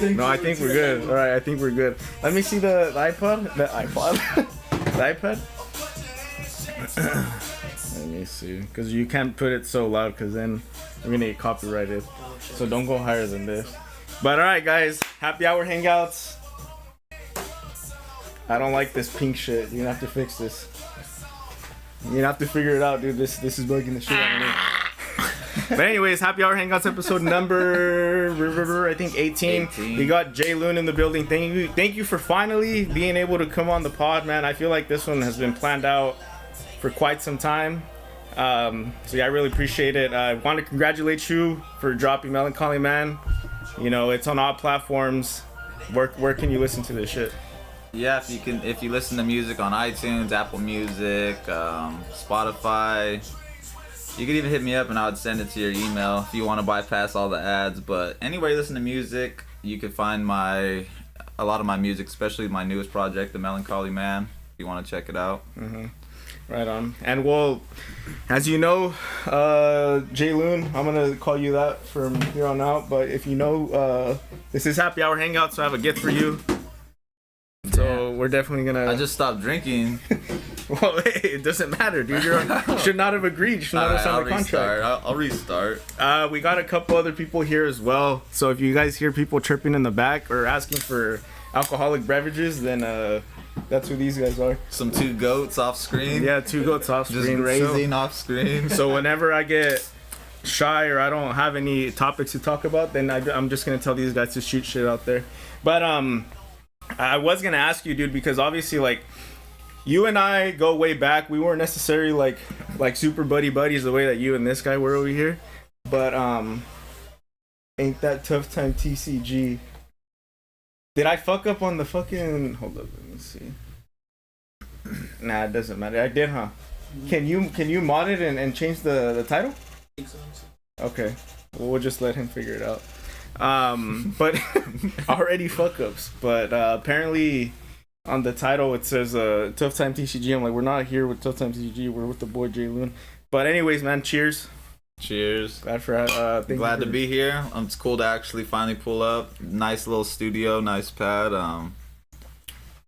No, I think we're good. All right, I think we're good. Let me see the iPod. The iPad. Let me see, because you can't put it so loud, because then we're gonna get copyrighted. So don't go higher than this. But all right, guys, happy hour hangouts. I don't like this pink shit. You're gonna have to fix this. You're gonna have to figure it out, dude. This is bugging the shit out of me. But anyways, happy hour hangouts episode number I think 18. We got Jlooon in the building. Thank you for finally being able to come on the pod, man. I feel like this one has been planned out for quite some time. So yeah, I really appreciate it. I want to congratulate you for dropping Melancholy Man. You know, it's on all platforms. Where can you listen to this shit? Yeah, if you listen to music on iTunes, Apple Music, Spotify. You could even hit me up and I would send it to your email if you want to bypass all the ads. But anywhere you listen to music, you could find a lot of my music, especially my newest project, The Melancholy Man, if you want to check it out. Mm-hmm. Right on. And well, as you know, Jlooon, I'm going to call you that from here on out. But if you know, this is Happy Hour Hangout, so I have a gift for you. So we're definitely going to... I just stopped drinking. Well, hey, it doesn't matter, dude. You should not have agreed. You should not have signed the contract. I'll restart. We got a couple other people here as well. So if you guys hear people chirping in the back or asking for alcoholic beverages, then that's who these guys are. Some two goats off screen. Yeah, two goats off screen. Just grazing off screen. So whenever I get shy or I don't have any topics to talk about, then I'm just gonna tell these guys to shoot shit out there. But I was gonna ask you, dude, because obviously, like, you and I go way back. We weren't necessarily like super buddies the way that you and this guy were over here. But ain't that tough time TCG? Did I fuck up on the fucking... Hold up, let me see. Nah, it doesn't matter. I did, huh? Can you mod it and change the title? Okay. Well, we'll just let him figure it out. But already fuck ups. But apparently on the title it says Tough Time TCG. I'm like, we're not here with Tough Time TCG. We're with the boy Jlooon. But anyways, man, cheers. Cheers. Glad to be here. It's cool to actually finally pull up. Nice little studio, nice pad.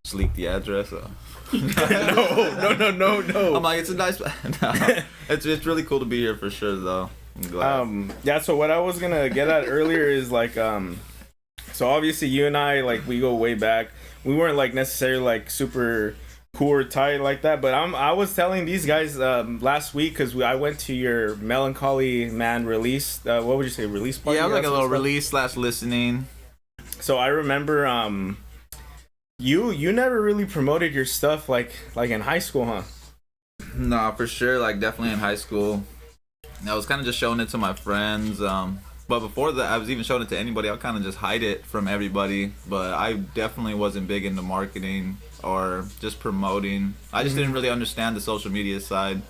Just leak the address. No. I'm like, it's a nice pad. No. It's really cool to be here for sure, though. I'm glad. Yeah. So what I was gonna get at earlier is like, so obviously you and I, like, we go way back. We weren't like necessarily like super cool or tight like that, but I was telling these guys last week, because I went to your Melancholy Man release. What would you say, release party? Yeah, like a little release / listening. So I remember you never really promoted your stuff like in high school, huh? No, for sure. Like, definitely in high school, I was kind of just showing it to my friends. But before that, I was even showing it to anybody. I would kind of just hide it from everybody. But I definitely wasn't big into marketing or just promoting. I just didn't really understand the social media side.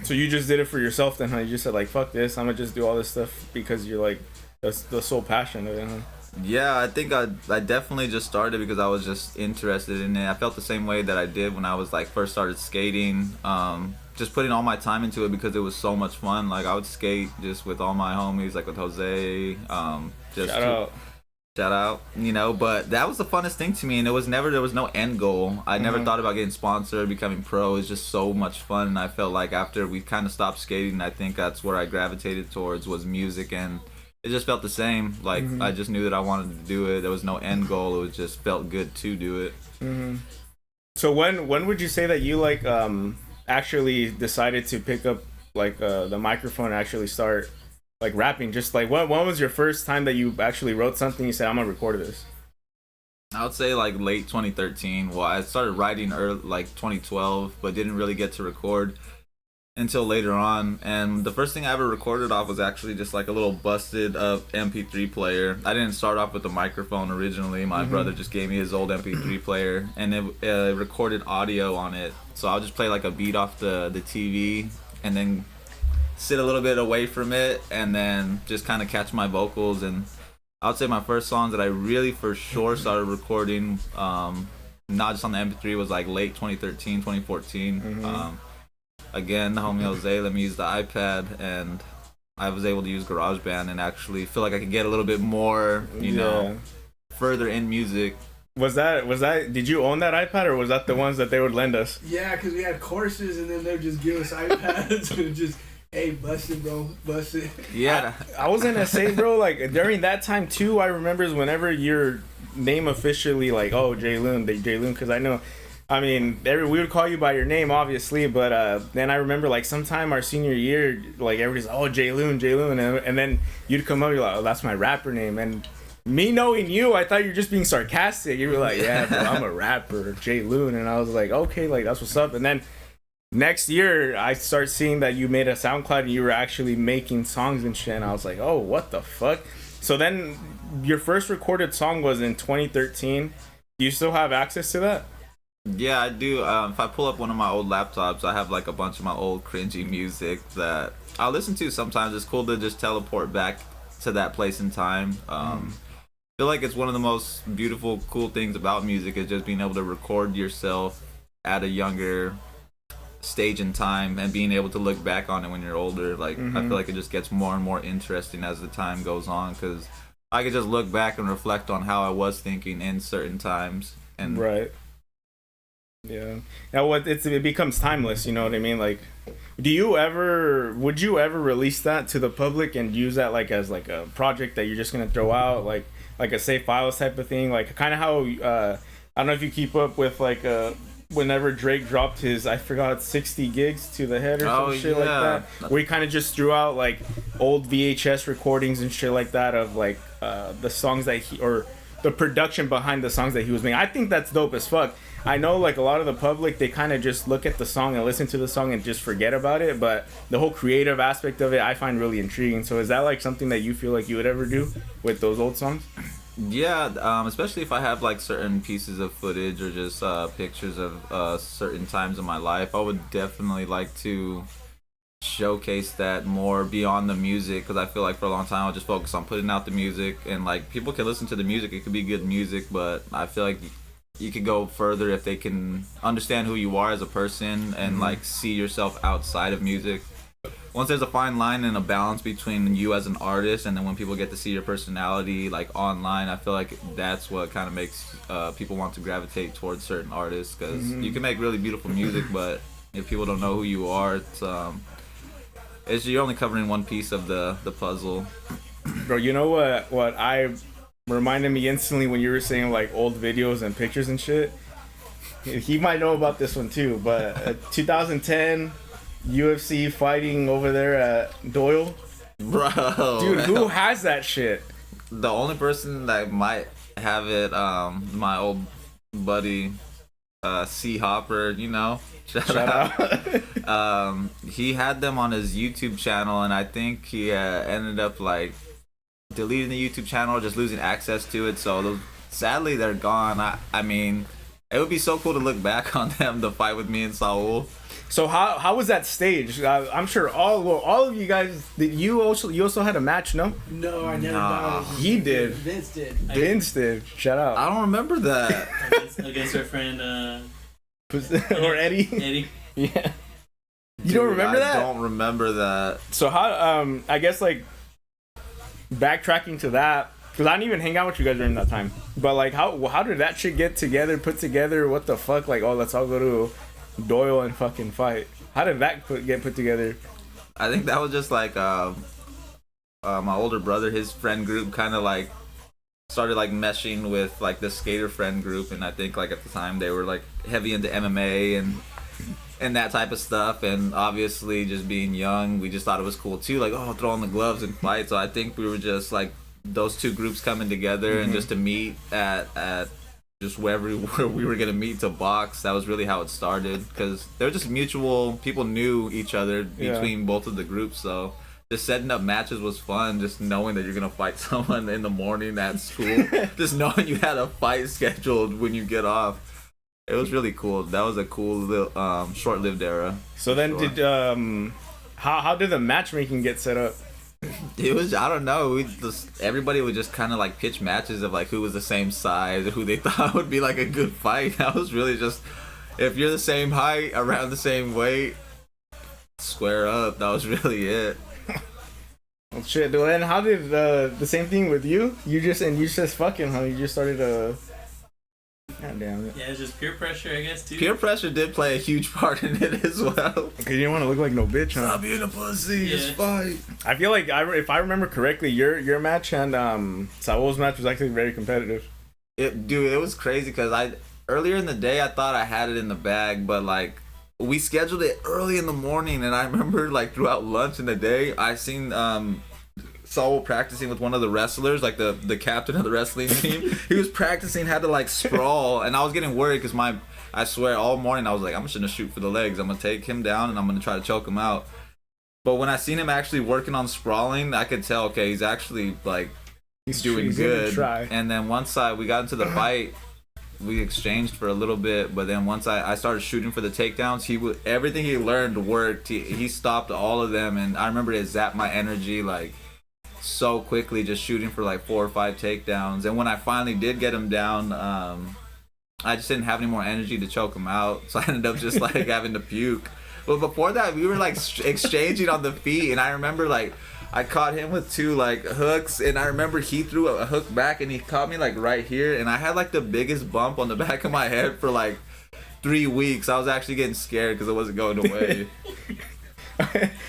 So you just did it for yourself then, huh? You just said, like, fuck this, I'm gonna just do all this stuff because you're like, that's the sole passion of it, huh? Yeah, I think I definitely just started because I was just interested in it. I felt the same way that I did when I was like first started skating. Just putting all my time into it because it was so much fun. Like, I would skate just with all my homies, like with Jose. Shout out, you know. But that was the funnest thing to me, and there was no end goal. I never thought about getting sponsored, becoming pro. It was just so much fun, and I felt like after we kind of stopped skating, I think that's where I gravitated towards was music, and it just felt the same. Like, I just knew that I wanted to do it. There was no end goal. It was just felt good to do it. So when would you say that you like actually decided to pick up like the microphone and actually start like rapping? Just like when was your first time that you actually wrote something, you said, I'm gonna record this? I would say like late 2013. Well, I started writing early, like 2012, but didn't really get to record until later on. And the first thing I ever recorded off was actually just like a little busted up MP3 player. I didn't start off with a microphone originally. My brother just gave me his old MP3 player, and it recorded audio on it. So I'll just play like a beat off the TV and then sit a little bit away from it and then just kind of catch my vocals. And I would say my first songs that I really for sure started recording, not just on the MP3, was like late 2013, 2014. Again, the homie Jose let me use the iPad, and I was able to use GarageBand and actually feel like I could get a little bit more, you know, further in music. Was that? Did you own that iPad, or was that the ones that they would lend us? Yeah, because we had courses, and then they'd just give us iPads and just, hey, bust it, bro, bust it. Yeah. I was gonna say, bro, like during that time too, I remember whenever your name officially, like, oh, Jlooon, because I know, I mean, we would call you by your name, obviously, but then I remember, like, sometime our senior year, like, everybody's, oh, Jlooon, and then you'd come up, you're like, oh, that's my rapper name, and me knowing you, I thought you were just being sarcastic. You were like, yeah, bro, I'm a rapper, Jlooon, and I was like, okay, like, that's what's up, and then next year, I start seeing that you made a SoundCloud and you were actually making songs and shit, and I was like, oh, what the fuck? So then, your first recorded song was in 2013. Do you still have access to that? Yeah, I do. If I pull up one of my old laptops, I have like a bunch of my old cringy music that I'll listen to sometimes. It's cool to just teleport back to that place in time. I feel like it's one of the most beautiful, cool things about music is just being able to record yourself at a younger stage in time and being able to look back on it when you're older. Like, I feel like it just gets more and more interesting as the time goes on, because I could just look back and reflect on how I was thinking in certain times. And right. Yeah. Now it becomes timeless, you know what I mean? Like, would you ever release that to the public and use that like as like a project that you're just gonna throw out, like a save files type of thing, like kind of how I don't know if you keep up with like whenever Drake dropped his, I forgot, 60 gigs to the head or some shit like that, where he kind of just threw out like old VHS recordings and shit like that of like the songs that or the production behind the songs that he was making. I think that's dope as fuck. I know like a lot of the public, they kind of just look at the song and listen to the song and just forget about it, but the whole creative aspect of it I find really intriguing. So is that like something that you feel like you would ever do with those old songs? Yeah, especially if I have like certain pieces of footage or just pictures of certain times in my life, I would definitely like to showcase that more beyond the music, because I feel like for a long time I'll just focus on putting out the music, and like people can listen to the music, it could be good music, but I feel like you could go further if they can understand who you are as a person and like see yourself outside of music. Once there's a fine line and a balance between you as an artist, and then when people get to see your personality like online, I feel like that's what kind of makes people want to gravitate towards certain artists, because you can make really beautiful music, but if people don't know who you are, it's you're only covering one piece of the puzzle. Bro, you know what I reminded me instantly when you were saying like old videos and pictures and shit? He might know about this one too, but 2010 UFC fighting over there at Doyle. Bro, dude, who has that shit? The only person that might have it, my old buddy C Hopper, you know, shout out. He had them on his YouTube channel, and I think he ended up like deleting the YouTube channel or just losing access to it. So sadly they're gone. I mean, it would be so cool to look back on them, the fight with me and Saul. So how was that staged? I'm sure all of you guys. You also had a match, no? No, I never. Nah. He did. Vince did. Shout out. I don't remember that. against our friend or Eddie. Eddie. Yeah. You Dude, don't remember that? I don't remember that. So how? I guess like backtracking to that, because I didn't even hang out with you guys during that time. But like, how did that shit get put together? What the fuck? Like, oh, let's all go to Doyle and fucking fight. How did that get put together? I think that was just like my older brother, his friend group kind of like started like meshing with like the skater friend group, and I think like at the time they were like heavy into MMA and that type of stuff, and obviously just being young, we just thought it was cool too, like, oh, throw on the gloves and fight. So I think we were just like those two groups coming together and just to meet at just wherever we were gonna meet to box. That was really how it started, because they were just mutual. People knew each other between both of the groups, so just setting up matches was fun. Just knowing that you're gonna fight someone in the morning at school, just knowing you had a fight scheduled when you get off. It was really cool. That was a cool little short-lived era. So then, how did the matchmaking get set up? It was, I don't know, everybody would just kind of like pitch matches of like who was the same size or who they thought would be like a good fight. That was really just, if you're the same height, around the same weight, square up. That was really it. Well, shit, dude. And how did the same thing with you? You just fucking, huh? You just started God damn it. Yeah, it's just peer pressure, I guess, too. Peer pressure did play a huge part in it as well. Okay, you didn't want to look like no bitch, huh? Stop being a pussy. Yeah. Just fight. I feel like if I remember correctly, your match and Saul's match was actually very competitive. Dude, it was crazy because earlier in the day I thought I had it in the bag, but like we scheduled it early in the morning, and I remember like throughout lunch in the day I seen Saul practicing with one of the wrestlers, like the captain of the wrestling team. He was practicing, had to like sprawl, and I was getting worried because I swear all morning I was like, I'm just gonna shoot for the legs. I'm gonna take him down and I'm gonna try to choke him out. But when I seen him actually working on sprawling, I could tell, okay, he's actually like he's doing good. And then once we got into the fight, we exchanged for a little bit, but then once I started shooting for the takedowns, everything he learned worked. He stopped all of them, and I remember it zapped my energy like so quickly, just shooting for like 4 or 5 takedowns. And when I finally did get him down, I just didn't have any more energy to choke him out, so I ended up just like having to puke. But before that, we were like exchanging on the feet, and I remember like I caught him with 2 like hooks, and I remember he threw a hook back, and he caught me like right here, and I had like the biggest bump on the back of my head for like 3 weeks. I was actually getting scared because it wasn't going away.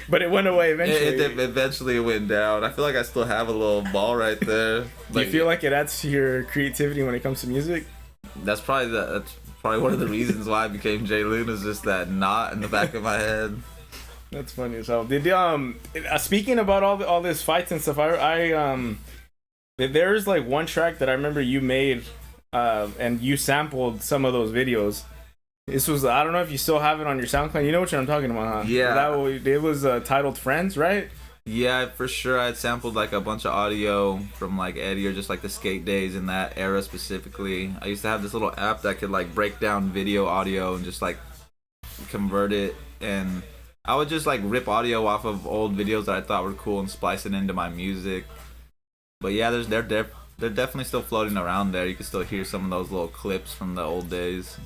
But it went away eventually. Eventually it went down. I feel like I still have a little ball right there. Do you feel like it adds to your creativity when it comes to music? That's probably one of the reasons why I became Jlooon, is just that knot in the back of my head. That's funny as hell. Did speaking about all this fights and stuff, there's like one track that I remember you made, and you sampled some of those videos. This was, I don't know if you still have it on your SoundCloud. You know what I'm talking about, huh? Yeah. It was titled Friends, right? Yeah, for sure. I had sampled like a bunch of audio from like Eddie, or just like the skate days in that era specifically. I used to have this little app that could like break down video audio and just like convert it, and I would just like rip audio off of old videos that I thought were cool and splice it into my music. But yeah, they're definitely still floating around there. You can still hear some of those little clips from the old days.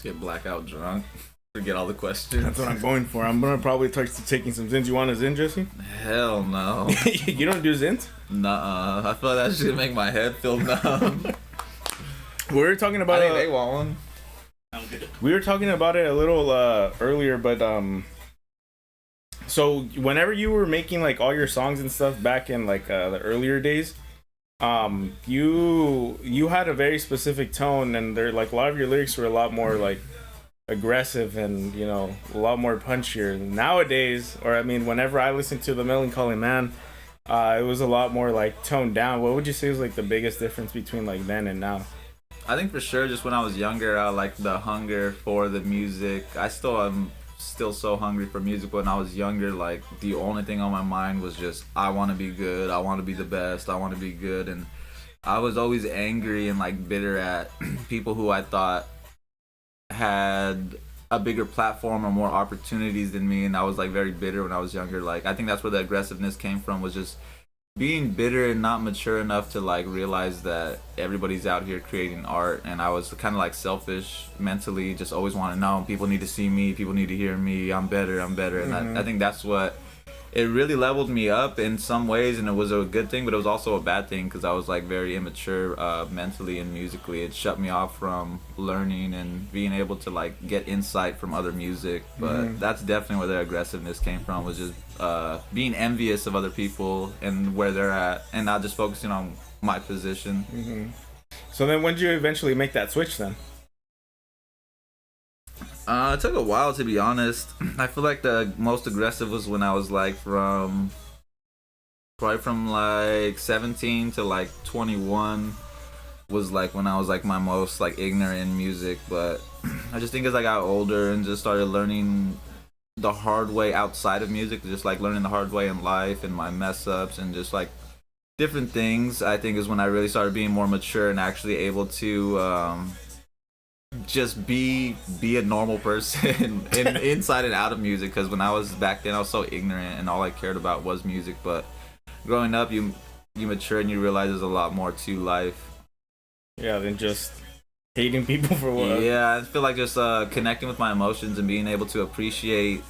Get blackout drunk. Forget all the questions. That's what I'm going for. I'm gonna probably start taking some Zins. You want a Zin, Jesse? Hell no. You don't do Zins? Nuh-uh. I feel like that should make my head feel numb. We were talking about. I think they want one. I'm good. We were talking about it a little earlier, but so whenever you were making like all your songs and stuff back in like the earlier days, you had a very specific tone, and there like a lot of your lyrics were a lot more like aggressive and, you know, a lot more punchier. Nowadays, or I mean, whenever I listen to the Melancholy Man, it was a lot more like toned down. What would you say was like the biggest difference between like then and now? I think for sure, just when I was younger, I liked the hunger for the music. I still am still so hungry for music. When I was younger, like the only thing on my mind was just, I want to be good, I want to be the best, I want to be good. And I was always angry and like bitter at people who I thought had a bigger platform or more opportunities than me, and I was like very bitter when I was younger. Like I think that's where the aggressiveness came from, was just being bitter and not mature enough to like realize that everybody's out here creating art. And I was kind of like selfish mentally, just always want to know, people need to see me, people need to hear me, I'm better. And I think that's what it really leveled me up in some ways, and it was a good thing, but it was also a bad thing because I was like very immature mentally and musically. It shut me off from learning and being able to like get insight from other music. But that's definitely where the aggressiveness came from, was just being envious of other people and where they're at, and not just focusing on my position. So then when did you eventually make that switch then? It took a while, to be honest. I feel like the most aggressive was when I was like probably from like 17 to like 21 was like when I was like my most like ignorant in music. But I just think as I got older and just started learning the hard way outside of music, just like learning the hard way in life and my mess ups and just like different things, I think is when I really started being more mature and actually able to just be a normal person inside and out of music. Because when I was back then, I was so ignorant and all I cared about was music. But growing up, you mature and you realize there's a lot more to life. Yeah, than just hating people for what. Yeah, I feel like just connecting with my emotions and being able to appreciate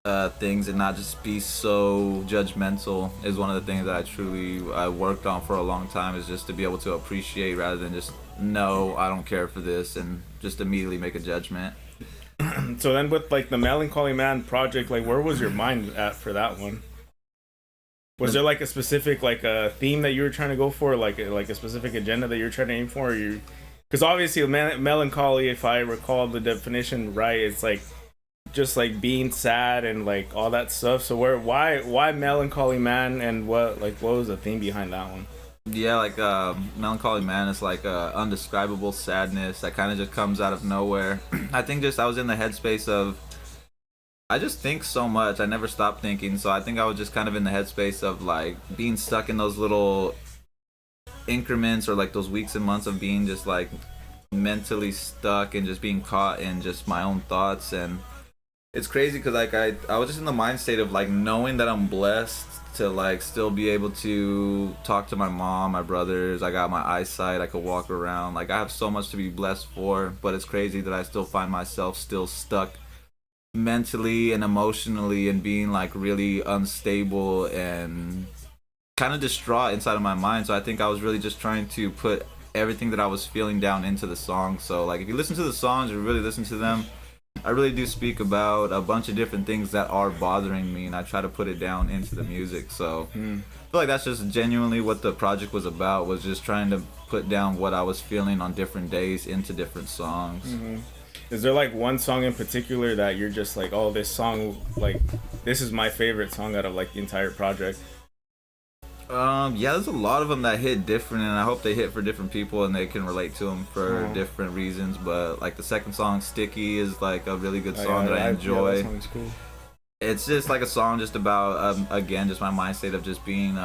things and not just be so judgmental is one of the things that I worked on for a long time, is just to be able to appreciate rather than just no, I don't care for this and just immediately make a judgment. So then with like the Melancholy Man project, like where was your mind at for that one? Was there like a specific like a theme that you were trying to go for, like a specific agenda that you're trying to aim for? Or you, because obviously melancholy, if I recall the definition right, it's like just like being sad and like all that stuff. So why Melancholy Man, and what was the theme behind that one? Yeah, like Melancholy Man is like undescribable sadness that kind of just comes out of nowhere. I think I was in the headspace of, I just think so much. I never stop thinking. So I think I was just kind of in the headspace of like being stuck in those little increments, or like those weeks and months of being just like mentally stuck and just being caught in just my own thoughts. And it's crazy because like I was just in the mind state of like knowing that I'm blessed to like still be able to talk to my mom, my brothers. I got my eyesight, I could walk around. Like I have so much to be blessed for, but it's crazy that I still find myself still stuck mentally and emotionally and being like really unstable and kind of distraught inside of my mind. So I think I was really just trying to put everything that I was feeling down into the song. So like if you listen to the songs or really listen to them, I really do speak about a bunch of different things that are bothering me, and I try to put it down into the music. So I feel like that's just genuinely what the project was about, was just trying to put down what I was feeling on different days into different songs. Is there like one song in particular that you're just like, oh, this song, like this is my favorite song out of like the entire project? Yeah, there's a lot of them that hit different, and I hope they hit for different people and they can relate to them for different reasons. But like the second song, Sticky, is like a really good song that I enjoy. Yeah, that song's cool. It's just like a song just about again, just my mind state of just being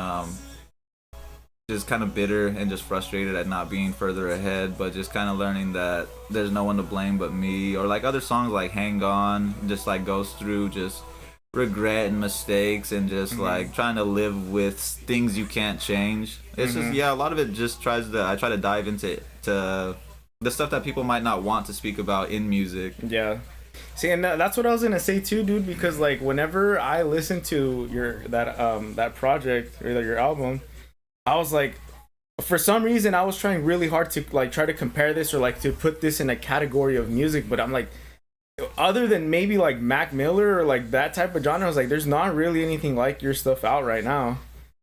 just kind of bitter and just frustrated at not being further ahead, but just kind of learning that there's no one to blame but me. Or like other songs like Hang On just like goes through just regret and mistakes and just like trying to live with things you can't change. It's just, yeah, a lot of it just I try to dive into the stuff that people might not want to speak about in music. Yeah. See, and that's what I was gonna say too, dude, because like whenever I listen to that project or your album, I was like, for some reason I was trying really hard to like try to compare this or like to put this in a category of music, but I'm like, other than maybe like Mac Miller or like that type of genre, I was like, there's not really anything like your stuff out right now.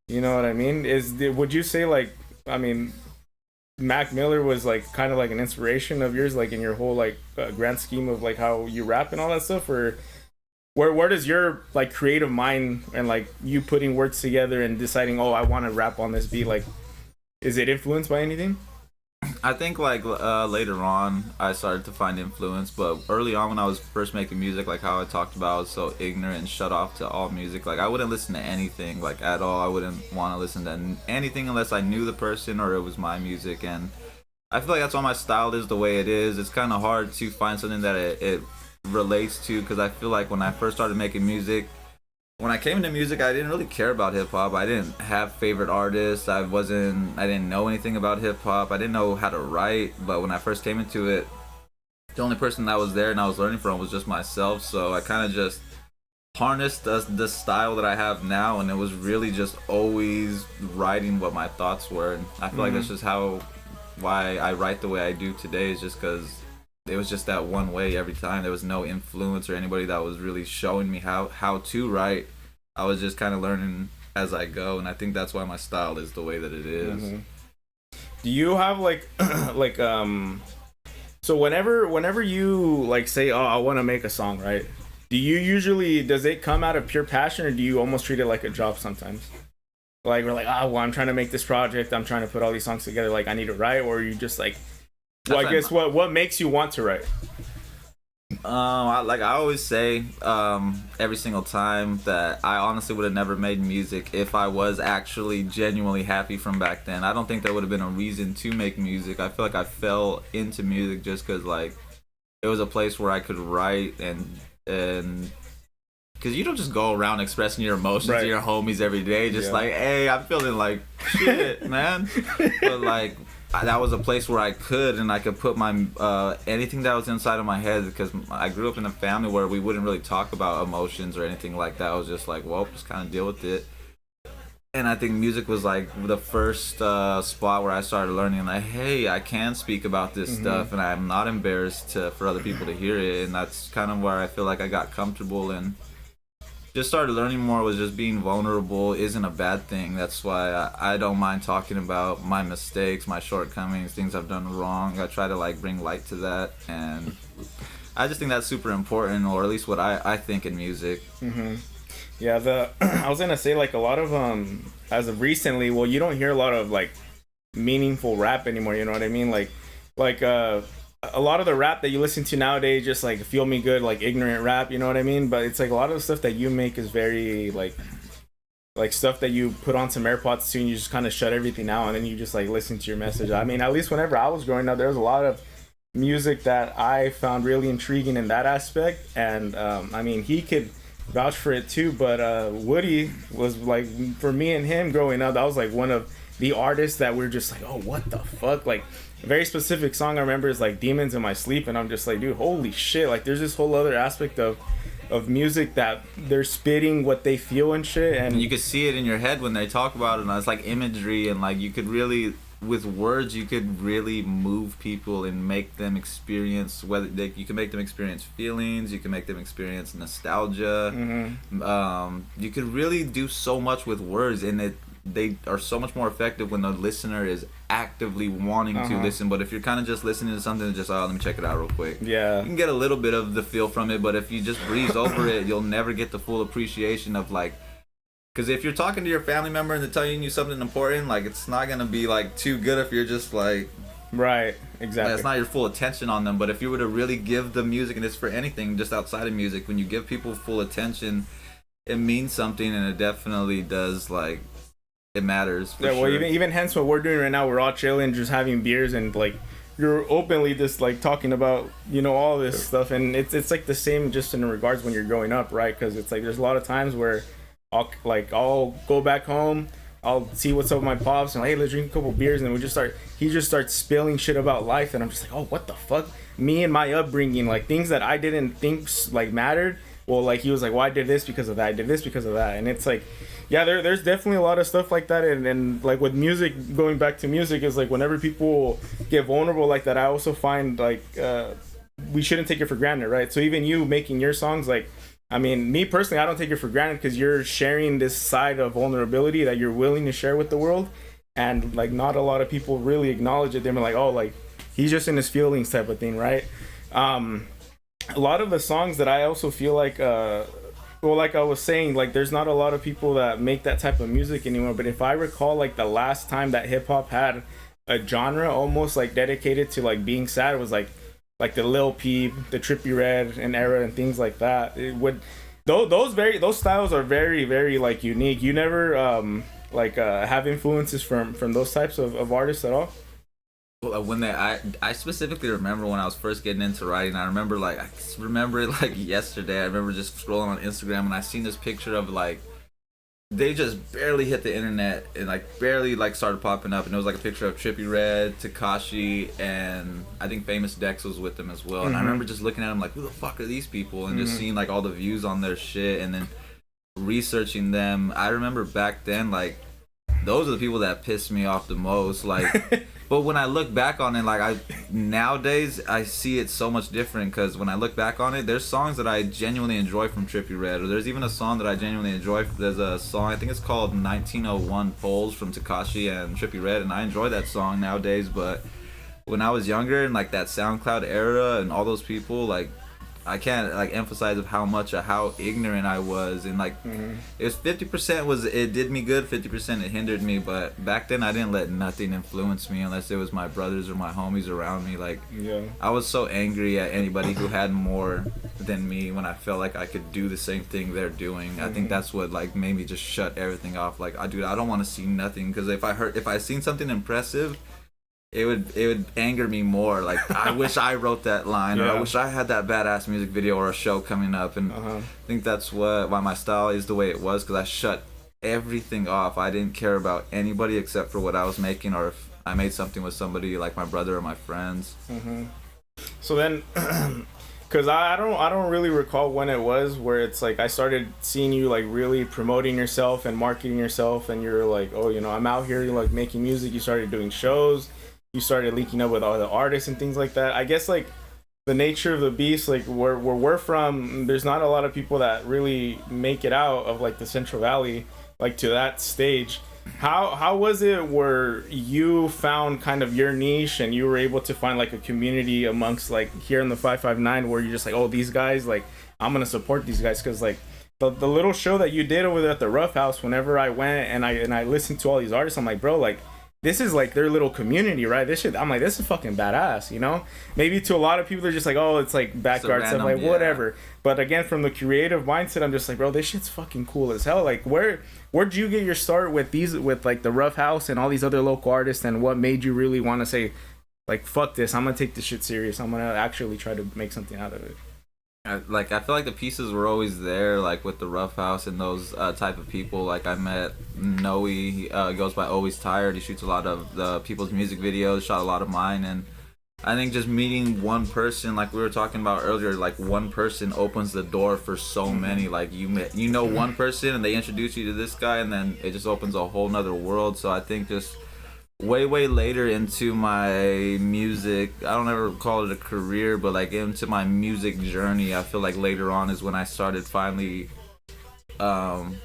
You know what I mean? Would you say like, I mean, Mac Miller was like kind of like an inspiration of yours, like in your whole like grand scheme of like how you rap and all that stuff, or where does your like creative mind and like you putting words together and deciding, oh, I want to rap on this beat, like, is it influenced by anything? I think like later on I started to find influence, but early on when I was first making music, like how I talked about, I was so ignorant and shut off to all music. Like I wouldn't listen to anything like at all. I wouldn't want to listen to anything unless I knew the person or it was my music. And I feel like that's why my style is the way it is. It's kind of hard to find something that it relates to, because I feel like when I first started making music, when I came into music, I didn't really care about hip-hop. I didn't have favorite artists. I didn't know anything about hip-hop. I didn't know how to write. But when I first came into it, the only person that was there and I was learning from was just myself. So I kind of just harnessed the style that I have now, and it was really just always writing what my thoughts were. And I feel like that's just why I write the way I do today, is just because it was just that one way every time. There was no influence or anybody that was really showing me how to write. I was just kind of learning as I go, and I think that's why my style is the way that it is. Do you have like so whenever you like say, oh, I want to make a song, right? Does it come out of pure passion, or do you almost treat it like a job sometimes? Like we're like, well, I'm trying to make this project, I'm trying to put all these songs together, like I need to write, or are you just like, well, I guess what makes you want to write? I always say every single time that I honestly would have never made music if I was actually genuinely happy from back then. I don't think there would have been a reason to make music. I feel like I fell into music just because like it was a place where I could write and because you don't just go around expressing your emotions to your homies every day, just like, hey, I'm feeling like shit, man. But like that was a place where I could put my anything that was inside of my head, because I grew up in a family where we wouldn't really talk about emotions or anything like that. I was just like, well, just kind of deal with it. And I think music was like the first spot where I started learning, like, hey, I can speak about this stuff, and I'm not embarrassed for other people to hear it. And that's kind of where I feel like I got comfortable and just started learning more. Was just being vulnerable isn't a bad thing. That's why I don't mind talking about my mistakes, my shortcomings, things I've done wrong. I try to like bring light to that, and I just think that's super important, or at least what I think in music. Yeah, I was gonna say, like, a lot of as of recently, well, you don't hear a lot of like meaningful rap anymore, you know what I mean? Like a lot of the rap that you listen to nowadays just like feel me good, like ignorant rap, you know what I mean? But it's like a lot of the stuff that you make is very like stuff that you put on some AirPods to, and you just kind of shut everything out, and then you just like listen to your message. I mean, at least whenever I was growing up, there was a lot of music that I found really intriguing in that aspect, and I mean, he could vouch for it too, but Woody was like, for me and him growing up, that was like one of the artists that we're just like, oh, what the fuck? Like, a very specific song I remember is like Demons in My Sleep, and I'm just like, dude, holy shit. Like, there's this whole other aspect of music that they're spitting what they feel and shit, and you could see it in your head when they talk about it, and it's like imagery, and like you could really, with words, you could really move people and make them experience, you can make them experience feelings, you can make them experience nostalgia. You could really do so much with words, and they are so much more effective when the listener is actively wanting to listen. But if you're kind of just listening to something and just, oh, let me check it out real quick, you can get a little bit of the feel from it, but if you just breeze over it, you'll never get the full appreciation of like, because if you're talking to your family member and they're telling you something important, like, it's not gonna be like too good if you're just like, right, exactly, that's not your full attention on them. But if you were to really give the music, and it's for anything just outside of music, when you give people full attention, it means something, and it definitely does, like, it matters for well, even hence what we're doing right now, we're all chilling, just having beers, and like you're openly just like talking about, you know, all this stuff, and it's like the same just in regards when you're growing up, right? Because it's like there's a lot of times where I'll go back home, I'll see what's up with my pops, and like, hey, let's drink a couple beers, and he just starts spilling shit about life, and I'm just like, oh, what the fuck? Me and my upbringing, like things that I didn't think like mattered. Well, like he was like, well, I did this because of that, I did this because of that, and it's like, yeah, there's definitely a lot of stuff like that, and like with music, going back to music, is like whenever people get vulnerable like that, I also find like we shouldn't take it for granted, right? So even you making your songs, like, I mean, me personally, I don't take it for granted, because you're sharing this side of vulnerability that you're willing to share with the world, and like not a lot of people really acknowledge it. They're like, oh, like he's just in his feelings type of thing, right? A lot of the songs that I also feel like well, like I was saying, like there's not a lot of people that make that type of music anymore, but if I recall, like the last time that hip-hop had a genre almost like dedicated to like being sad, was like the Lil Peep, the Trippie Redd and era and things like that. It would those styles are very, very like unique. You never have influences from those types of artists at all? When I specifically remember when I was first getting into writing, I remember it like yesterday. I remember just scrolling on Instagram, and I seen this picture of like, they just barely hit the internet and like barely like started popping up, and it was like a picture of Trippie Redd, Tekashi, and I think Famous Dex was with them as well. And I remember just looking at them like, who the fuck are these people, and just seeing like all the views on their shit, and then researching them. I remember back then, like, those are the people that pissed me off the most, like. But when I look back on it, like nowadays I see it so much different, because when I look back on it, there's songs that I genuinely enjoy from Trippie Redd, or there's even a song that I genuinely enjoy. There's a song, I think it's called 1901 Poles from Tekashi and Trippie Redd, and I enjoy that song nowadays. But when I was younger, and like that SoundCloud era and all those people, like, I can't like emphasize of how ignorant I was, and like it's 50% it did me good, 50% it hindered me. But back then I didn't let nothing influence me unless it was my brothers or my homies around me. Like, I was so angry at anybody who had more than me when I felt like I could do the same thing they're doing. I think that's what like made me just shut everything off. Like, I don't want to see nothing, because if I seen something impressive, it would anger me more. Like, I wish I wrote that line, or I wish I had that badass music video or a show coming up. And I think that's why my style is the way it was, because I shut everything off. I didn't care about anybody except for what I was making, or if I made something with somebody like my brother or my friends. So then, because I don't really recall when it was where it's like I started seeing you like really promoting yourself and marketing yourself, and you're like, oh, you know, I'm out here like making music. You started doing shows, you started linking up with all the artists and things like that. I guess like the nature of the beast, like where we're from, there's not a lot of people that really make it out of like the Central Valley, like to that stage. How was it where you found kind of your niche and you were able to find like a community amongst like here in the 559 where you're just like, oh, these guys, like I'm gonna support these guys? Because like the little show that you did over there at the Rough House, whenever I went and I listened to all these artists, I'm like, bro, like this is like their little community, right? This shit, I'm like, this is fucking badass, you know? Maybe to a lot of people, they're just like, oh, it's like backyard stuff, like whatever. But again, from the creative mindset, I'm just like, bro, this shit's fucking cool as hell. Like, where'd you get your start with these, with like the Rough House and all these other local artists, and what made you really want to say, like, fuck this, I'm gonna take this shit serious. I'm gonna actually try to make something out of it. I feel like the pieces were always there, like with the Rough House and those type of people. Like I met Noe, he goes by Always Tired. He shoots a lot of the people's music videos, shot a lot of mine, and I think just meeting one person, like we were talking about earlier, like one person opens the door for so many. Like you know one person and they introduce you to this guy, and then it just opens a whole nother world. So I think just way later into my music, I don't ever call it a career, but like into my music journey, I feel like later on is when I started finally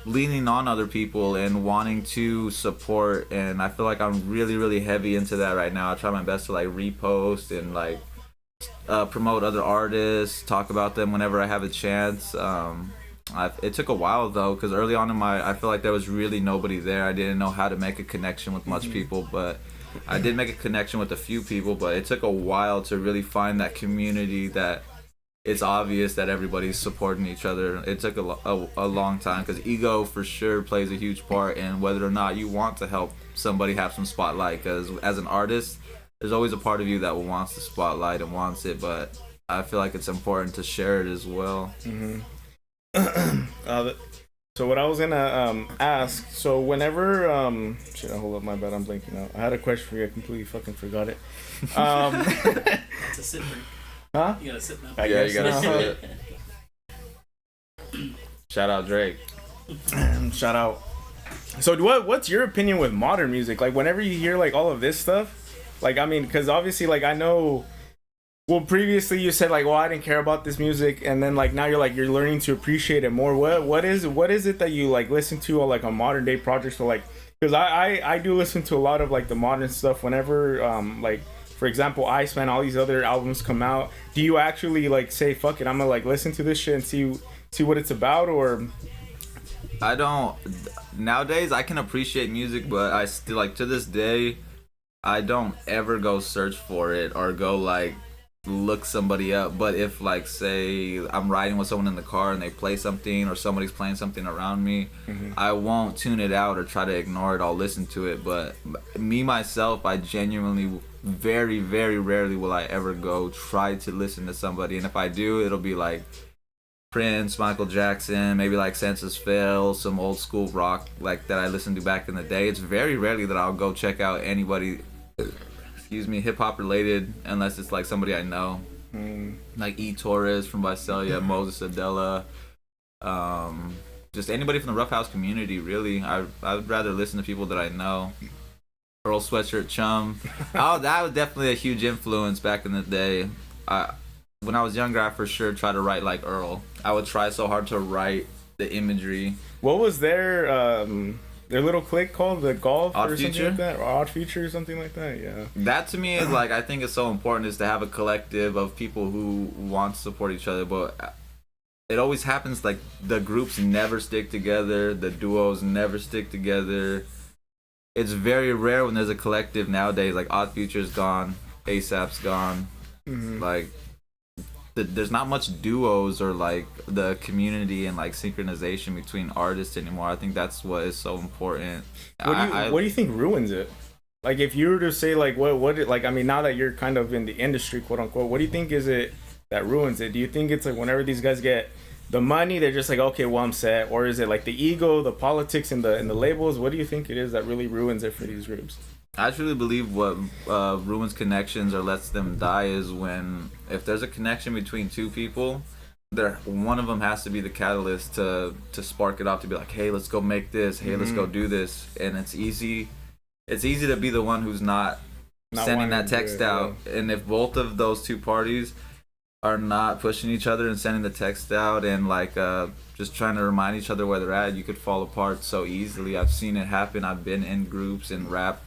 leaning on other people and wanting to support. And I feel like I'm really heavy into that right now. I try my best to like repost and like promote other artists, talk about them whenever I have a chance. It took a while though, because early on in I feel like there was really nobody there. I didn't know how to make a connection with much people, but I did make a connection with a few people. But it took a while to really find that community that it's obvious that everybody's supporting each other. It took a long time, because ego for sure plays a huge part in whether or not you want to help somebody have some spotlight. Because as an artist, there's always a part of you that wants the spotlight and wants it, but I feel like it's important to share it as well. So what I was gonna ask, so whenever shit, hold up, my bad, I'm blanking out. I had a question for you, I completely fucking forgot it. It's a sit break. Huh? You gotta sit now. Yeah, you gotta sit. Shout out Drake. Shout out. So what's your opinion with modern music? Like whenever you hear like all of this stuff, like I mean, because obviously like I know, well, previously you said like, well, I didn't care about this music, and then like now you're learning to appreciate it more. What is it that you like listen to on like a modern day project? So like, because I do listen to a lot of like the modern stuff whenever like, for example, Iceman, all these other albums come out. Do you actually like say, fuck it, I'm gonna like listen to this shit and see what it's about? Or I don't. Nowadays I can appreciate music, but I still like to this day I don't ever go search for it or go like look somebody up. But if like say I'm riding with someone in the car and they play something, or somebody's playing something around me, I won't tune it out or try to ignore it. I'll listen to it. But me myself, I genuinely very rarely will I ever go try to listen to somebody, and if I do, it'll be like Prince, Michael Jackson, maybe like Census Fail, some old school rock like that I listened to back in the day. It's very rarely that I'll go check out anybody, hip hop related, unless it's like somebody I know, like E. Torres from Visalia, Moses Adela, just anybody from the Rough House community. Really, I would rather listen to people that I know. Earl Sweatshirt Chum. Oh, that was definitely a huge influence back in the day. When I was younger, I for sure tried to write like Earl. I would try so hard to write the imagery. What was their little clique called? The Golf Odd or Future? something like that? Or Odd Future or something like that? Yeah. That to me is like, I think it's so important is to have a collective of people who want to support each other, but it always happens like the groups never stick together, the duos never stick together. It's very rare when there's a collective nowadays. Like Odd Future's gone, ASAP's gone. Like there's not much duos or like the community and like synchronization between artists anymore. I think that's what is so important. What do you think ruins it? Like if you were to say like like I mean, now that you're kind of in the industry, quote unquote, what do you think is it that ruins it? Do you think it's like whenever these guys get the money, they're just like, okay, well, I'm set? Or is it like the ego, the politics, and the labels? What do you think it is that really ruins it for these groups? I truly believe what ruins connections or lets them die is when, if there's a connection between two people, one of them has to be the catalyst to spark it off, to be like, hey, let's go make this, hey, let's go do this. And it's easy to be the one who's not sending that text out. And if both of those two parties are not pushing each other and sending the text out and like just trying to remind each other where they're at, you could fall apart so easily. I've seen it happen. I've been in groups and rap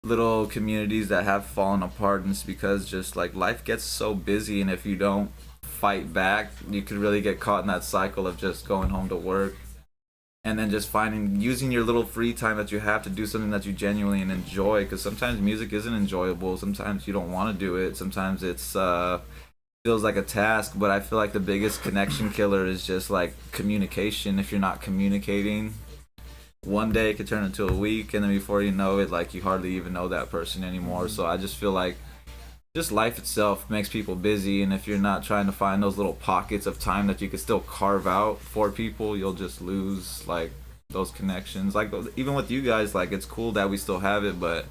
little communities that have fallen apart, and it's because just like life gets so busy, and if you don't fight back, you could really get caught in that cycle of just going home to work and then just using your little free time that you have to do something that you genuinely enjoy, because sometimes music isn't enjoyable, sometimes you don't want to do it, sometimes it's feels like a task. But I feel like the biggest connection killer is just like communication. If you're not communicating, one day it could turn into a week, and then before you know it, like, you hardly even know that person anymore. So I just feel like just life itself makes people busy, and if you're not trying to find those little pockets of time that you could still carve out for people, you'll just lose like those connections. Like even with you guys, like, it's cool that we still have it, but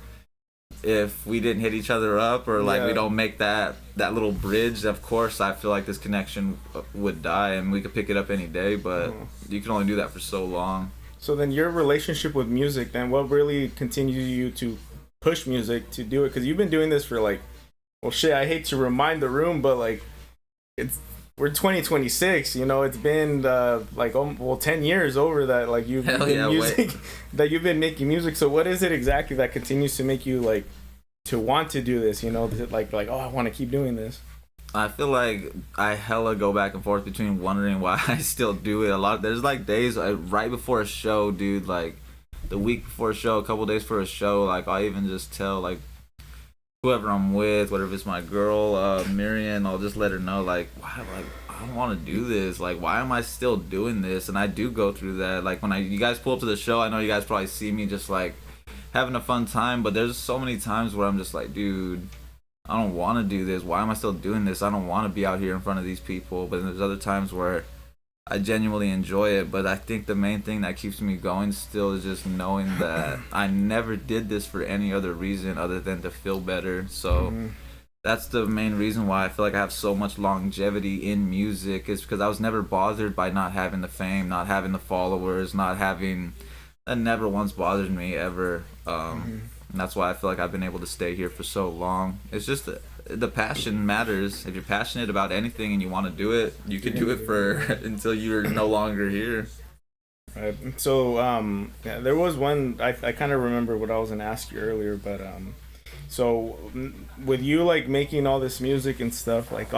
if we didn't hit each other up, or like we don't make that little bridge, of course I feel like this connection would die, and we could pick it up any day, but you can only do that for so long. So then your relationship with music, then what really continues you to push music to do it? Because you've been doing this for like, well, shit, I hate to remind the room, but like, we're 2026, you know, it's been like 10 years over that, like, you've that you've been making music. So what is it exactly that continues to make you like to want to do this, you know, like oh, I want to keep doing this? I feel like I hella go back and forth between wondering why I still do it. There's like days right before a show, dude, like the week before a show, a couple days for a show, like I even just tell like whoever I'm with, whatever, it's my girl, Miriam, I'll just let her know, like, why, like, I don't want to do this, like, why am I still doing this? And I do go through that, like, when you guys pull up to the show, I know you guys probably see me just like having a fun time, but there's so many times where I'm just like, dude, I don't want to do this. Why am I still doing this? I don't want to be out here in front of these people. But there's other times where I genuinely enjoy it. But I think the main thing that keeps me going still is just knowing that I never did this for any other reason other than to feel better. So that's the main reason why I feel like I have so much longevity in music, is because I was never bothered by not having the fame, not having the followers, that never once bothered me ever. And that's why I feel like I've been able to stay here for so long. It's just the passion matters. If you're passionate about anything and you want to do it, you can do it for until you're no longer here. Right. So there was one I kind of remember what I was gonna ask you earlier, but so with you like making all this music and stuff, like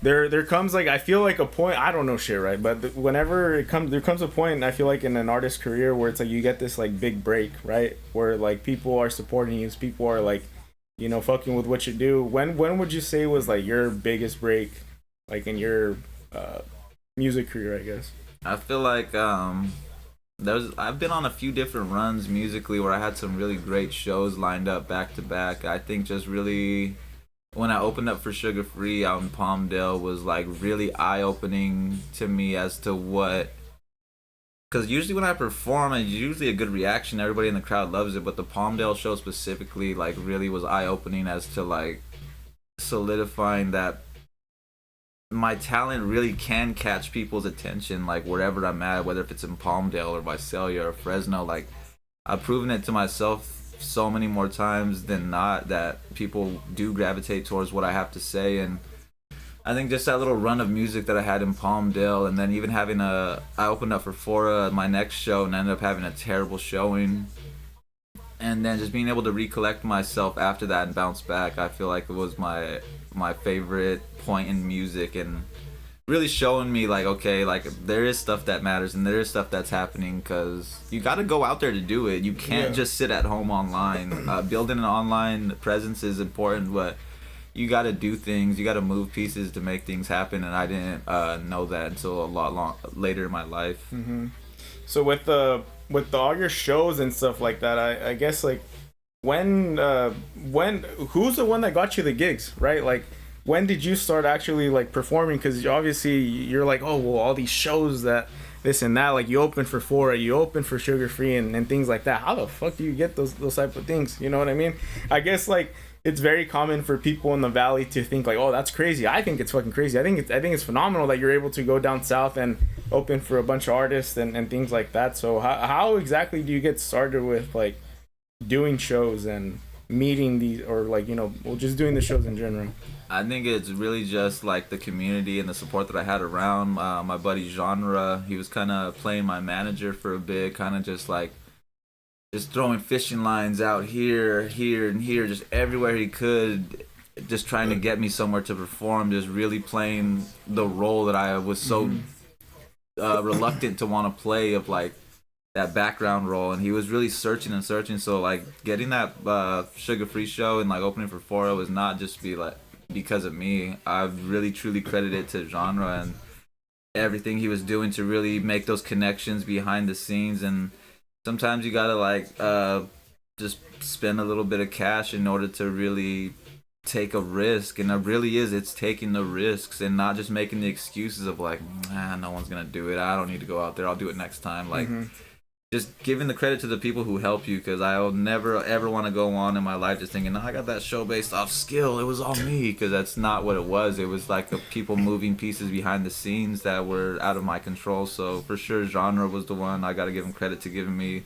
there comes like, I feel like a point, I don't know shit, right? But whenever there comes a point, I feel like in an artist's career where it's like you get this like big break, right? Where like people are supporting you, people are like, you know, fucking with what you do. When would you say was like your biggest break, like in your music career, I guess? I feel like I've been on a few different runs musically where I had some really great shows lined up back to back. I think just really when I opened up for Sugar Free out in Palmdale was like really eye-opening to me as to what, because usually when I perform, it's usually a good reaction, everybody in the crowd loves it, but the Palmdale show specifically like really was eye-opening as to like solidifying that my talent really can catch people's attention, like wherever I'm at, whether if it's in Palmdale or Visalia or Fresno. Like I've proven it to myself so many more times than not that people do gravitate towards what I have to say. And I think just that little run of music that I had in Palmdale, and then even having I opened up for Fora my next show and ended up having a terrible showing, and then just being able to recollect myself after that and bounce back, I feel like it was my favorite point in music, and really showing me like, okay, like there is stuff that matters and there is stuff that's happening, because you got to go out there to do it. You can't just sit at home online. Building an online presence is important, but you got to do things, you got to move pieces to make things happen, and I didn't know that until a lot later in my life. So with all your shows and stuff like that, I guess like when who's the one that got you the gigs, right? Like when did you start actually like performing? Because obviously you're like, oh well, all these shows that this and that. Like you open for Fora, you open for Sugar Free and things like that. How the fuck do you get those type of things? You know what I mean? I guess like it's very common for people in the valley to think like, oh, that's crazy. I think it's fucking crazy. I think it's phenomenal that you're able to go down south and open for a bunch of artists and things like that. So how exactly do you get started with like doing shows and meeting these, or like, you know, well, just doing the shows in general? I think it's really just like the community and the support that I had around. My buddy Genre, he was kind of playing my manager for a bit, kind of just throwing fishing lines out here, and here, just everywhere he could, just trying to get me somewhere to perform, just really playing the role that I was so reluctant to want to play, of like that background role. And he was really searching. So like getting that Sugar Free show and like opening for Fora was not just because of me. I've really truly credited it to Genre and everything he was doing to really make those connections behind the scenes. And sometimes you gotta like just spend a little bit of cash in order to really take a risk. And it really is, it's taking the risks and not just making the excuses of like, no one's gonna do it, I don't need to go out there, I'll do it next time. Like just giving the credit to the people who help you, because I'll never ever want to go on in my life just thinking, I got that show based off skill, it was all me, because that's not what it was. It was like the people moving pieces behind the scenes that were out of my control. So for sure Genre was the one. I got to give him credit to giving me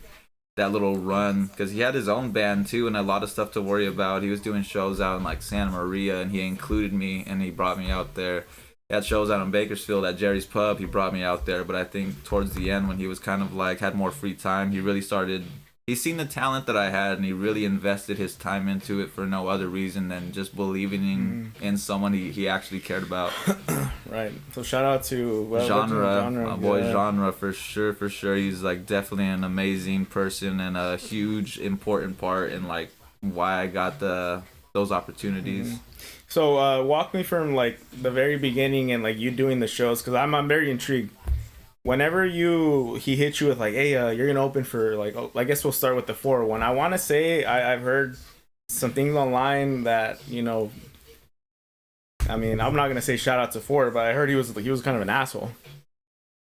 that little run, because he had his own band too and a lot of stuff to worry about. He was doing shows out in like Santa Maria and he included me and he brought me out there. He had shows out in Bakersfield at Jerry's Pub, he brought me out there. But I think towards the end, when he was kind of like had more free time, he really started, he seen the talent that I had and he really invested his time into it for no other reason than just believing in someone he actually cared about. Right. So shout out to Genre, my boy Genre, for sure. He's like definitely an amazing person and a huge important part in like why I got those opportunities. So walk me from like the very beginning and like you doing the shows, because I'm very intrigued. Whenever he hit you with like, hey, you're gonna open for like, I guess we'll start with the 401. I want to say I've heard some things online that, you know, I mean, I'm not gonna say shout out to Ford, but I heard he was kind of an asshole.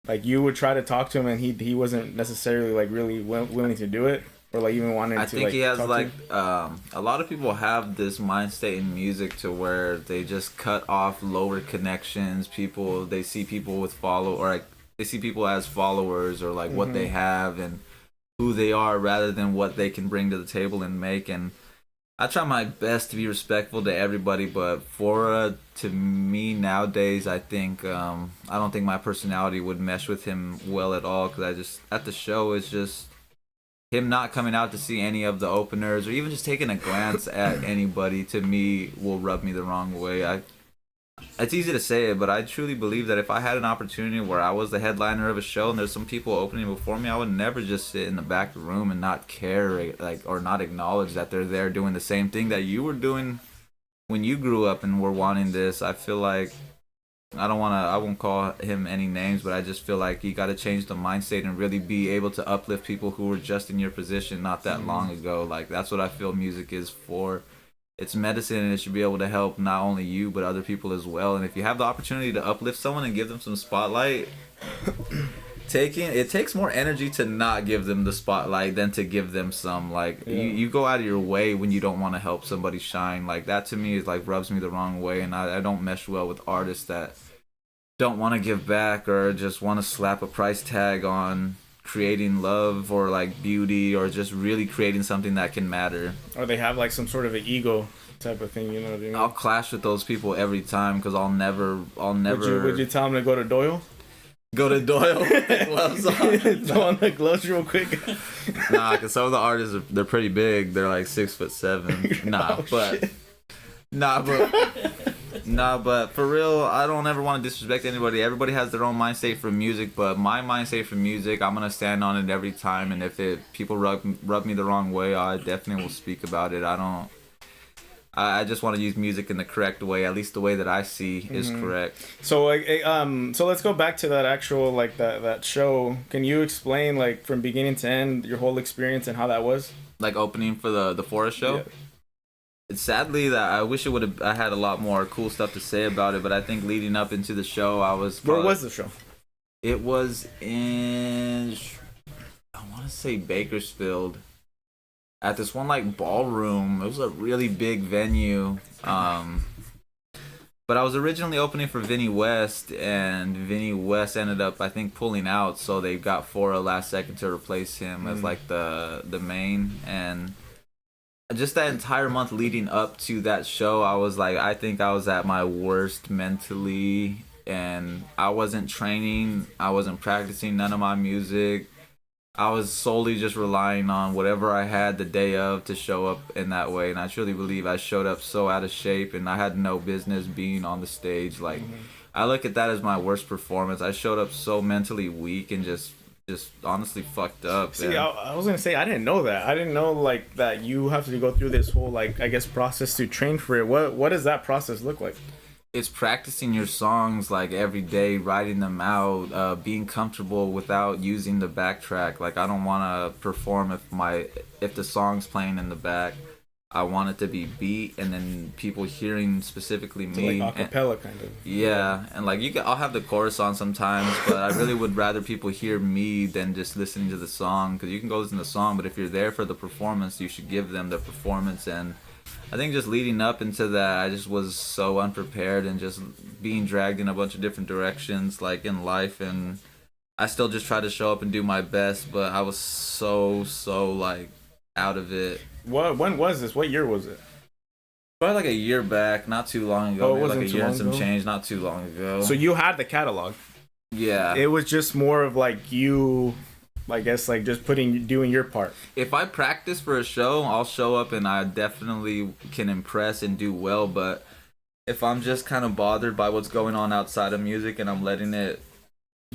Like you would try to talk to him and he wasn't necessarily like really willing to do it, or like even wanting to. I think like, he has like a lot of people have this mind state in music to where they just cut off lower connections. They see people with they see people as followers, or like what they have and who they are, rather than what they can bring to the table and make. And I try my best to be respectful to everybody, but to me nowadays, I think I don't think my personality would mesh with him well at all, because I just, at the show, it's just him not coming out to see any of the openers or even just taking a glance at anybody, to me, will rub me the wrong way. It's easy to say it, but I truly believe that if I had an opportunity where I was the headliner of a show and there's some people opening before me, I would never just sit in the back room and not care, like, or not acknowledge that they're there doing the same thing that you were doing when you grew up and were wanting this. I feel like I won't call him any names, but I just feel like you got to change the mindset and really be able to uplift people who were just in your position not that long ago. Like, that's what I feel music is for. It's medicine, and it should be able to help not only you but other people as well. And if you have the opportunity to uplift someone and give them some spotlight, it takes more energy to not give them the spotlight than to give them some. Like, you go out of your way when you don't want to help somebody shine. Like, that to me is like rubs me the wrong way, and I don't mesh well with artists that don't want to give back or just want to slap a price tag on creating love or like beauty or just really creating something that can matter. Or they have like some sort of an ego type of thing, you know what I mean? I'll clash with those people every time, because I'll never. Would you tell them to go to Doyle? Go to Doyle. Gloves on. Throw on the gloves real quick. Nah, because some of the artists they're pretty big. They're like 6'7". But for real, I don't ever want to disrespect anybody. Everybody has their own mind state for music, but my mind state for music, I'm gonna stand on it every time. And if people rub me the wrong way, I definitely will speak about it. I just want to use music in the correct way, at least the way that I see is correct. So like, so let's go back to that actual like that show. Can you explain like from beginning to end your whole experience and how that was? Like opening for the Forest show. Yeah. It's sadly that I wish I had a lot more cool stuff to say about it, but I think leading up into the show, I was. Where was the show? It was in, I want to say Bakersfield, at this one like ballroom. It was a really big venue. But I was originally opening for Vinny West, and Vinny West ended up, I think, pulling out, so they got Fora last second to replace him as like the main. And just that entire month leading up to that show, I was like, I think I was at my worst mentally, and I wasn't training, I wasn't practicing none of my music. I was solely just relying on whatever I had the day of to show up in that way, and I truly believe I showed up so out of shape, and I had no business being on the stage. Like, I look at that as my worst performance. I showed up so mentally weak and just honestly fucked up. See, I was gonna say, I didn't know that. I didn't know like that you have to go through this whole, like, I guess, process to train for it. What does that process look like? It's practicing your songs like every day, writing them out, being comfortable without using the backtrack. Like, I don't want to perform if the song's playing in the back. I want it to be beat, and then people hearing specifically me. So like acapella kind of. Yeah, and like I'll have the chorus on sometimes, but I really would rather people hear me than just listening to the song. Because you can go listen to the song, but if you're there for the performance, you should give them the performance. And I think just leading up into that, I just was so unprepared and just being dragged in a bunch of different directions, like in life. And I still just tried to show up and do my best, but I was so like out of it. When was this? What year was it? Probably like a year back, not too long ago. Oh, it wasn't like a too year long and some ago? change, not too long ago. So you had the catalog. Yeah. It was just more of like you, I guess, like just doing your part. If I practice for a show, I'll show up and I definitely can impress and do well. But if I'm just kind of bothered by what's going on outside of music and I'm letting it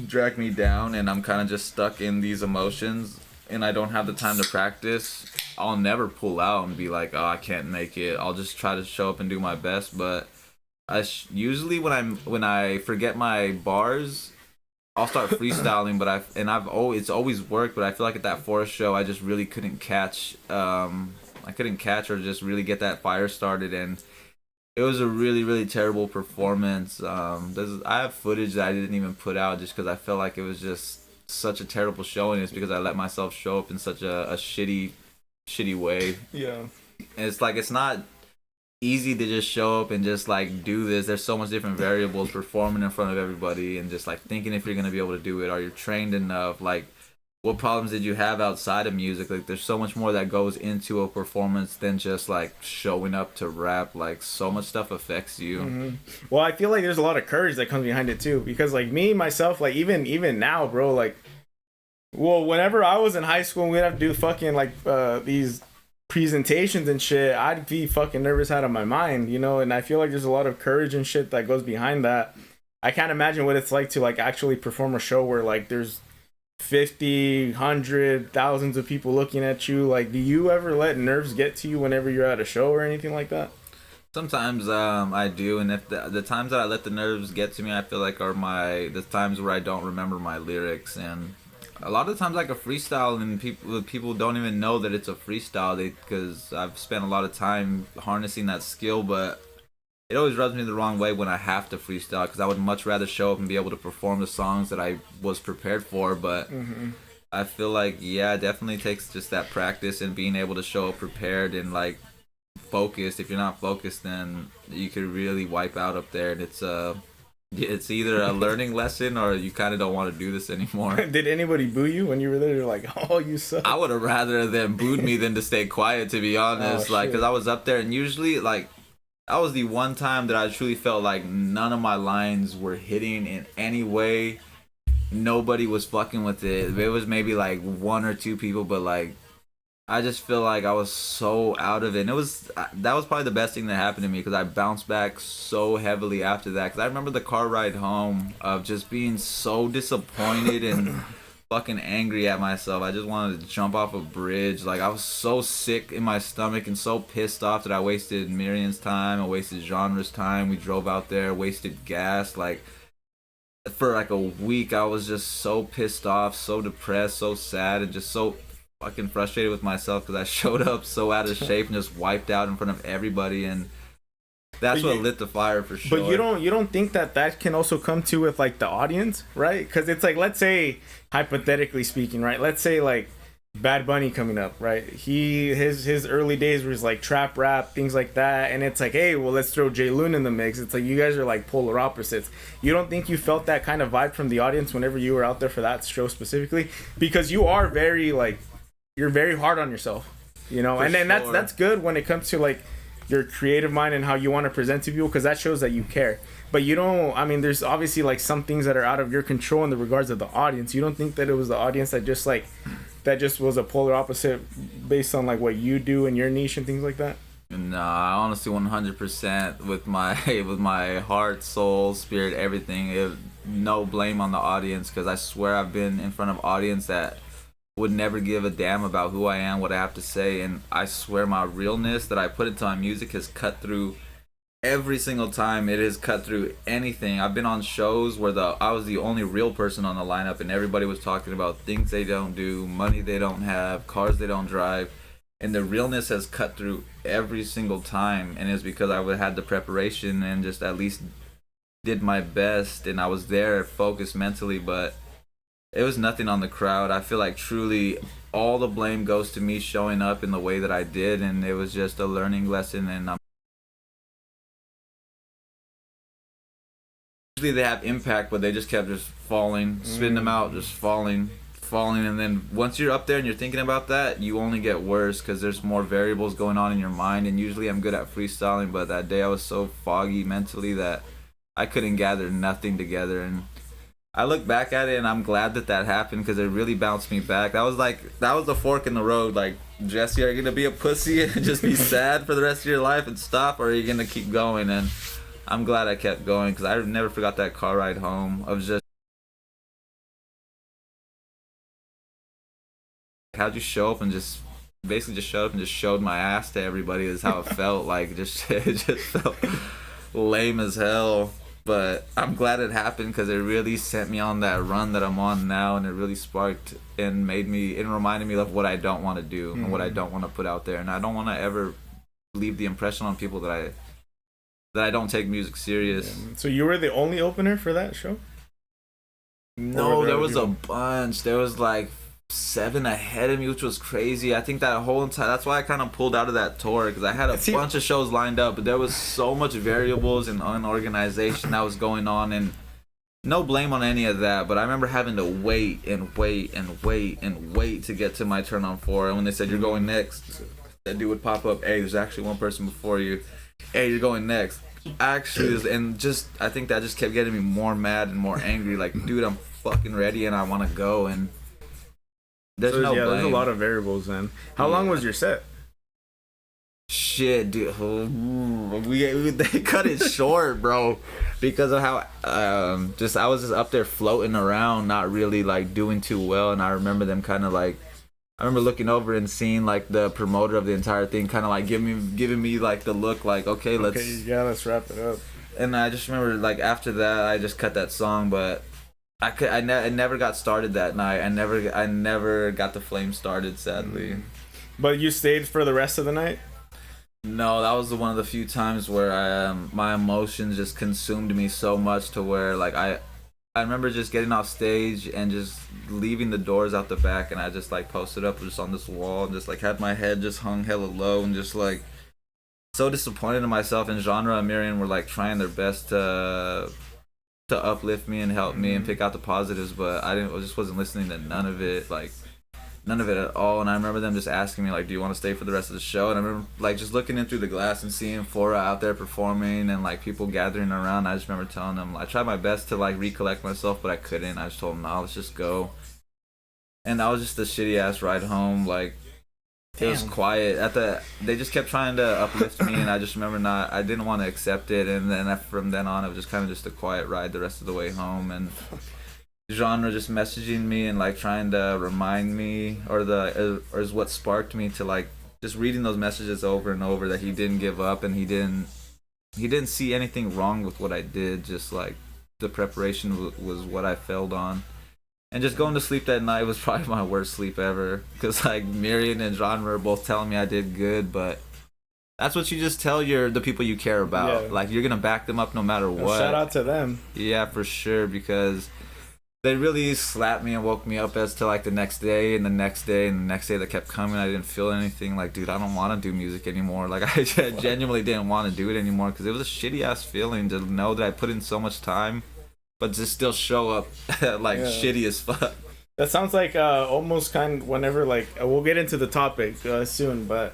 drag me down and I'm kind of just stuck in these emotions and I don't have the time to practice, I'll never pull out and be like, oh, I can't make it. I'll just try to show up and do my best. But usually when I forget my bars, I'll start freestyling. But it's always worked. But I feel like at that Forest show, I just really couldn't catch. I couldn't catch or just really get that fire started, and it was a really, really terrible performance. I have footage that I didn't even put out just because I felt like it was just such a terrible showing. It's because I let myself show up in such a shitty way. Yeah. And it's like, it's not easy to just show up and just like do this. There's so much different variables, performing in front of everybody and just like thinking if you're going to be able to do it. Are you trained enough? Like, what problems did you have outside of music? Like, there's so much more that goes into a performance than just like showing up to rap. Like, so much stuff affects you. Mm-hmm. Well, I feel like there's a lot of courage that comes behind it too, because like me myself, like even now, bro, like, well, whenever I was in high school and we'd have to do fucking like these presentations and shit, I'd be fucking nervous out of my mind, you know. And I feel like there's a lot of courage and shit that goes behind that. I can't imagine what it's like to like actually perform a show where like there's 50, 100, thousands of people looking at you. Like, do you ever let nerves get to you whenever you're at a show or anything like that? Sometimes I do, and if the times that I let the nerves get to me, I feel like are the times where I don't remember my lyrics. And a lot of times, like a freestyle, and people don't even know that it's a freestyle, because I've spent a lot of time harnessing that skill. But it always rubs me the wrong way when I have to freestyle, because I would much rather show up and be able to perform the songs that I was prepared for. But I feel like, yeah, it definitely takes just that practice and being able to show up prepared and like focused. If you're not focused, then you could really wipe out up there, and it's either a learning lesson or you kind of don't want to do this anymore. Did anybody boo you when you were there? You're like, oh, you suck. I would have rather them booed me than to stay quiet, to be honest. Oh, like, shit. because I was up there, and usually, like, that was the one time that I truly felt like none of my lines were hitting in any way. Nobody was fucking with it. It was maybe like one or two people, but like, I just feel like I was so out of it. And that was probably the best thing that happened to me, because I bounced back so heavily after that. Because I remember the car ride home of just being so disappointed and fucking angry at myself. I just wanted to jump off a bridge. Like, I was so sick in my stomach and so pissed off that I wasted Miriam's time. I wasted Genre's time. We drove out there, wasted gas. Like, for like a week, I was just so pissed off, so depressed, so sad, and just so fucking frustrated with myself because I showed up so out of shape and just wiped out in front of everybody. And That's But what you- lit the fire for sure. But you don't think that can also come to with like the audience, right? Because it's like, let's say hypothetically speaking, right? Let's say like Bad Bunny coming up, right? His early days was like trap rap, things like that, and it's like, hey, well, let's throw Jlooon in the mix. It's like you guys are like polar opposites. You don't think you felt that kind of vibe from the audience whenever you were out there for that show specifically? Because you are very like, you're very hard on yourself, you know, For and then sure. that's good when it comes to like your creative mind and how you want to present to people, because that shows that you care. But you don't, I mean, there's obviously like some things that are out of your control in the regards of the audience. You don't think that it was the audience that just like, that just was a polar opposite based on like what you do and your niche and things like that? Nah, honestly, 100% with my heart, soul, spirit, everything. No blame on the audience, because I swear I've been in front of audience that would never give a damn about who I am, what I have to say, and I swear my realness that I put into my music has cut through every single time. It has cut through anything. I've been on shows where I was the only real person on the lineup, and everybody was talking about things they don't do, money they don't have, cars they don't drive, and the realness has cut through every single time. And it's because I had the preparation and just at least did my best, and I was there focused mentally. But it was nothing on the crowd. I feel like truly all the blame goes to me showing up in the way that I did, and it was just a learning lesson. And usually they have impact, but they just kept just falling, spitting them out, just falling, and then once you're up there and you're thinking about that, you only get worse because there's more variables going on in your mind. And usually I'm good at freestyling, but that day I was so foggy mentally that I couldn't gather nothing together. And I look back at it and I'm glad that happened, because it really bounced me back. That was the fork in the road. Like, Jesse, are you gonna be a pussy and just be sad for the rest of your life and stop, or are you gonna keep going? And I'm glad I kept going, because I never forgot that car ride home of just, how'd you show up and just basically just showed up and just showed my ass to everybody, is how it felt. Like, it just felt lame as hell. But I'm glad it happened, because it really sent me on that run that I'm on now, and it really sparked and reminded me of what I don't want to do and what I don't want to put out there. And I don't want to ever leave the impression on people that I don't take music serious. Yeah. So you were the only opener for that show? No, there was a bunch. There was like 7 ahead of me, which was crazy. I think that whole entire, that's why I kind of pulled out of that tour, because I had a bunch of shows lined up, but there was so much variables and unorganization that was going on, and no blame on any of that, but I remember having to wait to get to my turn on 4. And when they said you're going next, that dude would pop up, hey, there's actually one person before you, hey, you're going next. Actually, and just, I think that just kept getting me more mad and more angry. Like, dude, I'm fucking ready and I want to go. And there's no blame. There's a lot of variables then. How long was your set? Shit, dude, they cut it short, bro, because of how I was just up there floating around, not really like doing too well. And I remember them kind of like, I remember looking over and seeing like the promoter of the entire thing kind of like giving me like the look like, okay, let's wrap it up. And I just remember like after that I just cut that song, but I never got started that night. I never got the flame started, sadly. But you stayed for the rest of the night? No, that was one of the few times where my emotions just consumed me so much to where like I remember just getting off stage and just leaving the doors out the back, and I just like posted up just on this wall and just like had my head just hung hella low and just like so disappointed in myself. And Genre and Miriam were like trying their best to uplift me and help me and pick out the positives, but I just wasn't listening to none of it at all. And I remember them just asking me like, do you want to stay for the rest of the show? And I remember like just looking in through the glass and seeing Flora out there performing and like people gathering around. I just remember telling them, I tried my best to like recollect myself, but I couldn't. I just told them, no, let's just go. And that was just a shitty ass ride home. Like, it was quiet they just kept trying to uplift me, and I just remember I didn't want to accept it. And then from then on, it was just kind of just a quiet ride the rest of the way home. And Genre just messaging me and like trying to remind me, or is what sparked me to like just reading those messages over and over, that he didn't give up and he didn't see anything wrong with what I did. Just like the preparation was what I failed on. And just going to sleep that night was probably my worst sleep ever, because like Miriam and Genre were both telling me I did good, but that's what you just tell the people you care about. Yeah. Like, you're gonna back them up no matter what. Shout out to them. Yeah, for sure, because they really slapped me and woke me up as to like the next day and the next day and the next day that kept coming. I didn't feel anything. Like, dude, I don't want to do music anymore. Like, I genuinely didn't want to do it anymore because it was a shitty ass feeling to know that I put in so much time, but to still show up like shitty as fuck. That sounds like almost kind. Whenever like we'll get into the topic soon, but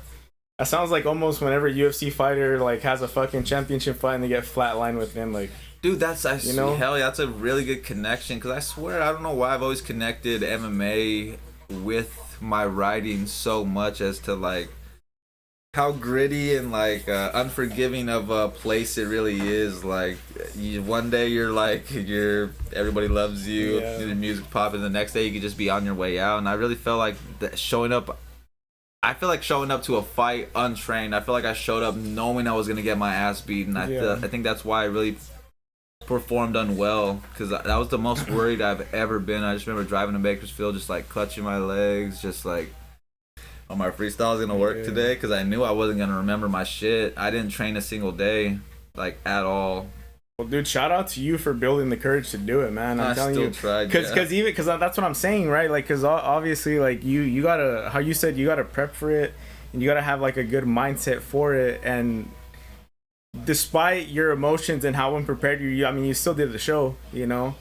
that sounds like almost whenever UFC fighter like has a fucking championship fight and they get flatlined within like. Dude, hell yeah, that's a really good connection. Because I swear, I don't know why I've always connected MMA with my writing so much as to, like, how gritty and, like, unforgiving of a place it really is. Like, one day you're, like, everybody loves you, the music popping, the next day you could just be on your way out. And I really felt like showing up to a fight untrained. I feel like I showed up knowing I was going to get my ass beat. And I think that's why I really performed unwell, because that was the most worried I've ever been. I just remember driving to Bakersfield, just like clutching my legs, just like, oh, my freestyle is gonna work today, because I knew I wasn't gonna remember my shit. I didn't train a single day, like, at all. Well, dude, shout out to you for building the courage to do it, man. I'm telling you, tried, because that's what I'm saying, right? Like, because obviously, like, you gotta, how you said, you gotta prep for it, and you gotta have like a good mindset for it, and despite your emotions and how unprepared you still did the show, you know.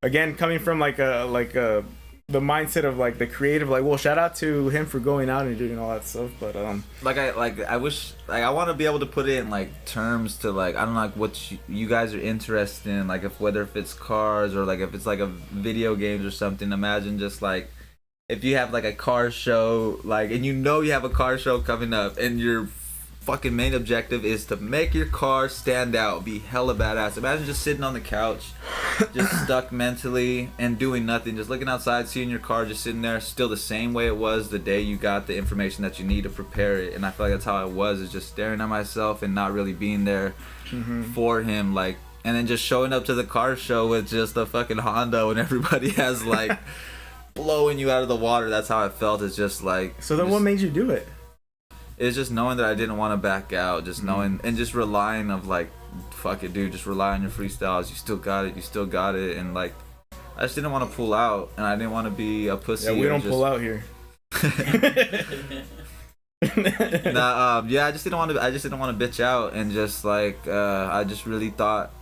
Again, coming from the mindset of like the creative, like, well, shout out to him for going out and doing all that stuff. But I wish, like, I want to be able to put it in like terms to, like, I don't know, like, what you guys are interested in, like, whether if it's cars or like if it's like a video games or something. Imagine just like if you have like a car show, like, and you have a car show coming up, and your fucking main objective is to make your car stand out, be hella badass. Imagine just sitting on the couch, just stuck mentally and doing nothing, just looking outside, seeing your car just sitting there, still the same way it was the day you got the information that you need to prepare it. And I feel like that's how I was, is just staring at myself and not really being there for him, like, and then just showing up to the car show with just a fucking Honda when everybody has like blowing you out of the water. That's how I felt. It's just like, so then what made you do it? It's just knowing that I didn't want to back out, just knowing, and just relying of like, fuck it, dude, just rely on your freestyles. You still got it, and like, I just didn't want to pull out, and I didn't want to be a pussy. Yeah, we don't pull out here. I just didn't want to bitch out, and just like, I just really thought,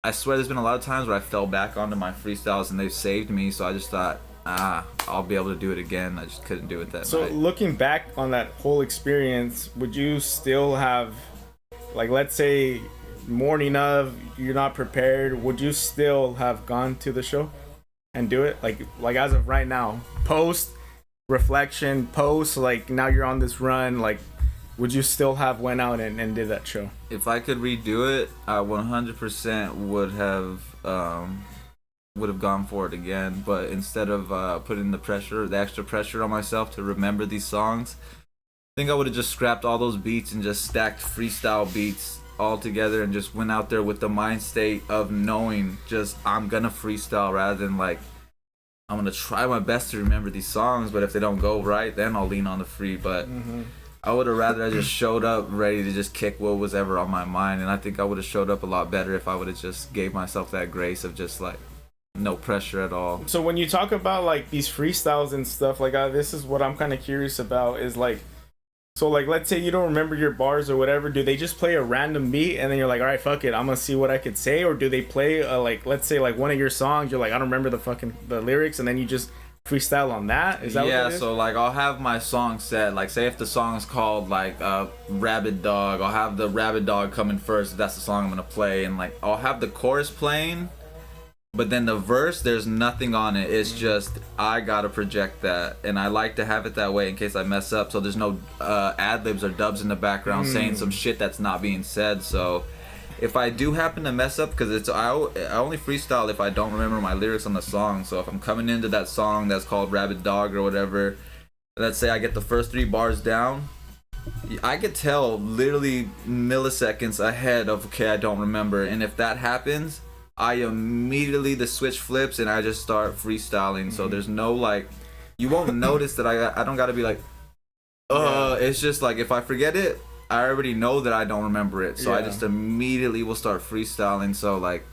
I swear there's been a lot of times where I fell back onto my freestyles and they've saved me, so I just thought, I'll be able to do it again. I just couldn't do it that night. So looking back on that whole experience, would you still have, like, let's say morning of, you're not prepared, would you still have gone to the show and do it? Like as of right now, post reflection, like, now you're on this run, like, would you still have went out and did that show? If I could redo it, I 100% would have gone for it again. But instead of putting the extra pressure on myself to remember these songs, I think I would have just scrapped all those beats and just stacked freestyle beats all together and just went out there with the mind state of knowing just I'm gonna freestyle, rather than like, I'm gonna try my best to remember these songs, but if they don't go right, then I'll lean on the free. But I would have rather I just showed up ready to just kick what was ever on my mind. And I think I would have showed up a lot better if I would have just gave myself that grace of just like, no pressure at all. So when you talk about like these freestyles and stuff, like, this is what I'm kind of curious about, is like, so like, let's say you don't remember your bars or whatever, do they just play a random beat and then you're like, all right, fuck it, I'm gonna see what I could say? Or do they play like, let's say like one of your songs, you're like, I don't remember the lyrics, and then you just freestyle on that? Is that what it is? So like, I'll have my song set, like, say if the song is called like Rabid Dog, I'll have the Rabid Dog coming first, that's the song I'm gonna play, and like, I'll have the chorus playing, but then the verse, there's nothing on it. It's just, I gotta project that. And I like to have it that way in case I mess up. So there's no ad-libs or dubs in the background saying some shit that's not being said. So if I do happen to mess up, because I only freestyle if I don't remember my lyrics on the song. So if I'm coming into that song that's called Rabid Dog or whatever, let's say I get the first 3 bars down, I could tell literally milliseconds ahead of, okay, I don't remember. And if that happens, I immediately, the switch flips and I just start freestyling. So there's no like, you won't notice that I don't gotta be like, it's just like, if I forget it, I already know that I don't remember it, so I just immediately will start freestyling. So like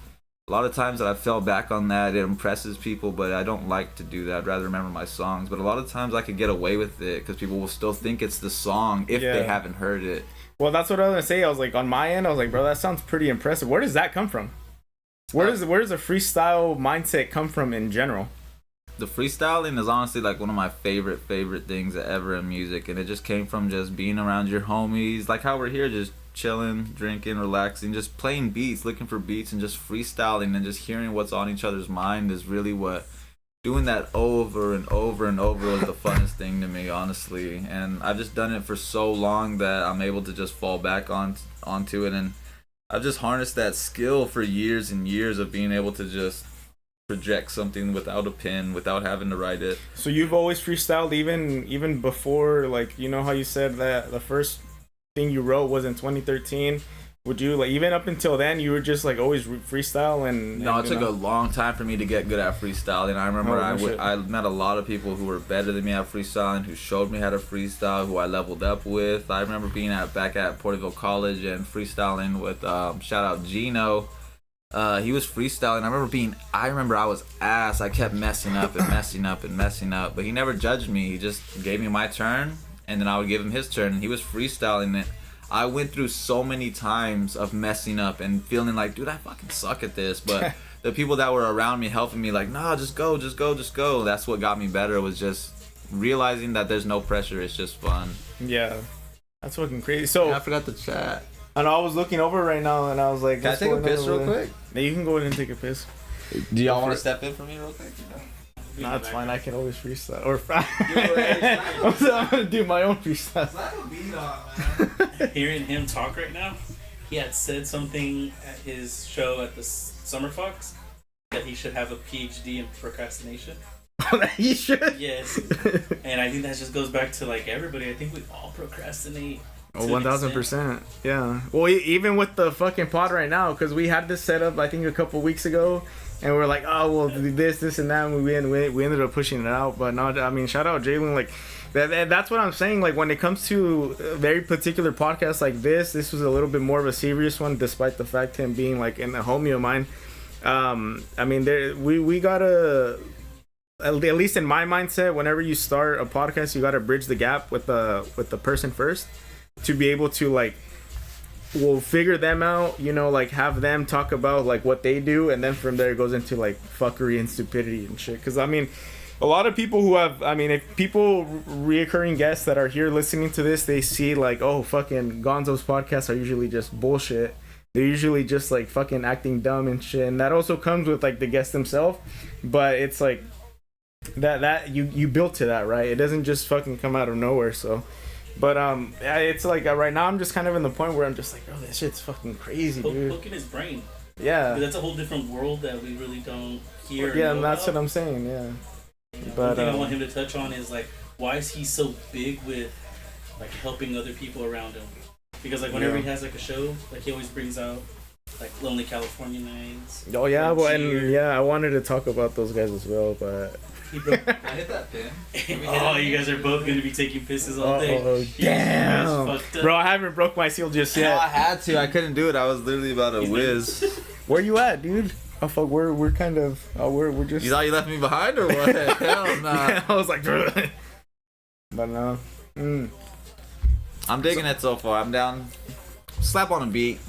a lot of times that I fell back on that, it impresses people, but I don't like to do that. I'd rather remember my songs. But a lot of times I could get away with it because people will still think it's the song if they haven't heard it. Well, that's what I was gonna say. I was like, on my end, I was like, bro, that sounds pretty impressive. Where does that come from? Where does the freestyle mindset come from in general? The freestyling is honestly like one of my favorite things ever in music, and it just came from just being around your homies, like how we're here, just chilling, drinking, relaxing, just playing beats, looking for beats, and just freestyling and just hearing what's on each other's mind is really what. Doing that over and over and over was the funnest thing to me, honestly. And I've just done it for so long that I'm able to just fall back onto it. And I've just harnessed that skill for years and years of being able to just project something without a pen, without having to write it. So you've always freestyled even before, like, you know how you said that the first thing you wrote was in 2013? Would you, like, even up until then, you were just, like, always freestyle and No, it took a long time for me to get good at freestyling. I remember I met a lot of people who were better than me at freestyling, who showed me how to freestyle, who I leveled up with. I remember being back at Porterville College and freestyling with, shout out Gino. He was freestyling. I remember I was ass. I kept messing up and messing up and messing up, but he never judged me. He just gave me my turn, and then I would give him his turn, and he was freestyling it. I went through so many times of messing up and feeling like, dude, I fucking suck at this. But the people that were around me helping me, like, nah, just go. That's what got me better, was just realizing that there's no pressure. It's just fun. Yeah. That's fucking crazy. So I forgot the chat. And I was looking over right now, and I was like, can I take a piss real quick? Yeah, you can go ahead and take a piss. Do y'all want to step in for me real quick? No, that's fine. I can always freestyle. Or I'm gonna do my own freestyle. Hearing him talk right now, he had said something at his show at the Summer Fox that he should have a PhD in procrastination. He should? Yes. And I think that just goes back to, like, everybody. I think we all procrastinate. Oh, 1000%. Yeah. Well, even with the fucking pod right now, because we had this set up, I think, a couple weeks ago. And we were like, oh, well, this, and that. And we ended up pushing it out. But no, I mean, shout out Jlooon. Like, that's what I'm saying. Like, when it comes to a very particular podcasts like this was a little bit more of a serious one, despite the fact him being, like, in the homie of mine. I mean, we gotta, at least in my mindset, whenever you start a podcast, you gotta bridge the gap with the person first to be able to, like, we'll figure them out, you know, like, have them talk about, like, what they do, and then from there it goes into, like, fuckery and stupidity and shit. Because I mean, a lot of people who have, I mean, if people, reoccurring guests that are here listening to this, they see, like, oh, fucking Gonzo's podcasts are usually just bullshit. They're usually just, like, fucking acting dumb and shit. And that also comes with, like, the guest himself. But it's like that you built to that, right? It doesn't just fucking come out of nowhere. So but it's like right now I'm just kind of in the point where I'm just like, bro, this shit's fucking crazy, dude. Look at his brain. Yeah, that's a whole different world that we really don't hear. Yeah, and that's what I'm saying. Yeah, but one thing I want him to touch on is, like, why is he so big with, like, helping other people around him? Because, like, whenever he has, like, a show, like, he always brings out, like, Lonely California Nights. Oh yeah, well, and yeah, I wanted to talk about those guys as well, but I hit that pin. Oh, you guys are both gonna be taking pisses all day. Oh damn, bro! I haven't broke my seal just yet. No, I had to. I couldn't do it. I was literally about to whiz. Where you at, dude? Oh fuck, we're kind of we're just. You thought you left me behind or what? Hell nah. Yeah, I was like, but no. I'm digging it so far. I'm down. Slap on a beat.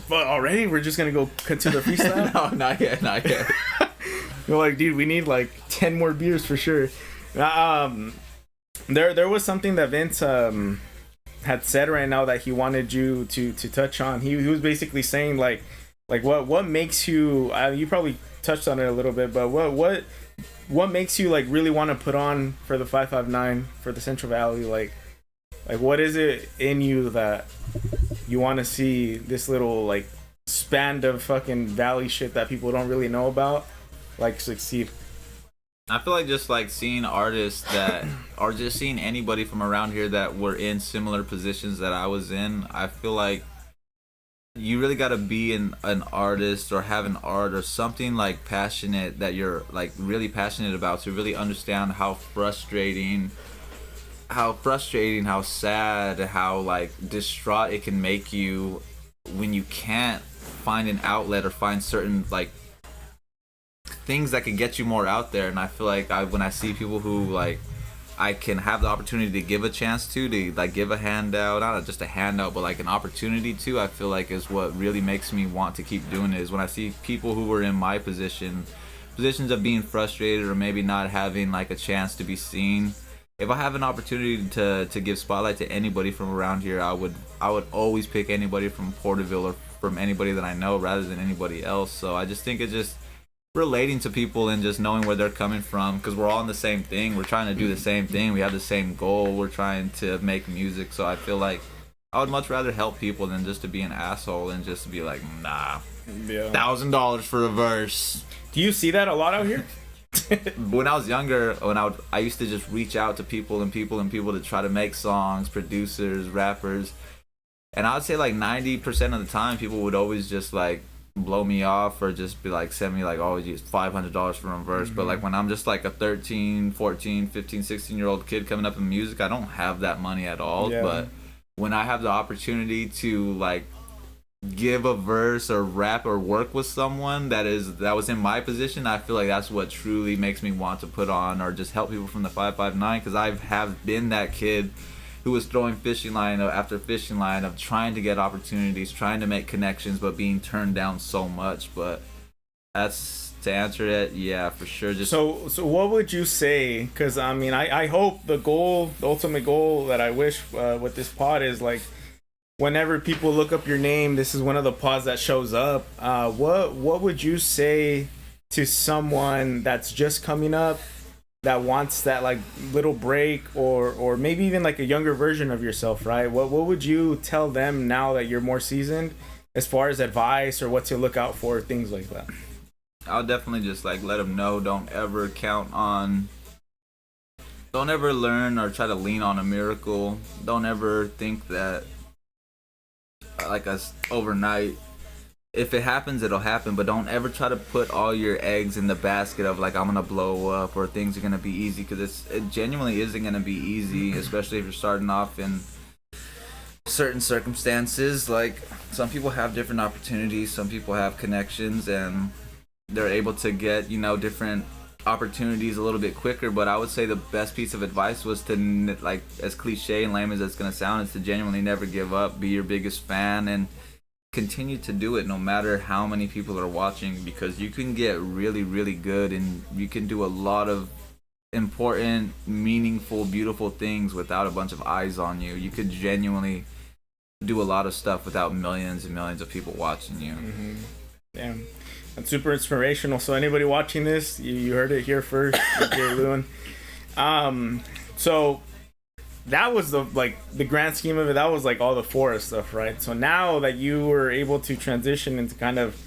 But already we're just gonna go continue the freestyle. No, not yet. You're like, dude, we need like 10 more beers for sure. There was something that Vince had said right now that he wanted you to touch on. He was basically saying like what makes you you probably touched on it a little bit, but what makes you, like, really want to put on for the 559 for the Central Valley, like what is it in you that you want to see this little, like, span of fucking valley shit that people don't really know about, like, succeed? I feel like just, like, seeing artists that or just seeing anybody from around here that were in similar positions that I was in, I feel like you really got to be an artist or have an art or something, like, passionate that you're, like, really passionate about to really understand how frustrating how frustrating, how sad, how like distraught it can make you when you can't find an outlet or find certain like things that can get you more out there. And I feel like when I see people who like I can have the opportunity to give a chance to like give a handout, not just a handout, but like an opportunity to, I feel like is what really makes me want to keep doing it. Is when I see people who were in my positions of being frustrated or maybe not having like a chance to be seen. If I have an opportunity to give spotlight to anybody from around here, I would always pick anybody from Porterville or from anybody that I know rather than anybody else. So I just think it's just relating to people and just knowing where they're coming from, because we're all in the same thing. We're trying to do the same thing. We have the same goal. We're trying to make music. So I feel like I would much rather help people than just to be an asshole and just to be like, nah, $1,000 for a verse. Do you see that a lot out here? When I was younger, I used to just reach out to people to try to make songs, producers, rappers, and I would say like 90% of the time people would always just like blow me off or just be like send me like, oh, use $500 for a verse. But like when I'm just like a 13, 14, 15, 16-year-old kid coming up in music, I don't have that money at all. But when I have the opportunity to like give a verse or rap or work with someone that was in my position, I feel like that's what truly makes me want to put on or just help people from the 559, because I have been that kid who was throwing fishing line after fishing line of trying to get opportunities, trying to make connections, but being turned down so much. But that's to answer it, yeah, for sure. Just so what would you say? Because I mean, I hope the ultimate goal that I wish with this pod is like, whenever people look up your name, this is one of the pods that shows up. What would you say to someone that's just coming up, that wants that like little break, or maybe even like a younger version of yourself, right? What would you tell them now that you're more seasoned, as far as advice or what to look out for, things like that? I'll definitely just like let them know, don't ever learn or try to lean on a miracle. Don't ever think that like us overnight, if it happens, it'll happen, but don't ever try to put all your eggs in the basket of like, I'm gonna blow up or things are gonna be easy, because it genuinely isn't gonna be easy, especially if you're starting off in certain circumstances. Like, some people have different opportunities, some people have connections, and they're able to get, you know, different opportunities a little bit quicker. But I would say the best piece of advice was to, like, as cliche and lame as it's gonna sound, is to genuinely never give up, be your biggest fan, and continue to do it no matter how many people are watching, because you can get really, really good and you can do a lot of important, meaningful, beautiful things without a bunch of eyes on you. You could genuinely do a lot of stuff without millions and millions of people watching you. Mm-hmm. Damn, that's super inspirational. So anybody watching this, you heard it here first with Jlooon. So that was the grand scheme of it. That was like all the forest stuff, right? So now that you were able to transition and to kind of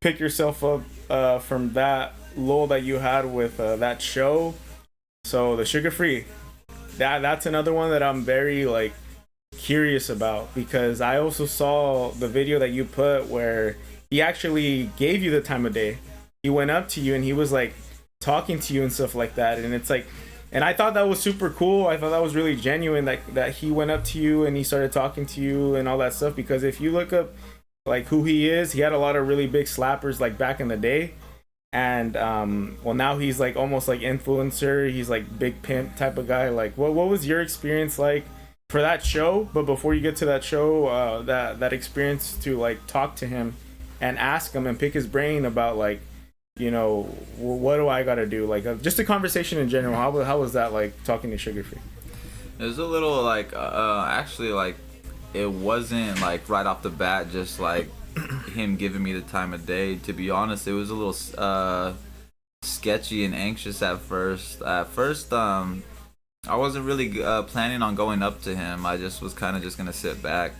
pick yourself up from that lull that you had with that show, so the Sugar Free, that's another one that I'm very like curious about, because I also saw the video that you put where he actually gave you the time of day. He went up to you and he was like talking to you and stuff like that, and it's like, and I thought that was super cool. I thought that was really genuine, that he went up to you and he started talking to you and all that stuff. Because if you look up like who he is, he had a lot of really big slappers like back in the day. And well, now he's like almost like influencer. He's like big pimp type of guy. Like, what was your experience like for that show? But before you get to that show, that experience to like talk to him and ask him and pick his brain about like, you know, what do I gotta do? Like, just a conversation in general. How was that like talking to Sugar Free? It was a little like, actually, like, it wasn't like right off the bat just like him giving me the time of day. To be honest, it was a little sketchy and anxious at first. I wasn't really planning on going up to him. I just was kind of just gonna sit back.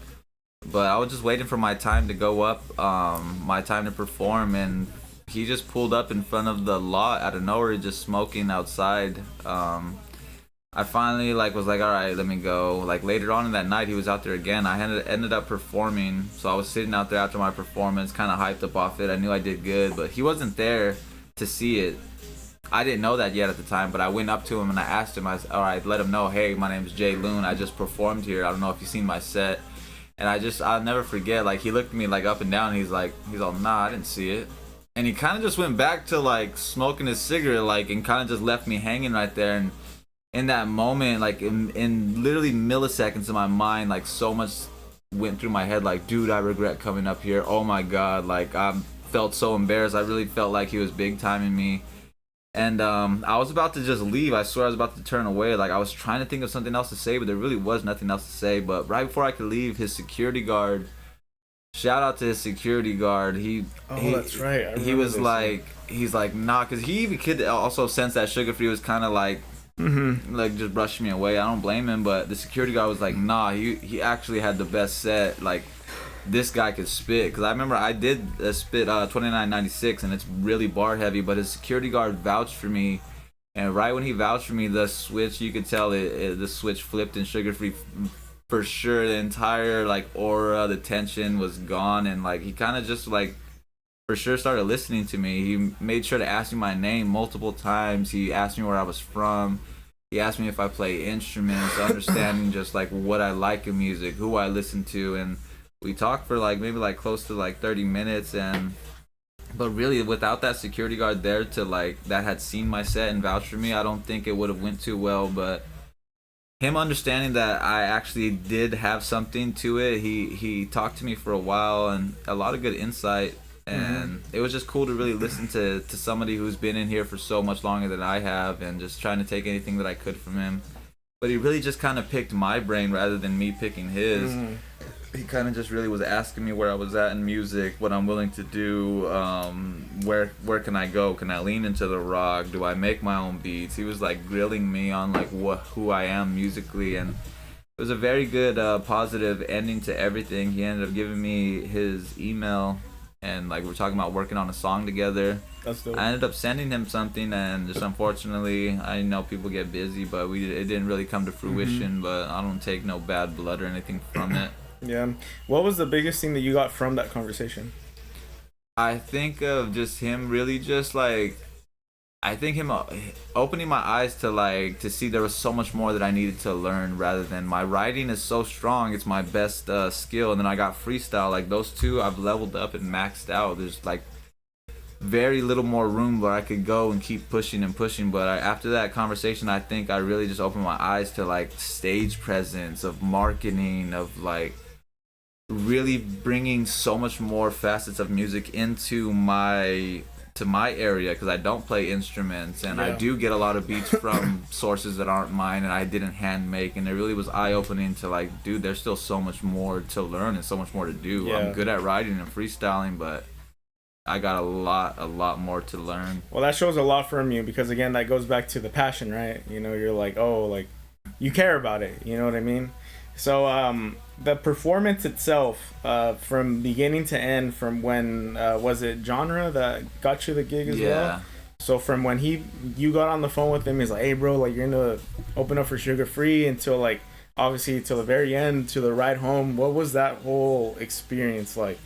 But I was just waiting for my time to go up, my time to perform, and he just pulled up in front of the lot out of nowhere, just smoking outside. I finally was like, all right, let me go. Like, later on in that night, he was out there again. I ended up performing, so I was sitting out there after my performance, kind of hyped up off it. I knew I did good, but he wasn't there to see it. I didn't know that yet at the time, but I went up to him and I asked him, all right, let him know, hey, my name is Jlooon. I just performed here. I don't know if you've seen my set. And I'll never forget, like, he looked at me, like, up and down. And he's all, nah, I didn't see it. And he kind of just went back to, like, smoking his cigarette, like, and kind of just left me hanging right there. And in that moment, like, in literally milliseconds in my mind, like, so much went through my head, like, dude, I regret coming up here. Oh my God, like, I felt so embarrassed. I really felt like he was big timing me. And I was about to just leave. I swear I was about to turn away. Like, I was trying to think of something else to say, but there really was nothing else to say. But right before I could leave, his security guard, shout out to his security guard. That's right. He was like, he's like, nah, because he even could also sense that Sugar Free was kind of like, like just brushing me away. I don't blame him, but the security guard was like, nah, he actually had the best set. Like, this guy could spit. Because I remember I did spit 2996 and it's really bar heavy, but his security guard vouched for me, and right when he vouched for me, the switch, you could tell the switch flipped in Sugar Free for sure. The entire like aura, the tension was gone, and like he kind of just like for sure started listening to me. He made sure to ask me my name multiple times. He asked me where I was from. He asked me if I play instruments, understanding just like what I like in music, who I listen to, and we talked for like maybe like close to like 30 minutes. And but really, without that security guard there to like that had seen my set and vouched for me, I don't think it would have went too well. But him understanding that I actually did have something to it, he talked to me for a while and a lot of good insight. And it was just cool to really listen to somebody who's been in here for so much longer than I have, and just trying to take anything that I could from him. But he really just kind of picked my brain rather than me picking his. He kind of just really was asking me where I was at in music, what I'm willing to do, where can I go? Can I lean into the rock? Do I make my own beats? He was like grilling me on like who I am musically, and it was a very good positive ending to everything. He ended up giving me his email, and like we're talking about working on a song together. That's dope. I ended up sending him something, and just unfortunately, I know people get busy, but it didn't really come to fruition. But I don't take no bad blood or anything from it. Yeah. What was the biggest thing that you got from that conversation? I think of just him really just like, I think him opening my eyes to see there was so much more that I needed to learn, rather than my writing is so strong, it's my best skill, and then I got freestyle. Like those two I've leveled up and maxed out. There's like very little more room where I could go and keep pushing and pushing. But after that conversation, I think I really just opened my eyes to like stage presence, of marketing, of like really bringing so much more facets of music into my area, because I don't play instruments, and I do get a lot of beats from sources that aren't mine and I didn't hand make. And it really was eye-opening to like, dude, there's still so much more to learn and so much more to do. I'm good at writing and freestyling, but I got a lot more to learn. Well, that shows a lot from you, because again, that goes back to the passion, right? You know, you're like, oh, like you care about it, you know what I mean? So the performance itself, from beginning to end, from when was it Genre that got you the gig as well? So from when you got on the phone with him, he's like, hey bro, like you're gonna open up for Sugar Free, until like obviously till the very end, to the ride home, what was that whole experience like?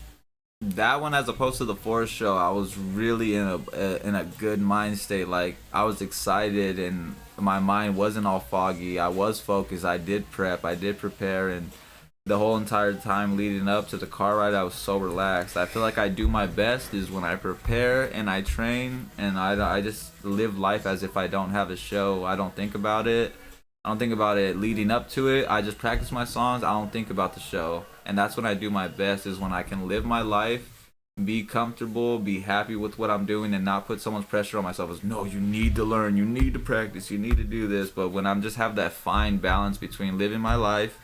That one, as opposed to the Forest show, I was really in a good mind state. Like I was excited and my mind wasn't all foggy. I was focused. I did prep. I did prepare, and the whole entire time leading up to the car ride, I was so relaxed. I feel like I do my best is when I prepare and I train, and I just live life as if I don't have a show. I don't think about it. I don't think about it leading up to it. I just practice my songs. I don't think about the show. And that's when I do my best, is when I can live my life, be comfortable, be happy with what I'm doing, and not put so much pressure on myself as, no, you need to learn, you need to practice, you need to do this. But when I'm just have that fine balance between living my life,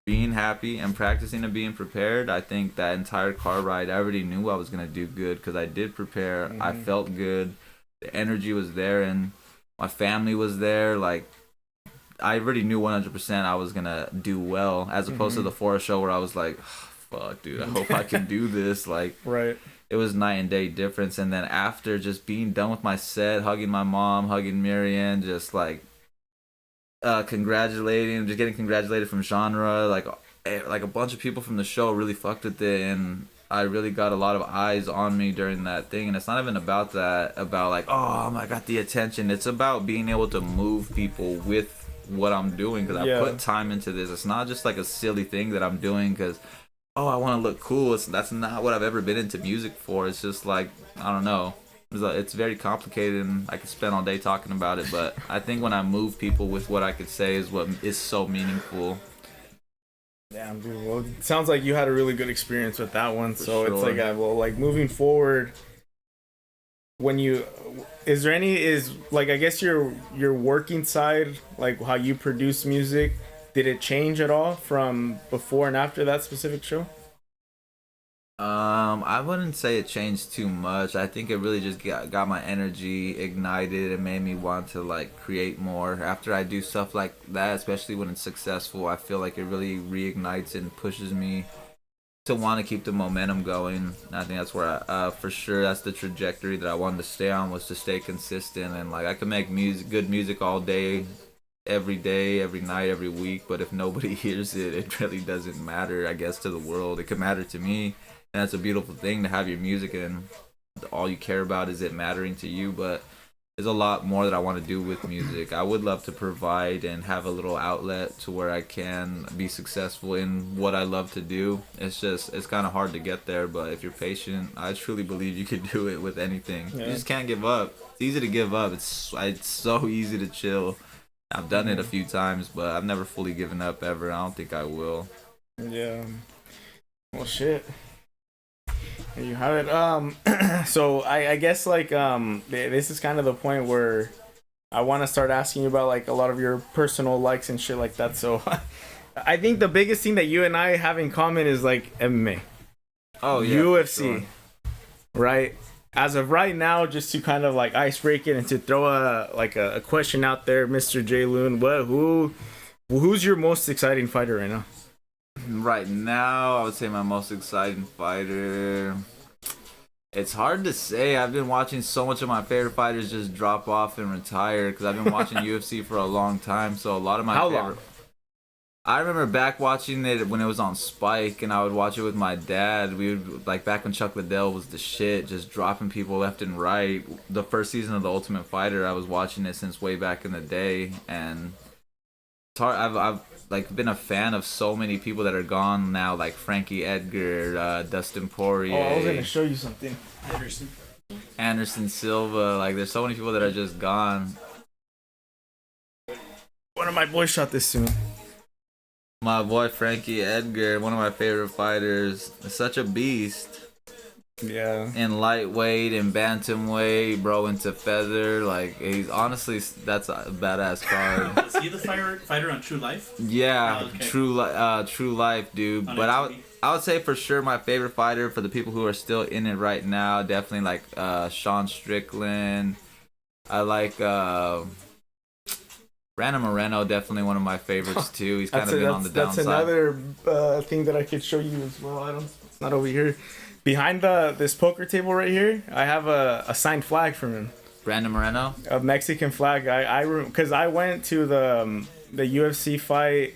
being happy, and practicing and being prepared, I think that entire car ride, I already knew I was going to do good, because I did prepare. I felt good. The energy was there, and my family was there. Like, I already knew 100% I was gonna do well, as opposed to the Forest show where I was like, fuck dude, I hope I can do this. Like, right, it was night and day difference. And then after just being done with my set, hugging my mom, hugging Marianne, just like congratulating, just getting congratulated from Genre, like a bunch of people from the show really fucked with it. And I really got a lot of eyes on me during that thing, and it's not even about that, about like, oh, I got the attention. It's about being able to move people with what I'm doing, because I put time into this. It's not just like a silly thing that I'm doing because, oh, I want to look cool. That's not what I've ever been into music for. It's just like, I don't know. It's very complicated, and I could spend all day talking about it, but I think when I move people with what I could say is what is so meaningful. Damn, dude. Well, it sounds like you had a really good experience with that one. So For it's sure. like, well, like moving forward, when you, I guess your working side, like how you produce music, did it change at all from before and after that specific show? I wouldn't say it changed too much. I think it really just got my energy ignited and made me want to like create more. After I do stuff like that, especially when it's successful, I feel like it really reignites and pushes me to want to keep the momentum going. And I think that's where for sure that's the trajectory that I wanted to stay on, was to stay consistent. And like I could make good music all day, every day, every night, every week, but if nobody hears it, it really doesn't matter, I guess, to the world. It could matter to me, and that's a beautiful thing, to have your music and all you care about is it mattering to you. But there's a lot more that I want to do with music. I would love to provide and have a little outlet to where I can be successful in what I love to do. It's kind of hard to get there, but if you're patient, I truly believe you could do it with anything. You just can't give up. It's easy to give up. It's so easy to chill. I've done it a few times, but I've never fully given up ever. I don't think I will. Yeah. Well, shit. There you have it. So I guess like this is kind of the point where I want to start asking you about like a lot of your personal likes and shit like that. So I think the biggest thing that you and I have in common is like MMA. Oh yeah. UFC. Sure. Right? As of right now, just to kind of like ice break it and to throw a question out there, Mr. Jlooon, who's your most exciting fighter right now? Right now, I would say my most exciting fighter. It's hard to say. I've been watching so much of my favorite fighters just drop off and retire, because I've been watching UFC for a long time. So a lot of my How favorite. long? I remember back watching it when it was on Spike, and I would watch it with my dad. We would, like, back when Chuck Liddell was the shit, just dropping people left and right. The first season of The Ultimate Fighter, I was watching it since way back in the day, and it's hard. I've like been a fan of so many people that are gone now, like Frankie Edgar, Dustin Poirier. Oh, I was gonna show you something. Anderson Silva. Like, there's so many people that are just gone. One of my boys shot this soon. My boy Frankie Edgar, one of my favorite fighters, is such a beast. Yeah. In lightweight and bantamweight, bro, into feather. Like, he's honestly, that's a badass card. Is he the fighter on True Life? Yeah, Oh, okay. True Life, dude. On But MTV? I would say for sure my favorite fighter, for the people who are still in it right now, definitely like Sean Strickland. I like Brandon Moreno, definitely one of my favorites too. He's kind of been on the downside. That's another thing that I could show you as well. It's not over here. Behind this poker table right here, I have a signed flag from him. Brandon Moreno? A Mexican flag. Because I went to the UFC fight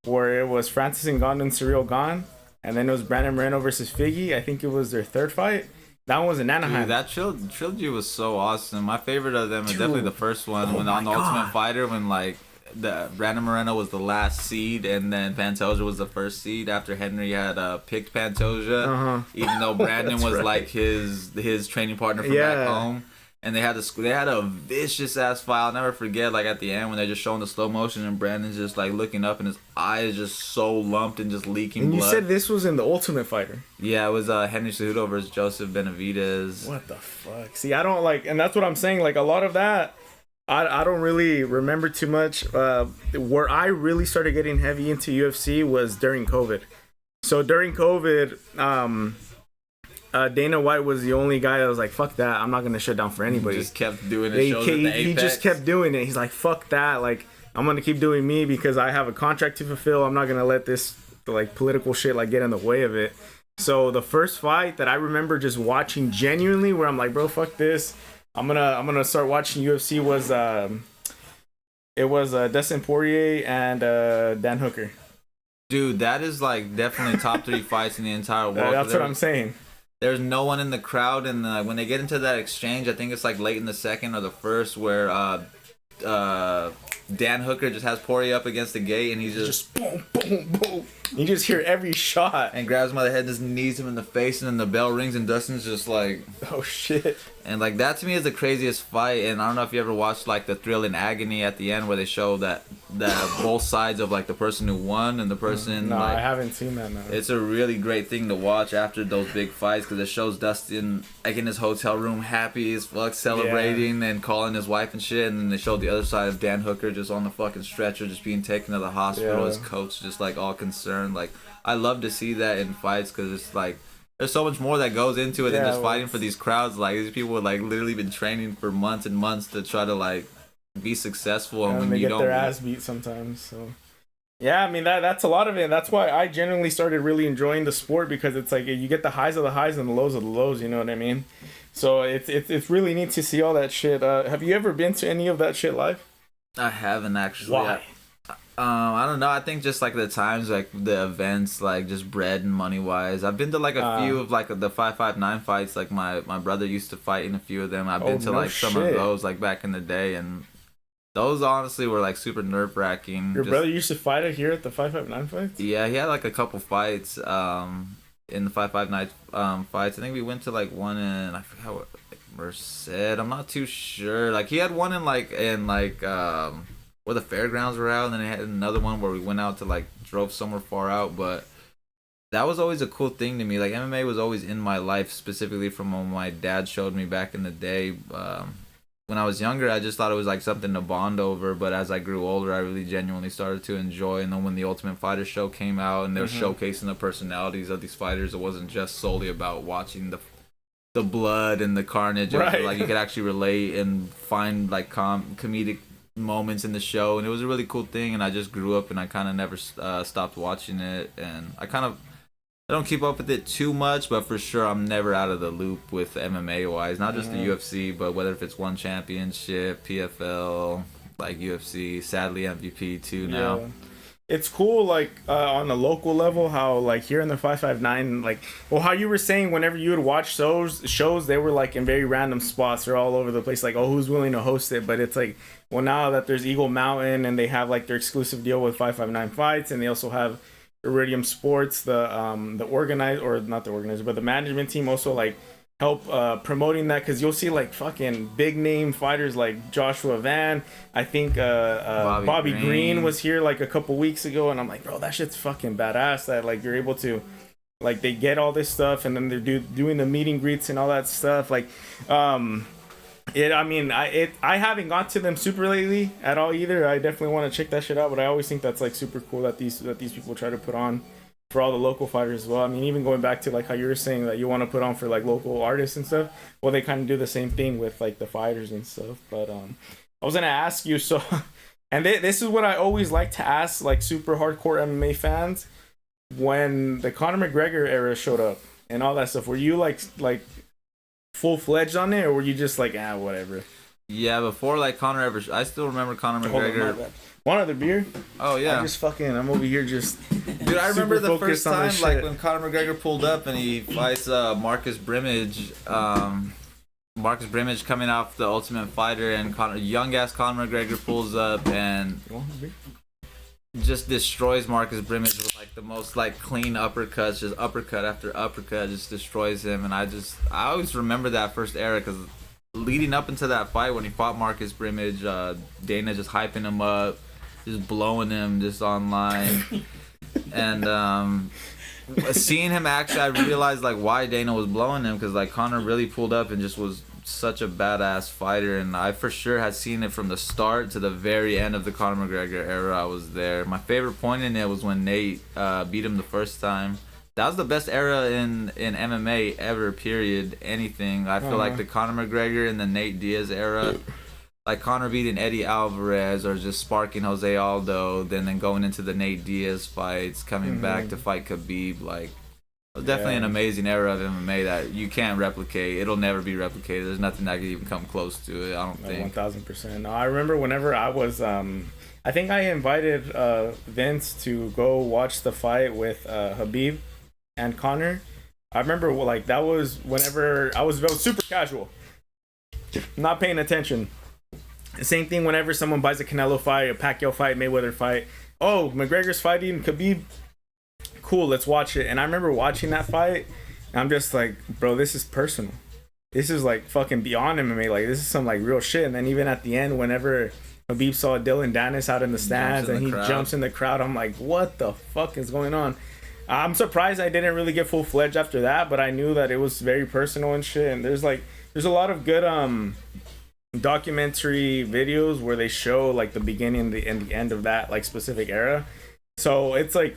where it was Francis Ngannou and Ciryl Gane, and then it was Brandon Moreno versus Figgy. I think it was their third fight. That one was in Anaheim. Dude, that trilogy was so awesome. My favorite of them is definitely the first one, when on the Ultimate Fighter, when like the Brandon Moreno was the last seed, and then Pantoja was the first seed after Henry had picked Pantoja, even though Brandon was like his training partner from back home. And they had a vicious ass fight. I'll never forget, like at the end when they're just showing the slow motion and Brandon's just like looking up and his eyes just so lumped and just leaking And blood. you said this was in the Ultimate Fighter. Yeah, it was Henry Cejudo versus Joseph Benavidez. What the fuck? See, I don't like, and that's what I'm saying. Like a lot of that, I don't really remember too much. Where I really started getting heavy into UFC was during COVID. So during COVID, Dana White was the only guy that was like, fuck that, I'm not going to shut down for anybody. He just kept doing it. He just kept doing it. He's like, fuck that. Like, I'm going to keep doing me because I have a contract to fulfill. I'm not going to let this like political shit like get in the way of it. So the first fight that I remember just watching genuinely where I'm like, bro, fuck this, I'm gonna start watching UFC was Dustin Poirier and Dan Hooker. Dude, that is like definitely top 3 fights in the entire world. That's what I'm saying. There's no one in the crowd, and when they get into that exchange, I think it's like late in the second or the first, where Dan Hooker just has Poirier up against the gate, and he's just boom, boom, boom. You just hear every shot. And grabs him by the head and just knees him in the face, and then the bell rings, and Dustin's just like, oh shit. And like that to me is the craziest fight. And I don't know if you ever watched like the Thrill and Agony at the end, where they show that both sides of like the person who won and the person. No, like, I haven't seen that. No. It's a really great thing to watch after those big fights, because it shows Dustin like in his hotel room, happy as fuck, celebrating and calling his wife and shit. And then they showed the other side of Dan Hooker just on the fucking stretcher, just being taken to the hospital. His coach just like all concerned. Like, I love to see that in fights, because it's like there's so much more that goes into it than just fighting for these crowds. Like, these people have like literally been training for months and months to try to like be successful, and when they you get their ass beat sometimes. So yeah, I mean that's a lot of it. That's why I genuinely started really enjoying the sport, because it's like you get the highs of the highs and the lows of the lows. You know what I mean? So it's really neat to see all that shit. Have you ever been to any of that shit live? I haven't actually. Why? I don't know. I think just like the times, like the events, like just bread and money wise. I've been to like a few of like the 559 fights. Like my brother used to fight in a few of them. I've been to like some of those like back in the day, and those honestly were like super nerve wracking. Your brother used to fight here at the 559 fights? Yeah, he had like a couple fights in the 559 fights. I think we went to like one in, I forgot what, like Merced. I'm not too sure. Like he had one in where the fairgrounds were out, and then they had another one where we went out to like drove somewhere far out. But that was always a cool thing to me. Like MMA was always in my life, specifically from when my dad showed me back in the day. When I was younger, I just thought it was like something to bond over. But as I grew older, I really genuinely started to enjoy. And then when the Ultimate Fighter show came out, and they were showcasing the personalities of these fighters, it wasn't just solely about watching the blood and the carnage. Right. Like you could actually relate and find like comedic moments in the show, and it was a really cool thing. And I just grew up, and I kind of never stopped watching it. And I don't keep up with it too much, but for sure I'm never out of the loop with MMA wise. Not just the UFC, but whether if it's One Championship, PFL, like UFC, sadly MVP too now. Yeah. It's cool, like on the local level, how like here in the 559, like, well, how you were saying whenever you would watch shows, they were like in very random spots. They're all over the place. Like, oh, who's willing to host it? But it's like, well, now that there's Eagle Mountain and they have like their exclusive deal with 559 Fights, and they also have Iridium Sports, the management team also like help promoting that, because you'll see like fucking big name fighters like Joshua Van. I think Bobby Green was here like a couple weeks ago, and I'm like, bro, that shit's fucking badass that like you're able to, like, they get all this stuff, and then they're doing the meet and greets and all that stuff. Like I haven't got to them super lately at all either. I definitely want to check that shit out, but I always think that's like super cool that these people try to put on for all the local fighters as well. I mean, even going back to like how you were saying that you want to put on for like local artists and stuff, well, they kind of do the same thing with like the fighters and stuff. But I was gonna ask you, so and this is what I always like to ask like super hardcore MMA fans, when the Conor McGregor era showed up and all that stuff, were you like full-fledged on it, or were you just like, whatever? Yeah, before like Conor ever, I still remember Conor McGregor. One other beer? Oh yeah. I'm over here just. Dude, I remember the first time like when Conor McGregor pulled up and he fights Marcus Brimage. Marcus Brimage coming off the Ultimate Fighter, and young ass Conor McGregor pulls up and just destroys Marcus Brimage with like the most like clean uppercuts, just uppercut after uppercut, just destroys him. And I always remember that first era, because leading up into that fight when he fought Marcus Brimage, Dana just hyping him up, just blowing him just online. And seeing him actually, I realized like why Dana was blowing him, because like Conor really pulled up and just was such a badass fighter. And I for sure had seen it from the start to the very end of the Conor McGregor era. I was there. My favorite point in it was when Nate beat him the first time. That was the best era in MMA ever, period, anything. I feel like the Conor McGregor and the Nate Diaz era, like Conor beating Eddie Alvarez or just sparking Jose Aldo, then going into the Nate Diaz fights, coming back to fight Khabib, like, it was definitely an amazing era of MMA that you can't replicate. It'll never be replicated. There's nothing that could even come close to it, I don't think. 1000%. No, I remember whenever I was, I I think I invited Vince to go watch the fight with Habib and Connor. I remember like that was whenever I was super casual, not paying attention. Same thing whenever someone buys a Canelo fight, a Pacquiao fight, Mayweather fight. Oh, McGregor's fighting Khabib. Cool, let's watch it. And I remember watching that fight, and I'm just like, bro, this is personal. This is like fucking beyond MMA. Like this is some like real shit. And then even at the end, whenever Habib saw Dylan Dennis out in the stands and he jumps in the crowd, I'm like, what the fuck is going on? I'm surprised I didn't really get full-fledged after that, but I knew that it was very personal and shit. And there's a lot of good documentary videos where they show like the beginning and the end of that like specific era. So it's like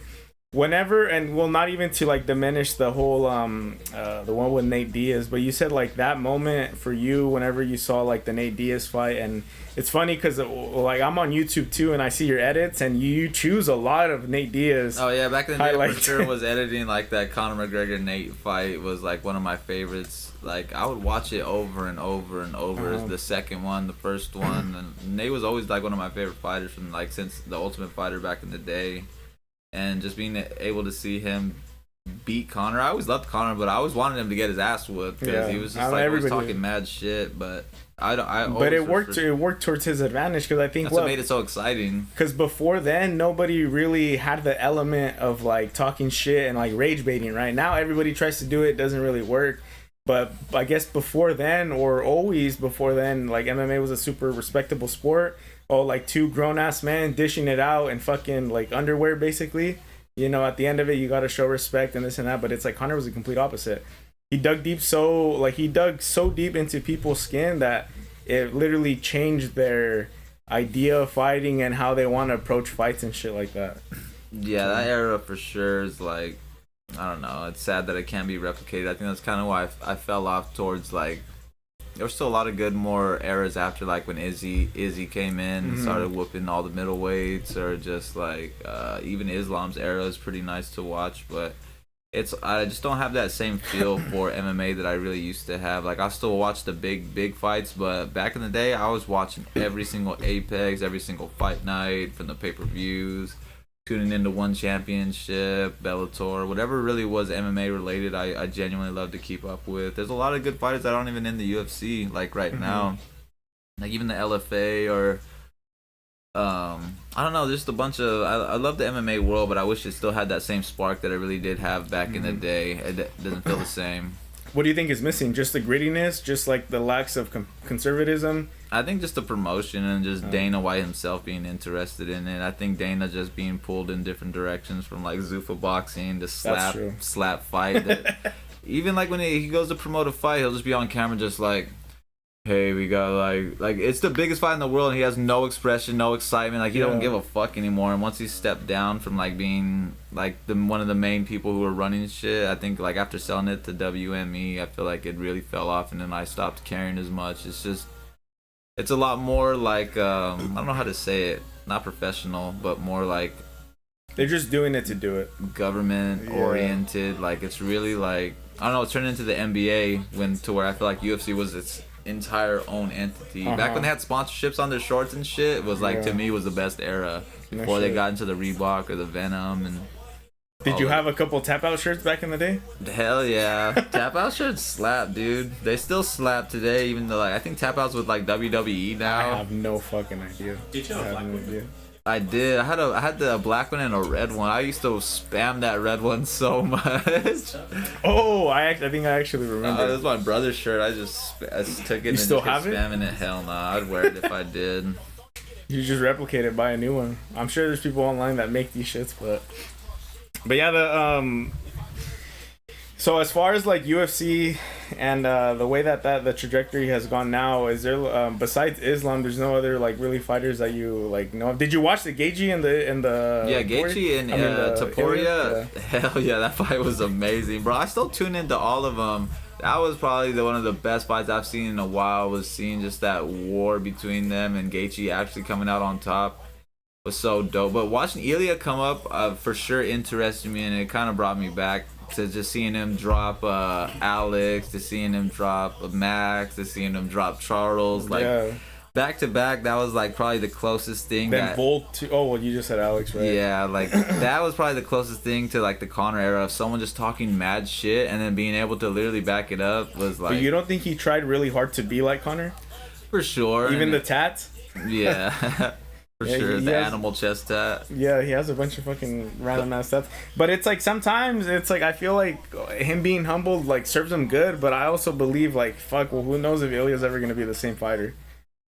whenever, and well, not even to like diminish the whole the one with Nate Diaz, but you said like that moment for you whenever you saw like the Nate Diaz fight. And it's funny because like I'm on YouTube too, and I see your edits, and you choose a lot of Nate Diaz. Oh yeah, back in the day highlights. for sure was editing like that Conor McGregor Nate fight was like one of my favorites. Like I would watch it over and over and over. The second one, the first one, and Nate was always like one of my favorite fighters from like since the Ultimate Fighter back in the day. And just being able to see him beat Conor, I always loved Conor, but I always wanted him to get his ass whooped because he was just like always talking mad shit. But but it worked. It worked towards his advantage because I think that's what made it so exciting. Because before then, nobody really had the element of like talking shit and like rage baiting. Right now, everybody tries to do it. Doesn't really work. But I guess before then, or always before then, like MMA was a super respectable sport. Oh, like two grown-ass men dishing it out in fucking like underwear, basically. You know, at the end of it, you gotta show respect and this and that. But it's like Conor was the complete opposite. He dug so deep into people's skin that it literally changed their idea of fighting and how they want to approach fights and shit like that. Yeah, that era for sure is like, I don't know. It's sad that it can't be replicated. I think that's kind of why I fell off towards like. There were still a lot of good more eras after like when Izzy came in and started whooping all the middleweights, or just like even Islam's era is pretty nice to watch, but I just don't have that same feel for MMA that I really used to have. Like I still watch the big fights, but back in the day I was watching every single Apex, every single fight night from the pay-per-views, tuning into One Championship, Bellator, whatever really was MMA related, I genuinely love to keep up with. There's a lot of good fighters that aren't even in the UFC, like right now. Like even the LFA or I don't know, just a bunch of I love the MMA world, but I wish it still had that same spark that it really did have back in the day. It doesn't feel the same. What do you think is missing? Just the grittiness? Just like the lack of conservatism? I think just the promotion and just Dana White himself being interested in it. I think Dana just being pulled in different directions from like Zuffa boxing to slap fight. Even like when he goes to promote a fight, he'll just be on camera just like, hey, we got like it's the biggest fight in the world and he has no expression, no excitement. Like he don't give a fuck anymore. And once he stepped down from like being like one of the main people who were running shit, I think like after selling it to WME, I feel like it really fell off, and then I stopped caring as much. It's a lot more like I don't know how to say it, not professional, but more like they're just doing it to do it. Government oriented. Like it's really like, I don't know, it's turned into the NBA to where I feel like UFC was its entire own entity. Back when they had sponsorships on their shorts and shit, it was like to me was the best era before they got into the Reebok or the Venom. And did you have a couple tap out shirts back in the day? Hell yeah. Tap out shirts slap, dude. They still slap today, even though like I think tap outs with like WWE now. I have no fucking idea. Did you have a black one? I did. I had the black one and a red one. I used to spam that red one so much. Oh, I think I actually remember. It was my brother's shirt. I took it. You and still just have it? Spamming it? Hell no. I'd wear it if I did. You just replicate it, buy a new one. I'm sure there's people online that make these shits, but yeah, so as far as like UFC and the way that the trajectory has gone now, is there besides Islam, there's no other like really fighters that you like know of? Did you watch the Gaethje and the Gaethje and Topuria? Yeah. Hell yeah, that fight was amazing, bro. I still tune into all of them. That was probably one of the best fights I've seen in a while. Was seeing just that war between them and Gaethje actually coming out on top was so dope. But watching Ilya come up for sure interested me, and it kind of brought me back to just seeing him drop Alex, to seeing him drop Max, to seeing him drop Charles. Like back to back, that was like probably the closest thing. Then Volt to, oh well, you just said Alex, right? Yeah, like that was probably the closest thing to like the Connor era of someone just talking mad shit and then being able to literally back it up was like. But you don't think he tried really hard to be like Connor? For sure. Even the tats? Yeah. For sure, the has, animal chest tat. Yeah, he has a bunch of fucking random ass stuff. But it's like sometimes it's like I feel like him being humbled like serves him good. But I also believe like fuck, well, who knows if Ilya's ever gonna be the same fighter?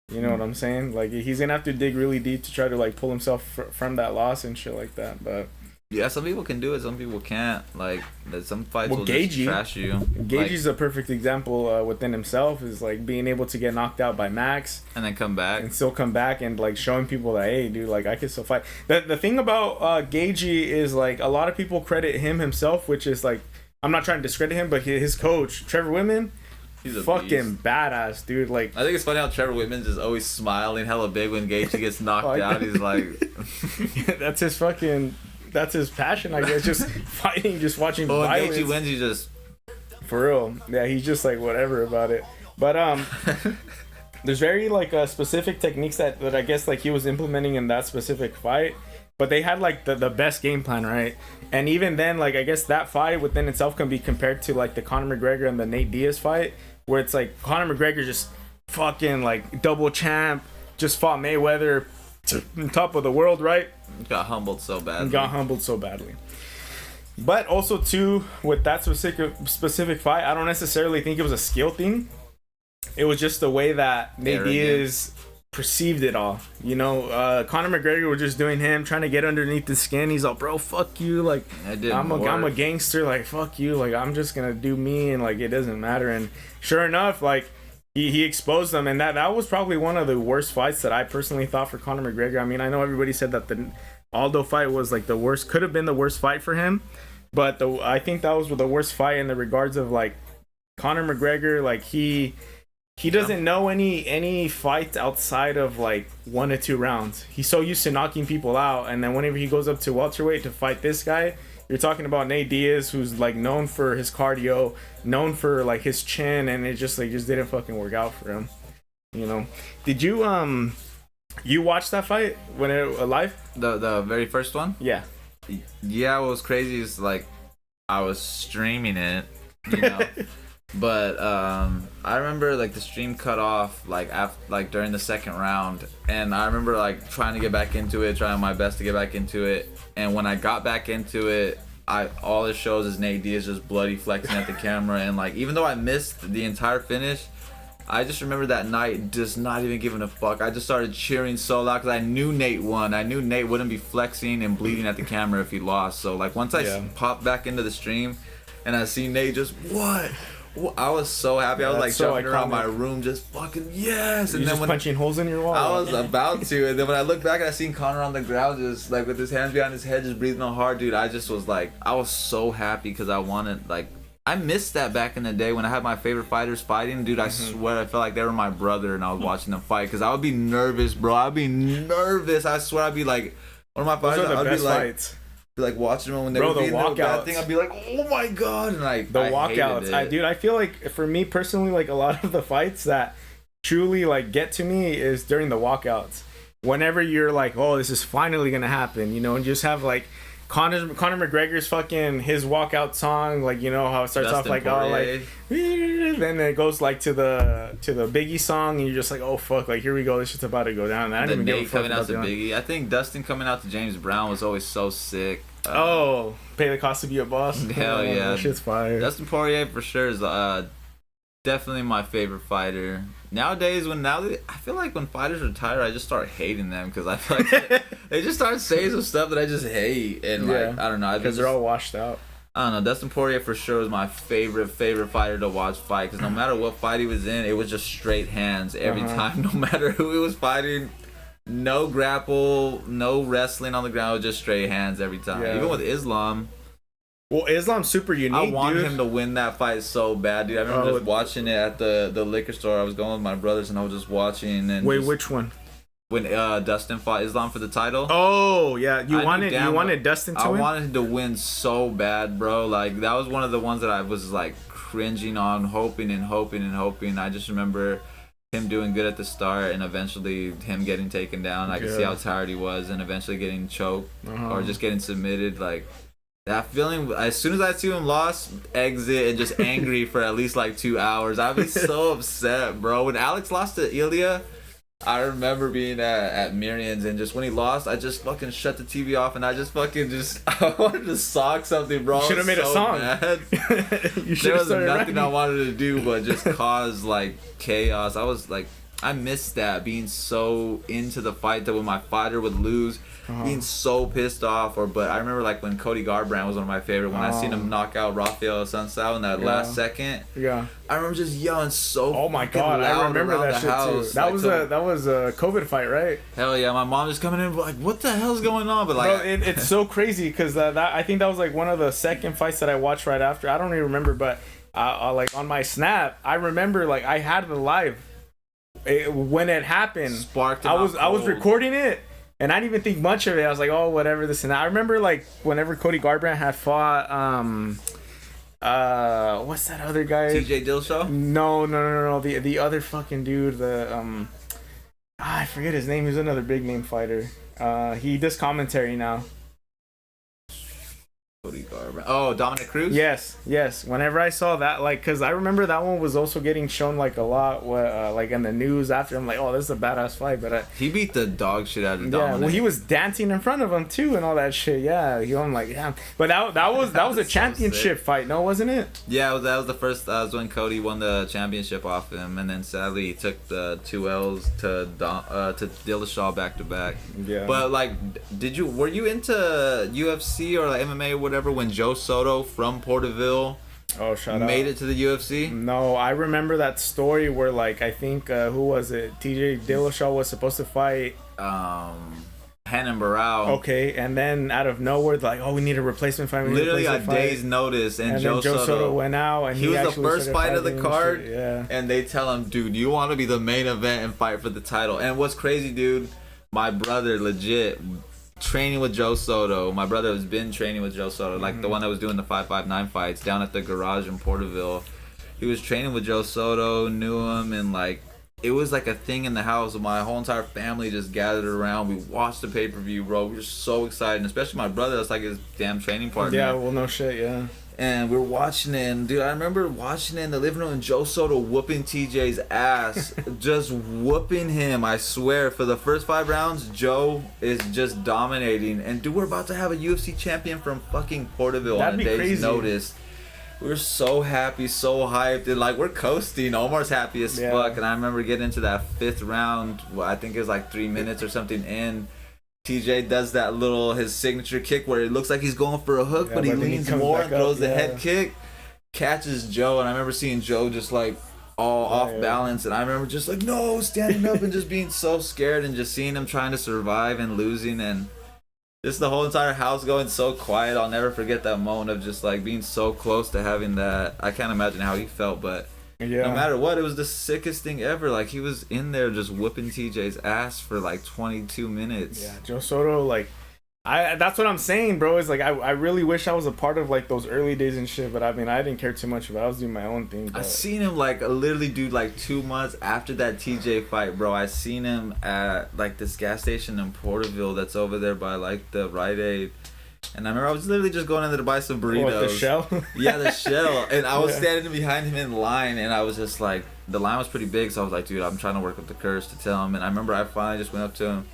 You know what I'm saying? Like he's gonna have to dig really deep to try to like pull himself from that loss and shit like that. But yeah, some people can do it, some people can't. Like some fights will Gagey, just trash you. Gagey's a perfect example within himself, is like being able to get knocked out by Max and then come back and still come back and like showing people that, hey dude, like I can still fight. The thing about Gagey is like a lot of people credit him himself, which is like, I'm not trying to discredit him, but his coach Trevor Whitman, he's a fucking beast. Badass dude. Like I think it's funny how Trevor Whitman's just always smiling hella big when Gagey gets knocked out. He's like that's his fucking, that's his passion, I guess. Just fighting, just watching violence. When Gagey wins, he just for real. Yeah, he's just like whatever about it. But there's very like specific techniques that I guess like he was implementing in that specific fight. But they had like the best game plan, right? And even then, like I guess that fight within itself can be compared to like the Conor McGregor and the Nate Diaz fight, where it's like Conor McGregor just fucking like double champ, just fought Mayweather on top of the world, right? Got humbled so badly. But also too, with that specific fight, I don't necessarily think it was a skill thing. It was just the way that Nate Diaz perceived it all. You know, Conor McGregor was just doing him, trying to get underneath the skin. He's like, bro, fuck you. Like, I'm a gangster. Like, fuck you. Like, I'm just gonna do me, and like it doesn't matter. And sure enough, like he exposed them, and that was probably one of the worst fights that I personally thought for Conor McGregor. I mean, I know everybody said that the Aldo fight was like the worst, could have been the worst fight for him, but I think that was the worst fight in the regards of like Conor McGregor. Like he doesn't know any fights outside of like 1 to 2 rounds. He's so used to knocking people out, and then whenever he goes up to welterweight to fight this guy, you're talking about Nate Diaz, who's like known for his cardio, known for like his chin, and it just didn't fucking work out for him. You know, did you you watch that fight when it live? The very first one? Yeah. Yeah, what was crazy is like I was streaming it, you know. But I remember like the stream cut off like during the second round, and I remember like trying to get back into it, trying my best to get back into it. And when I got back into it, all it shows is Nate Diaz just bloody flexing at the camera, and like even though I missed the entire finish, I just remember that night just not even giving a fuck. I just started cheering so loud because I knew Nate won. I knew Nate wouldn't be flexing and bleeding at the camera if he lost. So like once I popped back into the stream and I see Nate just what. I was so happy. I was like jumping around my room, just fucking yes. And then when punching holes in your wall. I was about to, and then when I looked back and I seen Conor on the ground, just like with his hands behind his head, just breathing on hard, dude. I just was like, I was so happy because I wanted like. I missed that back in the day when I had my favorite fighters fighting, dude. I swear I felt like they were my brother, and I was watching them fight because I would be nervous, bro. I'd be nervous. I swear I'd be like, one of my fighters. I'd be like. Fights. Like watching them when they were doing the bad thing, I'd be like, "Oh my god!" And like the walkouts, dude. I feel like for me personally, like a lot of the fights that truly like get to me is during the walkouts. Whenever you're like, "Oh, this is finally gonna happen," you know, and just have like Conor McGregor's fucking his walkout song, like you know how it starts off like all like, then it goes like to the Biggie song, and you're just like, "Oh fuck!" Like here we go, this shit's about to go down. I didn't even give a fuck coming out to Biggie. I think Dustin coming out to James Brown was always so sick. Pay the cost to be a boss. Hell yeah, that shit's fire. Dustin Poirier for sure is definitely my favorite fighter. Nowadays, I feel like when fighters retire, I just start hating them because I feel like they just start saying some stuff that I just hate, and like I don't know, because they're all washed out. I don't know. Dustin Poirier for sure was my favorite fighter to watch fight because no matter what fight he was in, it was just straight hands every time. No matter who he was fighting, no grapple, no wrestling on the ground, it was just straight hands every time. Yeah. Even with Islam. Well, Islam's super unique. I want him to win that fight so bad, dude. I remember just watching it at the liquor store. I was going with my brothers and I was just watching. And which one? When Dustin fought Islam for the title. Oh yeah, you wanted Dustin to win? I wanted him to win so bad, bro. Like that was one of the ones that I was like cringing on, hoping. I just remember him doing good at the start and eventually him getting taken down. I could see how tired he was and eventually getting choked or just getting submitted. Like, that feeling, as soon as I see him lost, exit, and just angry for at least like 2 hours, I'd be so upset, bro. When Alex lost to Ilya, I remember being at Miriam's, and just when he lost, I just fucking shut the TV off and I just fucking I wanted to sock something, bro. You should have made a song. There was nothing I wanted to do but just cause like chaos. I was like, I missed that, being so into the fight that when my fighter would lose, being so pissed off. But I remember like when Cody Garbrandt was one of my favorite, when I seen him knock out Rafael Sunsao in that last second. I remember just yelling so. Oh my god, I remember that shit too. That was a COVID fight, right? Hell yeah, my mom just coming in like, what the hell's going on? But like, bro, it's so crazy because that I think that was like one of the second fights that I watched right after. I don't even remember, but like on my Snap, I remember like I had it live. When it happened, I was recording it, and I didn't even think much of it. I was like, oh, whatever, this and that. I remember like whenever Cody Garbrandt had fought what's that other guy? TJ Dillashaw? No. The other fucking dude, I forget his name. He's another big name fighter. He does commentary now. Cody Garbrandt. Oh, Dominic Cruz? Yes. Whenever I saw that, like, because I remember that one was also getting shown, like, a lot, like, in the news after. I'm like, oh, this is a badass fight. But he beat the dog shit out of Dominic. Yeah, well, he was dancing in front of him, too, and all that shit. Yeah, I'm like, yeah. But that was a championship fight, no, wasn't it? Yeah, that was the first, when Cody won the championship off him, and then sadly he took the 2 L's to Dillashaw back to back. Yeah. But, like, were you into UFC or like MMA or whatever when Joe Soto from Porterville made it to the UFC? No, I remember that story where, like, I think who was it? TJ Dillashaw was supposed to fight Hanan Barao. Okay, and then out of nowhere, like, oh, we need a replacement fight. Literally a day's notice, and Joe Soto went out, and he was the first fight of the card. Yeah, and they tell him, dude, you want to be the main event and fight for the title. And what's crazy, dude, my brother legit training with Joe Soto. My brother has been training with Joe Soto, like the one that was doing the 559 fights down at the garage in Porterville. He was training with Joe Soto, knew him, and like it was like a thing in the house. My whole entire family just gathered around. We watched the pay-per-view, bro. We were so excited, and especially my brother. That's like his damn training partner. Yeah, well, no shit, yeah. And we were watching it, and dude, I remember watching it in the living room and Joe Soto whooping TJ's ass. Just whooping him, I swear. For the first 5 rounds, Joe is just dominating. And dude, we're about to have a UFC champion from fucking Porterville on a day's notice. We were so happy, so hyped, and like we're coasting. Omar's happy as fuck. And I remember getting into that 5th round, I think it was like 3 minutes or something in. TJ does that his signature kick where it looks like he's going for a hook, but he leans more and throws the head kick, catches Joe, and I remember seeing Joe just like all off balance, and I remember just like, no, standing up and just being so scared, and just seeing him trying to survive and losing, and just the whole entire house going so quiet. I'll never forget that moment of just like being so close to having that. I can't imagine how he felt, but no matter what, it was the sickest thing ever. Like, he was in there just whooping TJ's ass for like 22 minutes. Yeah, Joe Soto, like, that's what I'm saying, bro. Is like, I really wish I was a part of like those early days and shit. But I mean, I didn't care too much about it. I was doing my own thing. But I seen him like literally, dude, like 2 months after that TJ fight, bro. I seen him at like this gas station in Porterville that's over there by like the Rite Aid. And I remember I was literally just going in there to buy some burritos. What, the Shell? Yeah, the Shell. And I was standing behind him in line, and I was just like, the line was pretty big, so I was like, dude, I'm trying to work up the courage to tell him. And I remember I finally just went up to him,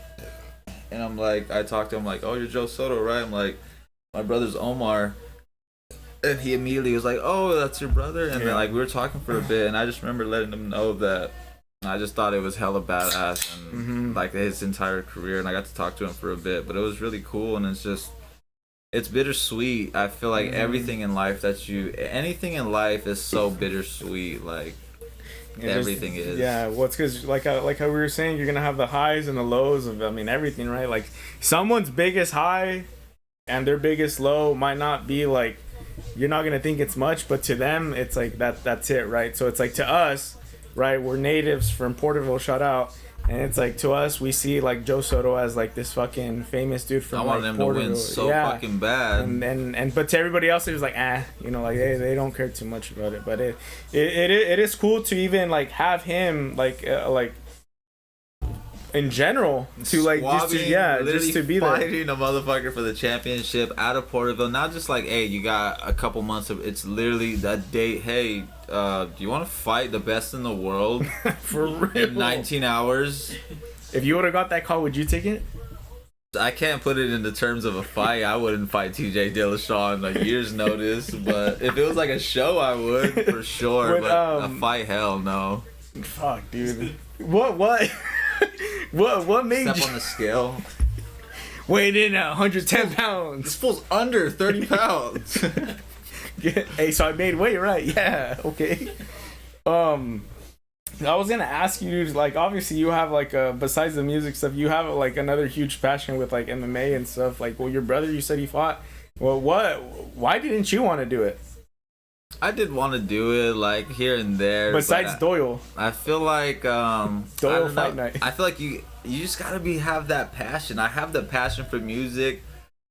and I'm like, I talked to him like, oh, you're Joe Soto, right? I'm like, my brother's Omar. And he immediately was like, oh, that's your brother? And then like we were talking for a bit, and I just remember letting him know that I just thought it was hella badass, and like his entire career, and I got to talk to him for a bit, but it was really cool. And it's bittersweet. I feel like anything in life is so bittersweet. Like everything is. Yeah, well, it's because like how we were saying, you're gonna have the highs and the lows of everything, right? Like someone's biggest high and their biggest low might not be like, you're not gonna think it's much, but to them it's like that's it, right? So it's like to us, right? We're natives from Porterville, shout out. And it's like, to us, we see like Joe Soto as like this fucking famous dude from I like wanted him Portugal. to win so fucking bad. And but to everybody else, it was like, you know, like they don't care too much about it. But it is cool to even like have him like in general to like just to be there, fighting a motherfucker for the championship out of Porterville. Not just like, hey, you got a couple months of, it's literally that date. Hey, do you want to fight the best in the world for real in 19 hours? If you would have got that call, would you take it? I can't put it into terms of a fight. I wouldn't fight TJ Dillashaw on a year's notice, but if it was like a show, I would for sure. But a fight, hell no. Fuck, dude. What what made Step you on the scale? weighed in at 110 pounds? This fool's under 30 pounds. Hey, so I made weight, right? Yeah, okay. I was gonna ask you, like, obviously you have like besides the music stuff, you have like another huge passion with like MMA and stuff. Like, well, your brother, you said he fought. Well, why didn't you want to do it? I did want to do it like here and there. Besides Doyle. I feel like Doyle Fight Night. I feel like you just gotta have that passion. I have the passion for music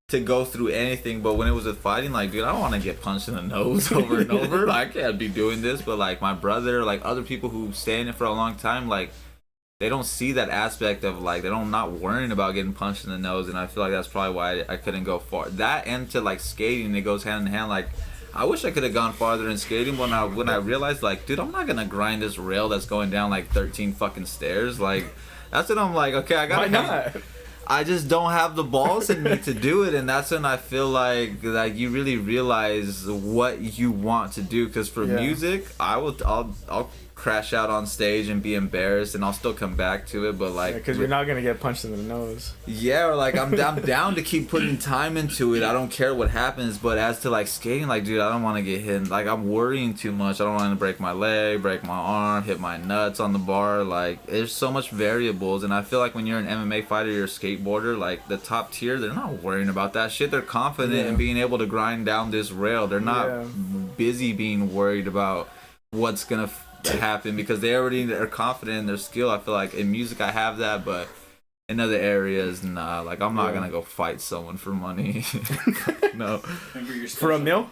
to go through anything, but when it was with fighting, like, dude, I don't want to get punched in the nose over and over. I can't be doing this. But like my brother, like other people who stay in it for a long time, like they don't see that aspect of like they're not worrying about getting punched in the nose, and I feel like that's probably why I couldn't go far. That and to like skating, it goes hand in hand. Like I wish I could have gone farther in skating when I realized, like, dude, I'm not gonna grind this rail that's going down like 13 fucking stairs. Like that's when I'm like, okay, I gotta. Why not? I just don't have the balls in me to do it, and that's when I feel like you really realize what you want to do. Because for music, I'll crash out on stage and be embarrassed, and I'll still come back to it. But like, because you're not gonna get punched in the nose. Yeah, or like I'm down to keep putting time into it. I don't care what happens. But as to like skating, like, dude, I don't want to get hit. Like I'm worrying too much. I don't want to break my leg, break my arm, hit my nuts on the bar. Like there's so much variables, and I feel like when you're an MMA fighter, you're a skateboarder, like the top tier, they're not worrying about that shit. They're confident in being able to grind down this rail. They're not busy being worried about what's gonna happen because they already are confident in their skill. I feel like in music I have that, but in other areas, nah. Like I'm not gonna go fight someone for money. No. Remember your for a meal?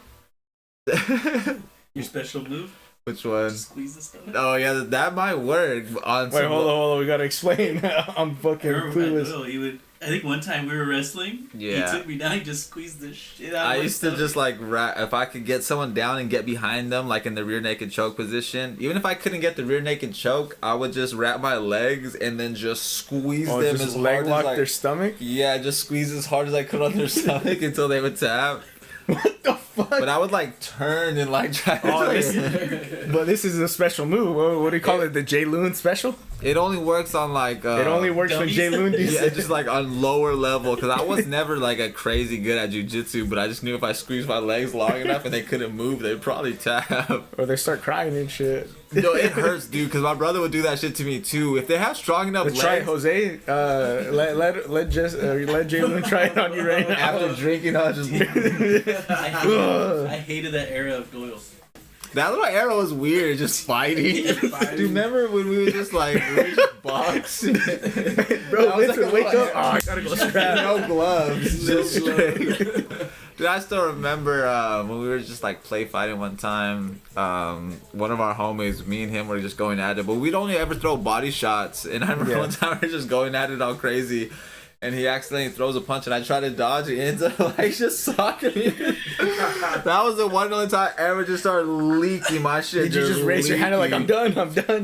Your special move? Which one? Squeeze the stomach? Oh yeah, that might work. Wait, hold on, we gotta explain. I'm fucking clueless. I think one time we were wrestling. Yeah. He took me down. He just squeezed the shit out. I of used to just like if I could get someone down and get behind them, like in the rear naked choke position. Even if I couldn't get the rear naked choke, I would just wrap my legs and then just squeeze them just as leg hard lock as their stomach. Yeah, just squeeze as hard as I could on their stomach until they would tap. What the fuck? But I would like turn and like try. But this is a special move. What do you call it? The Jlooon special? It only works on like. It only works when Jlooon does it. Yeah, just like on lower level, because I was never like a crazy good at jujitsu, but I just knew if I squeezed my legs long enough and they couldn't move, they'd probably tap. Or they start crying and shit. No, it hurts, dude, because my brother would do that shit to me too. If they have strong enough legs. Try it, Jose. Let Jlooon try it on you right now. After drinking, I'll just. I hated that era of Doyle. That little era was weird, just fighting. Do you remember when we would just like box? Bro, listen, wake up. Oh, I gotta go scrap. No gloves. Just straight. Dude, I still remember when we were just like play fighting one time. One of our homies, me and him were just going at it, but we'd only ever throw body shots. And I remember one time we were just going at it all crazy. And he accidentally throws a punch, and I try to dodge it. He ends up like just socking me. That was the one only time I ever just started leaking my shit. Did you just raise your hand like I'm done?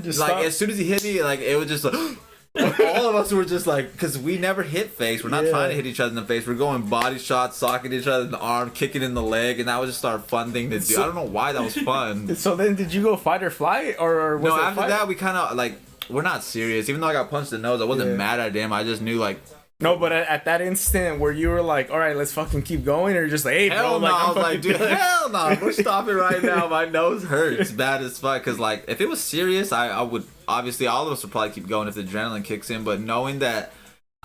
Just like stop. As soon as he hit me, like it was just like all of us were just like, because we never hit face. We're not trying to hit each other in the face. We're going body shots, socking each other in the arm, kicking in the leg, and that was just our fun thing to do. I don't know why that was fun. So then, did you go fight or flight, or was no? it After fight? that, we kind of like we're not serious. Even though I got punched in the nose, I wasn't mad at him. I just knew like. No, but at that instant where you were like, all right, let's fucking keep going, or you're just like, hey, hell bro, no, like, I was like, dude, hell no, we're stopping right now. My nose hurts bad as fuck. Because, like, if it was serious, I would, obviously, all of us would probably keep going if the adrenaline kicks in. But knowing that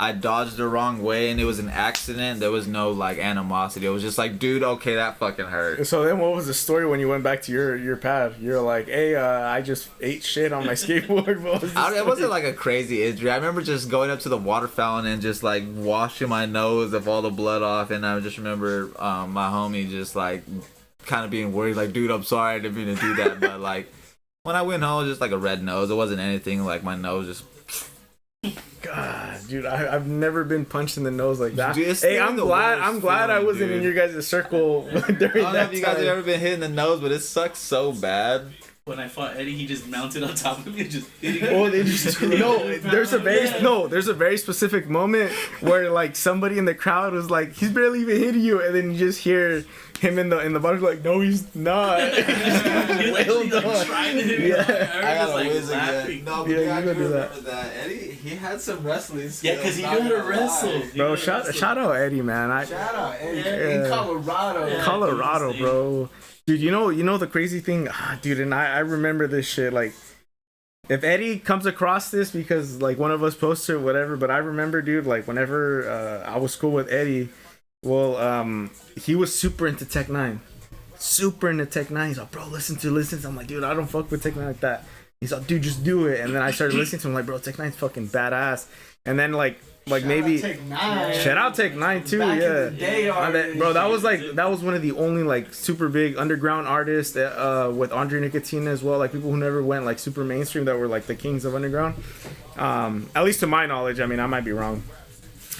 I dodged the wrong way and it was an accident. There was no like animosity. It was just like, dude, okay, that fucking hurt. So then what was the story when you went back to your pad? You're like, hey, I just ate shit on my skateboard. It wasn't like a crazy injury. I remember just going up to the water fountain and just like washing my nose of all the blood off. And I just remember my homie just like kind of being worried, like, dude, I'm sorry, I didn't mean to do that. But like when I went home, just like a red nose. It wasn't anything, like my nose just... God, dude, I've never been punched in the nose like that. Dude, hey, I'm glad I wasn't in your guys' circle during that I don't know if you guys time. have ever been hit in the nose, but it sucks so bad. When I fought Eddie, he just mounted on top of me and just hit him. Oh, they just there's a very specific moment where like somebody in the crowd was like, he's barely even hitting you, and then you just hear him in the bottom like, no, he's not. He literally like trying to hit me. Yeah. I got a like whiz laughing. again. No, but Yeah, you you gotta gotta do remember that. Eddie, he had some wrestling skills. Yeah, because he knew how to wrestle. Bro, shout out Eddie, man. Shout out Eddie Yeah. in Colorado. Yeah. Colorado, bro. Dude, you know the crazy thing, dude, and I remember this shit. Like, if Eddie comes across this, because like one of us posted or whatever, but I remember, dude, like whenever I was cool with Eddie, well, he was super into Tech 9. Super into Tech 9. He's like, bro, listen to. I'm like, dude, I don't fuck with Tech 9 like that. He's like, dude, just do it. And then I started listening to him, like, bro, Tech 9's fucking badass. And then like maybe shout out Tech 9 too. Back Yeah, in the day, bro, that was one of the only like super big underground artists with Andre Nicotina as well, like people who never went like super mainstream that were like the kings of underground, at least to my knowledge. I mean, I might be wrong,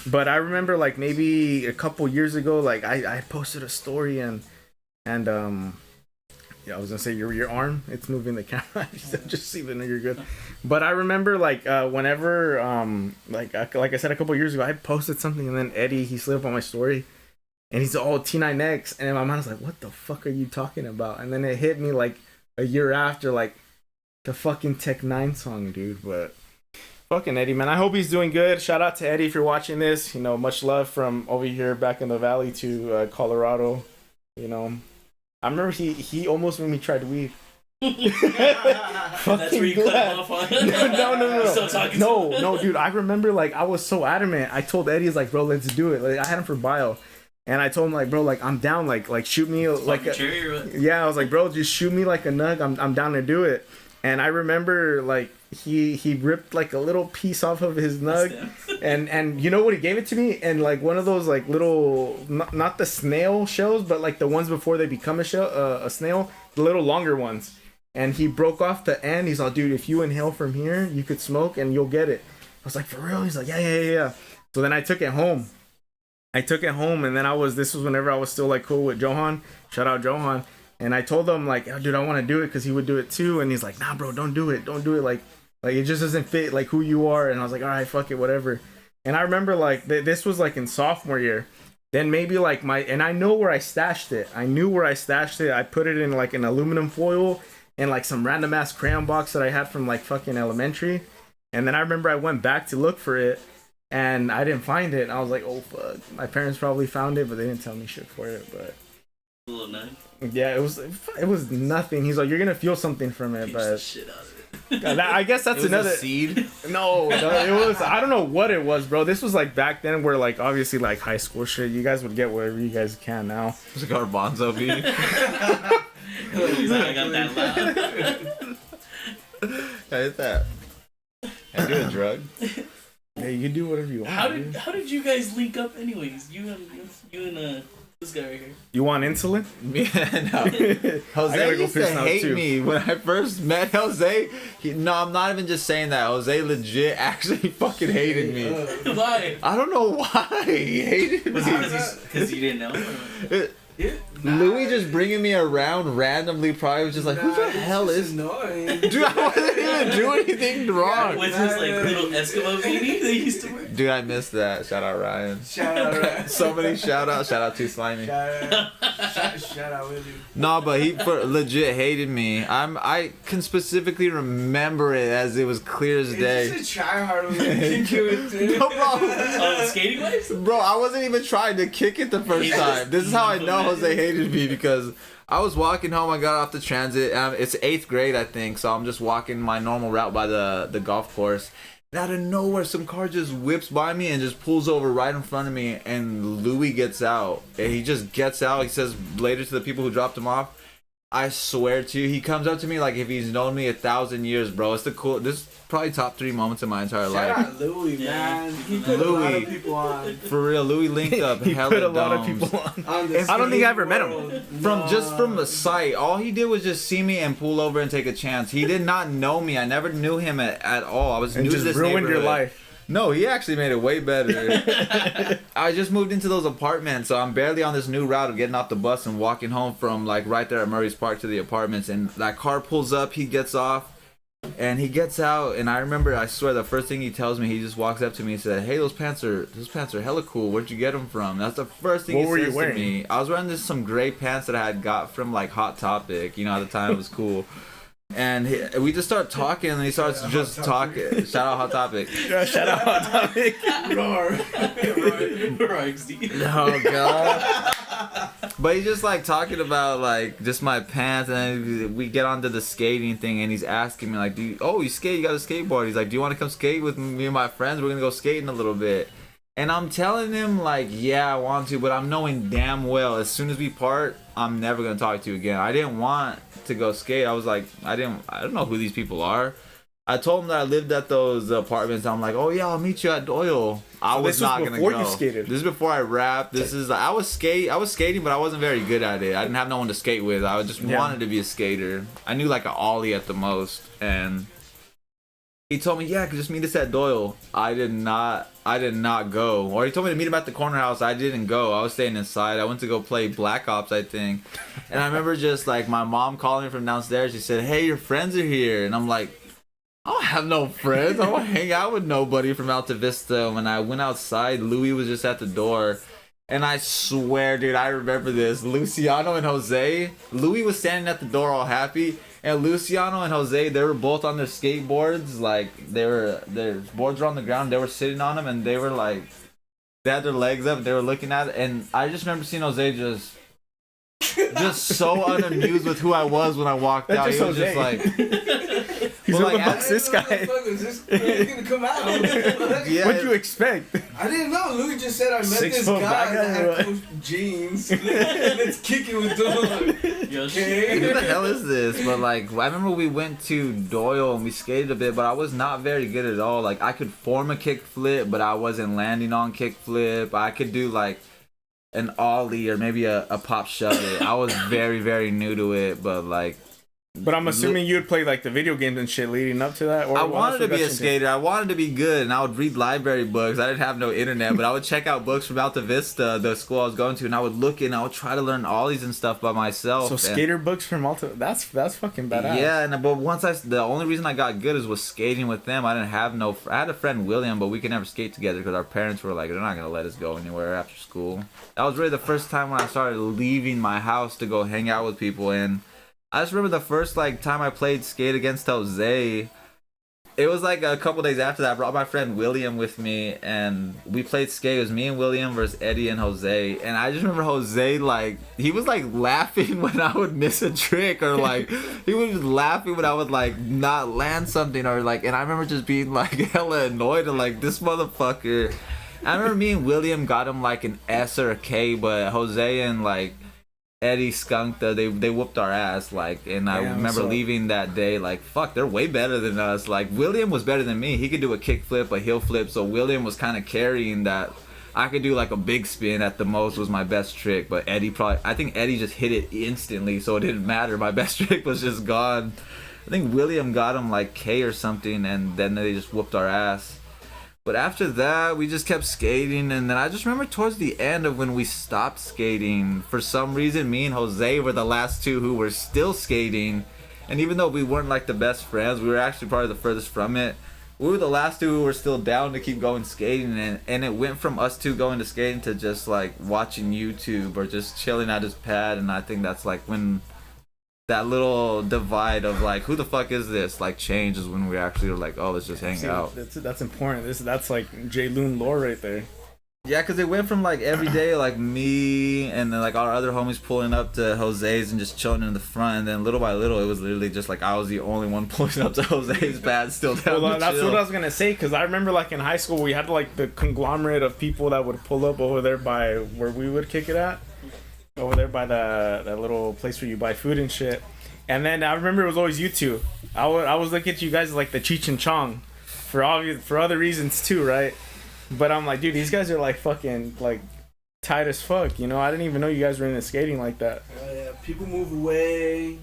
but I remember like maybe a couple years ago, like I posted a story and yeah, I was gonna say your arm, it's moving the camera. Just even you're good. But I remember like whenever like I said a couple years ago, I posted something and then Eddie, he slid up on my story and he's all T9X, and in my mind I was like, what the fuck are you talking about? And then it hit me like a year after, like the fucking Tech 9 song, dude. But fucking Eddie, man, I hope he's doing good. Shout out to Eddie if you're watching this. You know, much love from over here back in the valley to Colorado. You know, I remember he almost made me try weed. That's where you cut him off on. No. Still talking No, dude. I remember like I was so adamant. I told Eddie, like, bro, let's do it. Like, I had him for bio, and I told him like, bro, like I'm down. Like shoot me like yeah. I was like, bro, just shoot me like a nug. I'm down to do it. And I remember like he ripped like a little piece off of his nug, and you know what, he gave it to me, and like one of those like little not the snail shells, but like the ones before they become a snail, the little longer ones. And he broke off the end. He's like, dude, if you inhale from here, you could smoke and you'll get it. I was like, for real? He's like, yeah. So then I took it home. And then this was whenever I was still like cool with Johan. Shout out Johan. And I told him like, oh, dude, I want to do it because he would do it too. And he's like, nah, bro, don't do it. Like it just doesn't fit like who you are. And I was like, all right, fuck it, whatever. And I remember like this was like in sophomore year. Then maybe like and I know where I stashed it. I put it in like an aluminum foil and like some random ass crayon box that I had from like fucking elementary. And then I remember I went back to look for it and I didn't find it. And I was like, oh fuck. My parents probably found it, but they didn't tell me shit for it. But a little nut. yeah, it was nothing. He's like, you're gonna feel something from it, but the shit out of it. I guess that's it was another a seed. No, it was, I don't know what it was, bro. This was like back then where like obviously like high school shit, you guys would get whatever you guys can now. It was a garbanzo bean. He's like, I got that loud. How is that? I do a drug. Hey, you do whatever you want. How did you guys link up anyways? You and this guy right here. You want insulin? Yeah, no. Jose used to hate me when I first met Jose. No, I'm not even just saying that. Jose legit actually fucking hated me. Why? I don't know why he hated me. Was it because you didn't know? Louis just bringing me around randomly probably was just like, who the hell is... annoying? Dude, I wasn't even doing anything wrong. With his like little Eskimo beanie they used to wear. Dude, I missed that. Shout out Ryan. Shout out Ryan. So many shout out. Shout out to Slimy. Shout out Willie. No, but he legit hated me. I can specifically remember it as it was clear as day. It's just a tryhard with a kick it too. No, bro. Skating waves? Bro, I wasn't even trying to kick it the first time. This is how I know Jose hated me, because I was walking home. I got off the transit. It's 8th grade, I think. So I'm just walking my normal route by the golf course. And out of nowhere, some car just whips by me and just pulls over right in front of me. And Louis gets out. And he just gets out. He says later to the people who dropped him off, I swear to you, he comes up to me like if he's known me 1,000 years, bro. It's the cool. This is probably top 3 moments in my entire life. Shout out Louis, man. He put Louis. a lot of people on. For real, Louis linked up. He hella put a lot of domes. people on. I don't think I ever met him. From the site, all he did was just see me and pull over and take a chance. He did not know me. I never knew him at all. I was And new to just this ruined your neighborhood. life. No, he actually made it way better. I just moved into those apartments, so I'm barely on this new route of getting off the bus and walking home from like right there at Murray's Park to the apartments. And that car pulls up, he gets off, and he gets out. And I remember, I swear, the first thing he tells me, he just walks up to me and said, "Hey, those pants are hella cool. Where'd you get them from?" That's the first thing What he were you says to wearing? me. I was wearing some gray pants that I had got from like Hot Topic. You know, at the time it was cool. And we just start talking, and he starts just talking. Shout out Hot Topic. Yeah, shout out Hot Topic. Roar. Oh god. But he's just like talking about like just my pants, and then we get onto the skating thing, and he's asking me like, you skate? You got a skateboard? He's like, do you want to come skate with me and my friends? We're gonna go skating a little bit. And I'm telling him like, yeah, I want to, but I'm knowing damn well as soon as we part, I'm never gonna talk to you again. I didn't want to go skate. I was like, I don't know who these people are. I told him that I lived at those apartments. I'm like, oh yeah, I'll meet you at Doyle. I was not gonna go. Before you skated. This is before I rapped. I was skating, but I wasn't very good at it. I didn't have no one to skate with. I just wanted to be a skater. I knew like an ollie at the most, and he told me, yeah, just meet us at Doyle. I did not go. Or he told me to meet him at the corner house. I didn't go. I was staying inside. I went to go play Black Ops, I think. And I remember just like my mom calling me from downstairs. She said, hey, your friends are here. And I'm like, I don't have no friends. I don't hang out with nobody from Alta Vista. When I went outside, Louis was just at the door. And I swear, dude, I remember this. Luciano and Jose. Louis was standing at the door all happy. And Luciano and Jose, they were both on their skateboards. Like, their boards were on the ground. They were sitting on them, and they were like, they had their legs up. They were looking at it. And I just remember seeing Jose just so unamused with who I was when I walked That's out. just He was Jose. just like... He's Well, like, like, fuck's this guy? Is this gonna come out? Yeah. What'd you expect? I didn't know. Louis just said I met 6 this foot guy black that guy, had Coach jeans. Let's kick it with Doyle. Who the hell is this? But like, I remember we went to Doyle and we skated a bit, but I was not very good at all. Like, I could form a kick flip, but I wasn't landing on kick flip. I could do like an ollie or maybe a pop shove it. I was very, very new to it, but like. But I'm assuming you'd play like the video games and shit leading up to that. Or I wanted to be a skater. I wanted to be good, and I would read library books. I didn't have no internet, but I would check out books from Alta Vista, the school I was going to, and I would look and I would try to learn ollies and stuff by myself. So skater books from Alta, that's fucking badass. Yeah, but once the only reason I got good was skating with them. I didn't have I had a friend William, but we could never skate together because our parents were like, they're not gonna let us go anywhere after school. That was really the first time when I started leaving my house to go hang out with people. And I just remember the first like time I played skate against Jose. It was like a couple days after that. I brought my friend William with me, and we played skate. It was me and William versus Eddie and Jose. And I just remember Jose, like, he was like laughing when I would miss a trick, or like he was just laughing when I would like not land something, or like. And I remember just being like hella annoyed and like, this motherfucker. I remember me and William got him like an S or a K, but Jose and like Eddie skunked they whooped our ass, like. And I remember leaving that day like, fuck, they're way better than us. Like, William was better than me. He could do a kick flip, a heel flip, so William was kind of carrying that. I could do like a big spin at the most was my best trick, but I think Eddie just hit it instantly, so it didn't matter. My best trick was just gone. I think William got him like K or something, and then they just whooped our ass. But after that, we just kept skating, and then I just remember towards the end of when we stopped skating, for some reason, me and Jose were the last two who were still skating. And even though we weren't like the best friends, we were actually probably the furthest from it. We were the last two who were still down to keep going skating, and it went from us two going to skating to just like watching YouTube or just chilling at his pad. And I think that's like when that little divide of like, who the fuck is this, like, changes when we actually were like, oh, let's just hang out. That's important. That's like Jlooon lore right there. Yeah, because it went from like every day, like me and then like our other homies pulling up to Jose's and just chilling in the front, and then little by little, it was literally just like I was the only one pulling up to Jose's pad still down Well, to that's chill. what I was gonna say, because I remember like in high school we had like the conglomerate of people that would pull up over there by where we would kick it at, over there by that little place where you buy food and shit. And then I remember it was always you two. I was looking at you guys like the Cheech and Chong, for other reasons too, right? But I'm like, dude, these guys are like fucking like tight as fuck, you know? I didn't even know you guys were into skating like that. Oh yeah, people move away.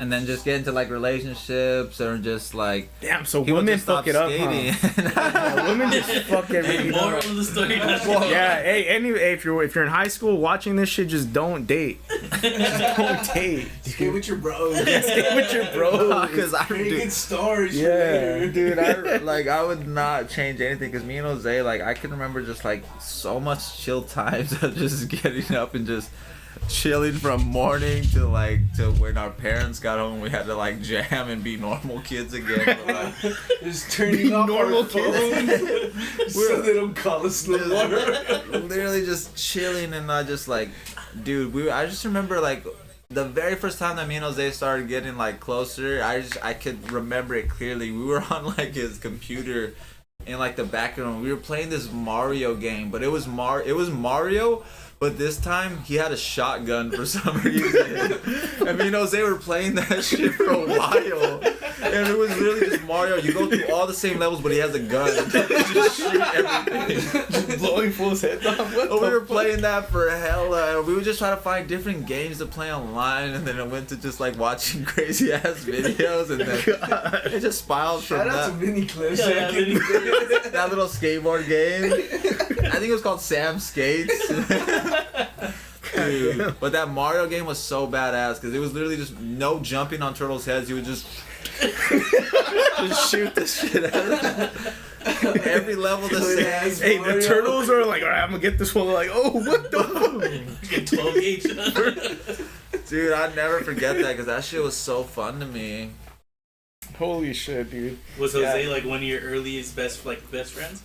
And then just get into like relationships or just like Damn, so people women just stop fuck it up, skating. huh? Yeah, women just fuck Hey, everything moral up. of the story. Yeah, hey, anyway, if you're in high school watching this shit, just don't date. Just don't date. Skate with your bros. Stay with your bros. Because I Pretty do. good stories. for Yeah, later. Dude, I would not change anything because me and Jose, like, I can remember just like so much chill times of just getting up and just chilling from morning to when our parents got home. We had to like jam and be normal kids again. But, like, Just turning off normal our phones so they don't call us no more. literally just chilling and not just like, dude. I just remember like the very first time that me and Jose started getting like closer. I could remember it clearly. We were on like his computer in like the background. We were playing this Mario game, but it was Mario. But this time, he had a shotgun for some reason. And me and Jose were playing that shit for a while. And it was literally just Mario. You go through all the same levels, but he has a gun. And just shoot everything. Just blowing fools' heads off. What But we the were playing that for hella. And we would just try to find different games to play online. And then it went to just like watching crazy ass videos. And then it just spiraled from Shout out to that. mini clips. Yeah, mini clips. That little skateboard game. I think it was called Sam Skates. Dude. But that Mario game was so badass because it was literally just no jumping on turtles' heads. You would just shoot the shit out of them. Every level the same. Hey, the turtles are like, all right, I'm gonna get this one. Like, oh, what the fuck? Get 12 gauge. Dude, I'd never forget that because that shit was so fun to me. Holy shit, dude. Was Jose like one of your earliest best friends?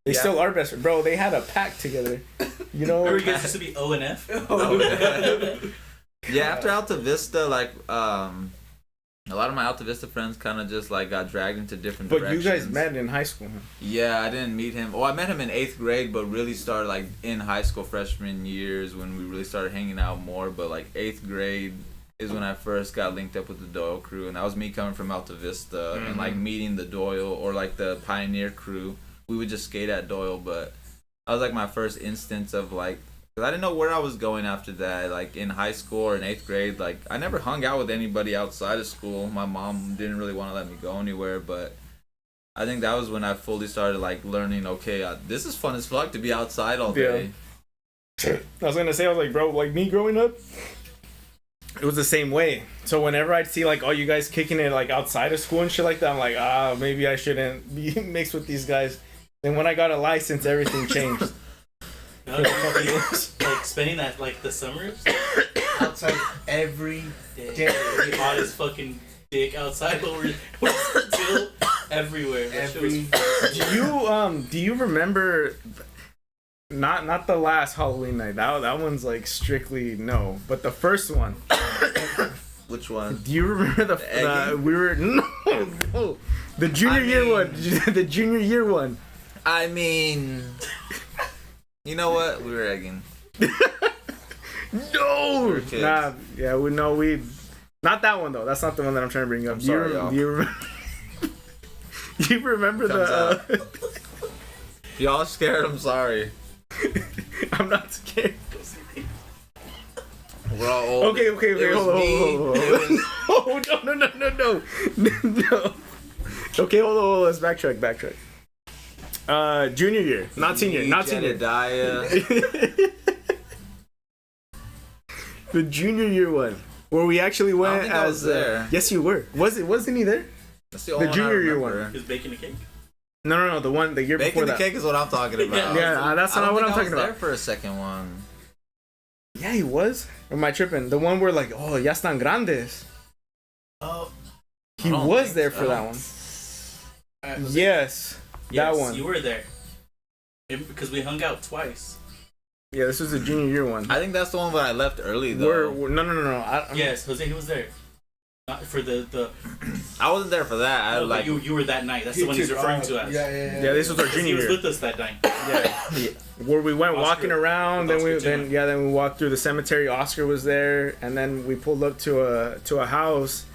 They Yeah. still are best friends. Bro, they had a pact together. You know? Remember you guys used to be O and F? Yeah, after Alta Vista, like, a lot of my Alta Vista friends kind of just like got dragged into different But directions. you guys met in high school, huh? Yeah, I didn't meet him. Oh, I met him in 8th grade, but really started like in high school freshman years when we really started hanging out more. But like 8th grade is when I first got linked up with the Doyle crew, and that was me coming from Alta Vista and like meeting the Doyle or like the Pioneer crew. We would just skate at Doyle, but that was like my first instance of like, because I didn't know where I was going after that. Like in high school or in 8th grade, like I never hung out with anybody outside of school. My mom didn't really want to let me go anywhere, but I think that was when I fully started like learning, okay, this is fun as fuck to be outside all day. I was gonna say, I was like, bro, like me growing up, it was the same way. So whenever I'd see like all you guys kicking it like outside of school and shit like that, I'm like, maybe I shouldn't be mixed with these guys. Then when I got a license, everything changed. No, like spending that like the summers Outside every day. the hottest fucking dick outside, but we're still everywhere. That shit was Do you remember? Not the last Halloween night. That one's like strictly no. But the first one. Which one? Do you remember the we were no the junior year one? The junior year one. I mean, you know what? We were egging. No. kids. Nah. Yeah. We not that one though. That's not the one that I'm trying to bring up. I'm sorry, y'all. Do you remember? Do you remember Comes Y'all scared? I'm sorry. I'm not scared. We're all old. Okay. It was Hold me. on. It was- Oh no. Okay, hold on. Let's backtrack. Junior year, not senior. Jedediah. The junior year one, where we actually went think I was there. Yes, you were. Wasn't he there? That's the only junior year remember. one. He was baking a cake. No. The year Baking before the that. cake is what I'm talking about. Yeah, that's I not don't what think I'm I talking was there about. for a second one. Yeah, he was. Or am I tripping? The one where like, oh, ya están grandes. Oh, He I don't was think there for so. that one. was Yes, that Yes, one. you were there. Because we hung out twice. Yeah, this was the junior year one. I think that's the one where I left early though. No. Yes, Jose, he was there. Not for the I wasn't there for that. I like you were that night. That's the one he's referring to as. Yeah. Yeah, this was our Because junior he was year. with us that night. Yeah. Where we went walking around, then we walked through the cemetery. Oscar was there, and then we pulled up to a house,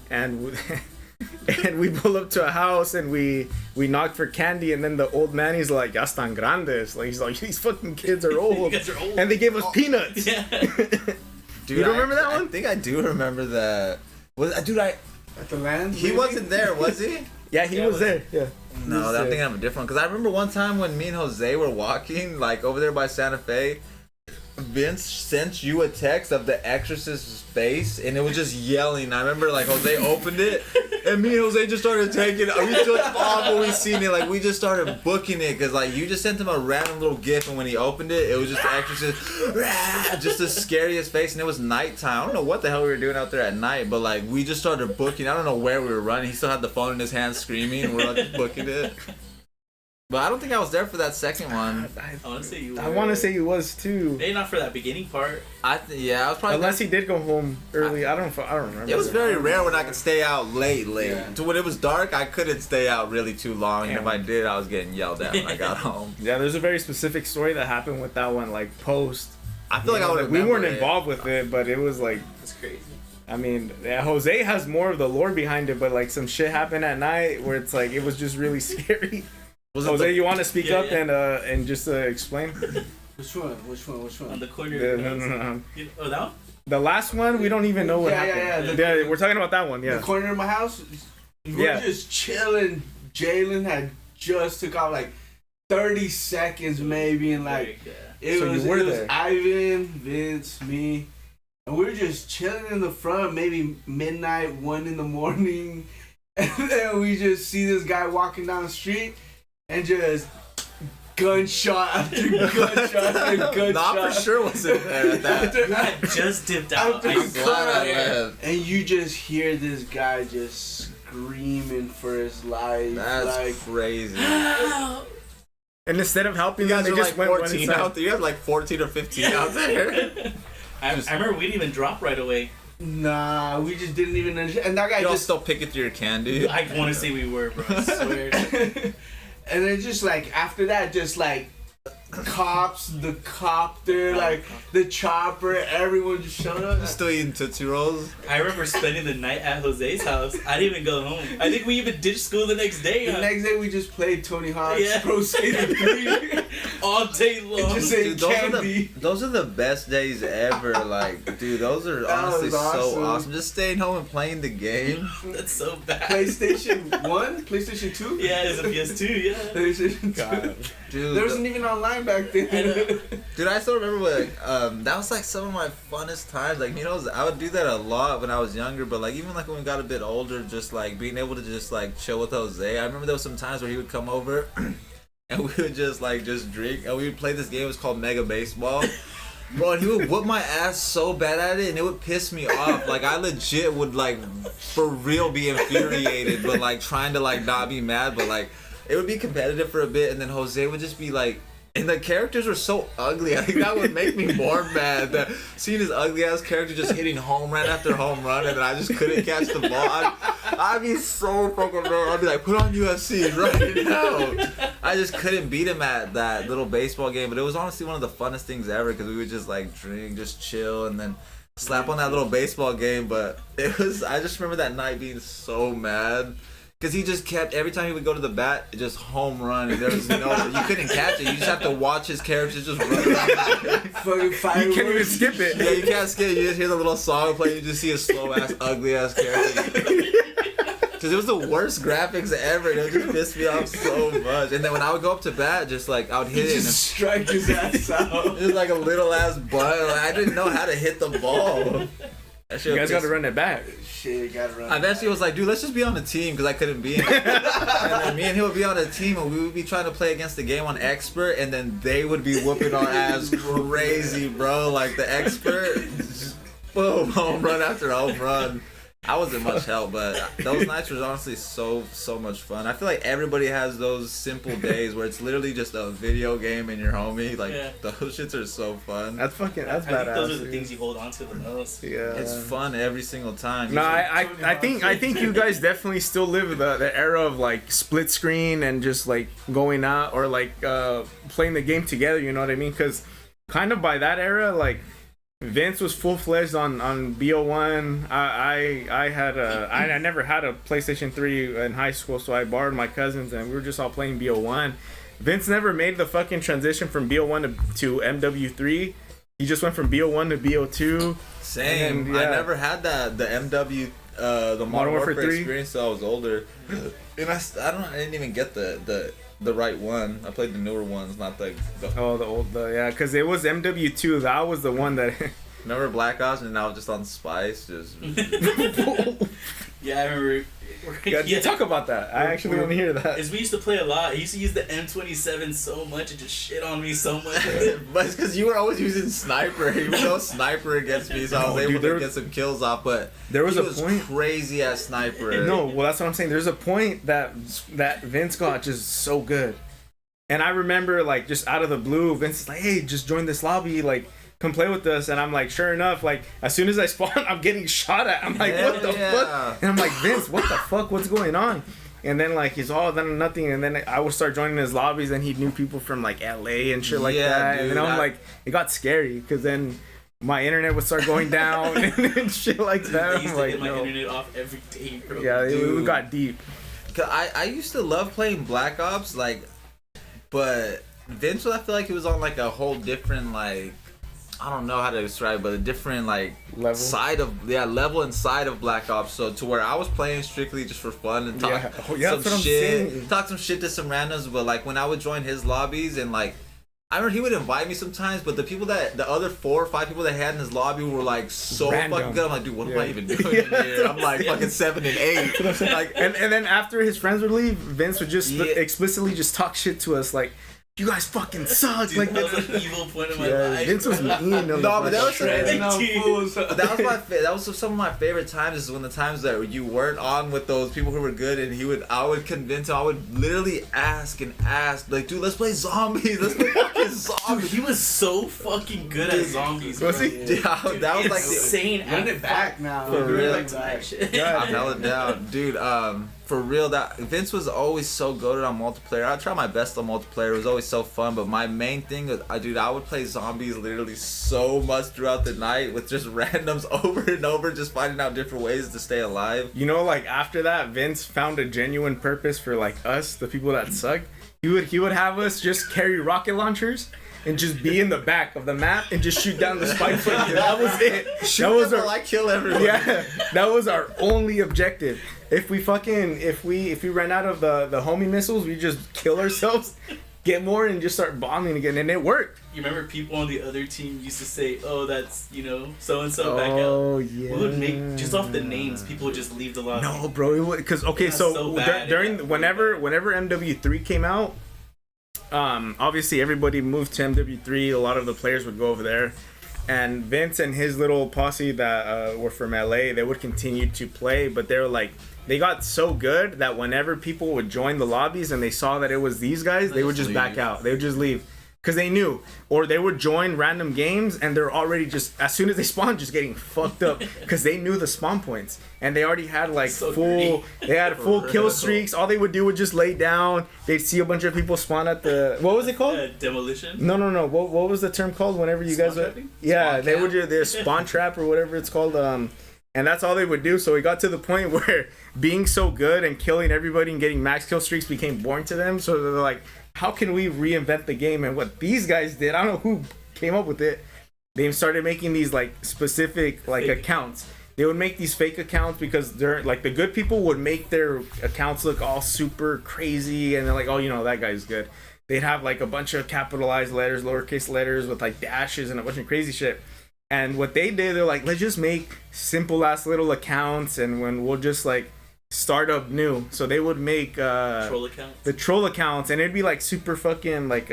and we pulled up to a house and we knocked for candy, and then the old man, he's like, "Ya están grandes." Like, he's like, "These fucking kids are old." You guys are old. And they gave us peanuts. Yeah. Dude, You don't remember that one? I think I do remember that. At the land. He wasn't there, was he? Yeah, he was there. Yeah. No, I think I have a different one. Because I remember one time when me and Jose were walking, like, over there by Santa Fe, Vince sent you a text of the Exorcist's face, and it was just yelling. I remember, like, Jose opened it, and me and Jose just started taking it. We took off when we seen it. Like, we just started booking it, because, like, you just sent him a random little gif, and when he opened it, it was just the Exorcist, just the scariest face, and it was nighttime. I don't know what the hell we were doing out there at night, but, like, we just started booking. I don't know where we were running. He still had the phone in his hand screaming, and we're, like, booking it. But I don't think I was there for that second one. I want to say you were. I want to say he was too. Maybe not for that beginning part. I was probably Unless he did go home early. I don't remember. It was very rare when I could stay out late. Yeah. To when it was dark, I couldn't stay out really too long, and if I did, I was getting yelled at when I got home. Yeah, there's a very specific story that happened with that one, like post. I feel like I would. We weren't involved with it, but it was like, That's crazy. I mean, yeah, Jose has more of the lore behind it, but like some shit happened at night where it's like it was just really scary. Jose, you want to speak up and just explain? Which one? On the corner. No. Oh, that one? The last one, we don't even know what happened. Yeah, we're talking about that one. Yeah. The corner of my house. We were just chilling. Jlooon had just took off like 30 seconds maybe, and like it was Ivan, Vince, me, and we were just chilling in the front. Maybe midnight, 1 a.m, and then we just see this guy walking down the street. And just gunshot after gunshot after gunshot. Not for sure wasn't there at that. You had just dipped out. I'm glad I left. And you just hear this guy just screaming for his life. That's like, crazy. And instead of helping You them, guys they are just like went 14 inside. out there. You have like 14 or 15 out there. I remember we didn't even drop right away. nah, we just didn't even understand. And that guy Y'all just still picking through your candy. I want to say we were, bro. I swear. And then just like after that, just like cops, the copter, like the chopper, everyone just showed up. Still eating Tootsie Rolls. I remember spending the night at Jose's house. I didn't even go home. I think we even ditched school the next day. The next day we just played Tony Hawk's Pro Skater 3 all day long. just ate Dude, candy. those are the best days ever. Like, dude, those are That honestly was so awesome. awesome. Just staying home and playing the game. That's so bad. PlayStation 1? PlayStation 2? Yeah, it was a PS2, yeah. PlayStation 2. Dude, There wasn't even online back then. I know. dude, I still remember like that was like some of my funnest times. Like, you know, I would do that a lot when I was younger, but like even like when we got a bit older, just like being able to just like chill with Jose. I remember there was some times where he would come over and we would just drink and we would play this game. It was called Mega Baseball. Bro, and he would whoop my ass so bad at it, and it would piss me off. Like, I legit would, like, for real be infuriated, but, like, trying to, like, not be mad, but, like, it would be competitive for a bit, and then Jose would just be, like, and the characters were so ugly. I think that would make me more mad. That seeing his ugly ass character just hitting home run after home run, and then I just couldn't catch the ball. I'd be so fucking mad. I'd be like, put on UFC right now. I just couldn't beat him at that little baseball game. But it was honestly one of the funnest things ever because we would just like drink, just chill, and then slap on that little baseball game. But it was. I just remember that night being so mad. Because he just kept, every time he would go to the bat, just home run. And there was no, you couldn't catch it. You just have to watch his character just run around. Fucking fireworks. You can't even skip it. Yeah, you can't skip it. You just hear the little song play. You just see a slow-ass, ugly-ass character. Because it was the worst graphics ever. And it just pissed me off so much. And then when I would go up to bat, just like, I would hit it. Just strike his ass out. It was like a little-ass butt. Like, I didn't know how to hit the ball. You guys got to run it back. Shit, gotta run. I eventually was like, dude, let's just be on a team because I couldn't be in it. And then me and he would be on a team and we would be trying to play against the game on expert and then they would be whooping our ass crazy, bro. Like the expert, just boom, home run after home run. I wasn't much help, but those nights were honestly so much fun. I feel like everybody has those simple days where it's literally just a video game and your homie. Like those shits are so fun. That's badass. I think those are the things you hold on to the most. Yeah, it's fun every single time. No, I think you guys definitely still live the era of like split screen and just like going out or like playing the game together. You know what I mean? Because kind of by that era, like. Vince was full-fledged on BO1. I never had a PlayStation 3 in high school, so I borrowed my cousin's and we were just all playing BO1. Vince never made the fucking transition from BO1 to MW3. He just went from BO1 to BO2. Same. Then, I never had the MW the Modern Warfare 3 experience until I was older. And I didn't even get the right one. I played the newer ones, not the old because it was MW2. That was the one that. Remember Black Ops, and I was just on Spice, just. Yeah, I remember. Yeah, talk about that. I actually want to hear that. We used to play a lot. He used to use the M27 so much and just shit on me so much. But it's because you were always using sniper. He was no sniper against me, so I was able to get some kills off. But there was point crazy ass sniper. No, well that's what I'm saying. There's a point that Vince got just so good, and I remember like just out of the blue, Vince is like, "Hey, just join this lobby, like." Come play with us, and I'm like, sure enough, like as soon as I spawn, I'm getting shot at. I'm like, what the fuck? And I'm like, Vince, what the fuck? What's going on? And then like he's all then nothing, and then I would start joining his lobbies, and he knew people from like LA and shit like that. Dude, and then I'm like, it got scary because then my internet would start going down and shit like that. I used to get my internet off every day, bro. Yeah, it got deep. Cause I used to love playing Black Ops, like, but Vince, I feel like he was on like a whole different like. I don't know how to describe it, but a different like level inside of Black Ops. So to where I was playing strictly just for fun and talk some shit, talk some shit to some randoms. But like when I would join his lobbies and like I remember he would invite me sometimes, but the other 4 or 5 people that he had in his lobby were like so fucking good. I'm like, dude, what am I even doing in here? I'm like fucking 7 and 8. Like and then after his friends would leave, Vince would just explicitly just talk shit to us like. You guys fucking suck. Dude, like that was an evil point of my life. Vince was mean. No, but that was some of my favorite times. Is when the times that you weren't on with those people who were good, and I would convince him. I would literally ask, like, dude, let's play zombies. Let's play fucking zombies. Dude, he was so fucking good at zombies. Was he? Yeah, that was like insane. Run it back now. For real, I'm hella down, dude. For real, that Vince was always so goated on multiplayer. I tried my best on multiplayer. It was always so fun. But my main thing was, I would play zombies literally so much throughout the night with just randoms over and over, just finding out different ways to stay alive. You know, like after that, Vince found a genuine purpose for like us, the people that suck. He would have us just carry rocket launchers and just be in the back of the map and just shoot down the spike plane. That was it. I kill everyone. Yeah, that was our only objective. If we ran out of the homie missiles, we just kill ourselves, get more, and just start bombing again, and it worked. You remember people on the other team used to say, "Oh, that's so and so back out." Oh yeah. We would make just off the names, people would just leave the lobby. No, bro, it would because during whenever MW3 came out. Obviously everybody moved to MW3. A lot of the players would go over there, and Vince and his little posse that were from LA, they would continue to play, but they were like, they got so good that whenever people would join the lobbies and they saw that it was these guys, they would just back out. They would just leave because they knew, or they would join random games and they're already just as soon as they spawn just getting fucked up because they knew the spawn points and they already had like full kill streaks. All they would do would just lay down. They'd see a bunch of people spawn at the what was it called? Demolition. No. What was the term called? Whenever you guys would, they would do their spawn trap or whatever it's called. And that's all they would do. So it got to the point where being so good and killing everybody and getting max kill streaks became boring to them. So they're like, how can we reinvent the game? And what these guys did, I don't know who came up with it. They started making these like specific like accounts. They would make these fake accounts because they're like the good people would make their accounts look all super crazy. And they're like, oh, that guy's good. They'd have like a bunch of capitalized letters, lowercase letters with like dashes and a bunch of crazy shit. And what they did, they're like, let's just make simple ass little accounts, and when we'll just like start up new. So they would make troll accounts. The troll accounts, and it'd be like super fucking like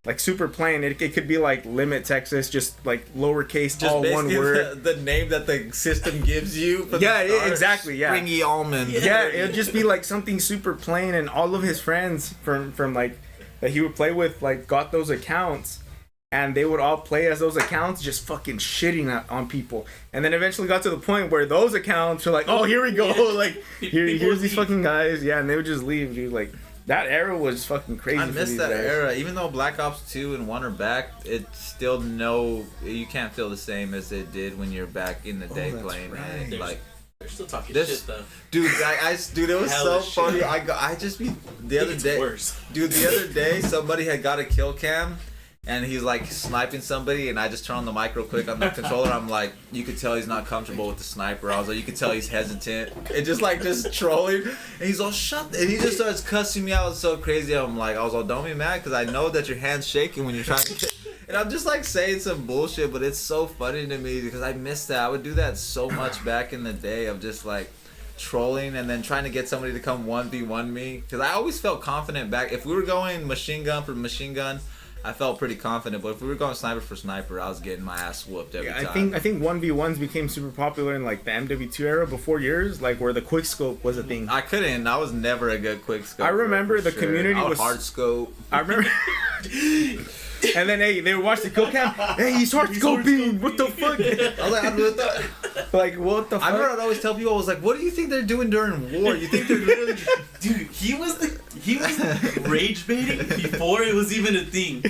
like super plain. It could be like Limit Texas, just like lowercase, Just all one basically word. the name that the system gives you. For Yeah, the start. exactly. Yeah, Springy almond. yeah. It'd just be like something super plain, and all of his friends from like that he would play with like got those accounts. And they would all play as those accounts, just fucking shitting on people. And then eventually got to the point where those accounts were like, oh, here we go. Like, here's these fucking guys. Yeah, and they would just leave, dude. Like, that era was fucking crazy. I miss that era. Even though Black Ops 2 and 1 are back, it's still you can't feel the same as it did when you're back in the day playing. Right. Like, they're still talking shit though. Dude, dude, it was Hella so funny. shit. I just be the other day. Worse. Dude, the other day somebody had got a kill cam. And he's like sniping somebody, and I just turn on the mic real quick on the controller. I'm like, you could tell he's not comfortable with the sniper. I was like, you could tell he's hesitant. And just trolling. And he's all shut. And he just starts cussing me out so crazy. I was all, don't be mad, because I know that your hand's shaking when you're trying to get. And I'm just like saying some bullshit, but it's so funny to me because I miss that. I would do that so much back in the day of just like trolling and then trying to get somebody to come 1v1 me. Because I always felt confident back. If we were going machine gun for machine gun, I felt pretty confident, but if we were going sniper for sniper, I was getting my ass whooped every time. I think 1v1s became super popular in like the MW2 era before yours, like where the quick scope was a thing. I was never a good quick scope. I remember the community was hard scope. I remember. And then they would watch the kill cam. Hey, he's hard scoping. What the fuck? I was like, like, what the fuck? I remember I'd always tell people, I was like, what do you think they're doing during war? You think they're literally... Dude, he was rage baiting before it was even a thing.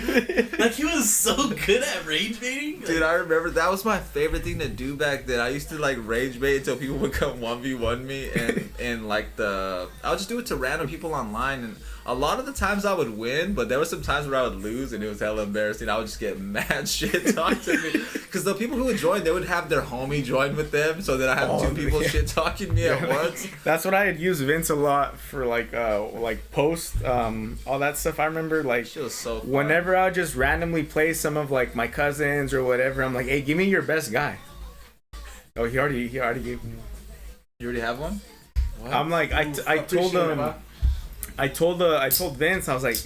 Like, he was so good at rage baiting. Dude, I remember that was my favorite thing to do back then. I used to like rage bait until people would come 1v1 me, and like I would just do it to random people online, and a lot of the times I would win, but there were some times where I would lose, and it was hella embarrassing. I would just get mad shit talked to me, because the people who would join, they would have their homie join with them, so then I have two people shit talking me at once. That's what I had used Vince a lot for, like post, all that stuff. I remember like Shit was so fun. whenever I would just randomly play some of like my cousins or whatever, I'm like, hey, give me your best guy. Oh, he already gave me. You already have one? What? I'm like, I told him. I told Vince, I was like,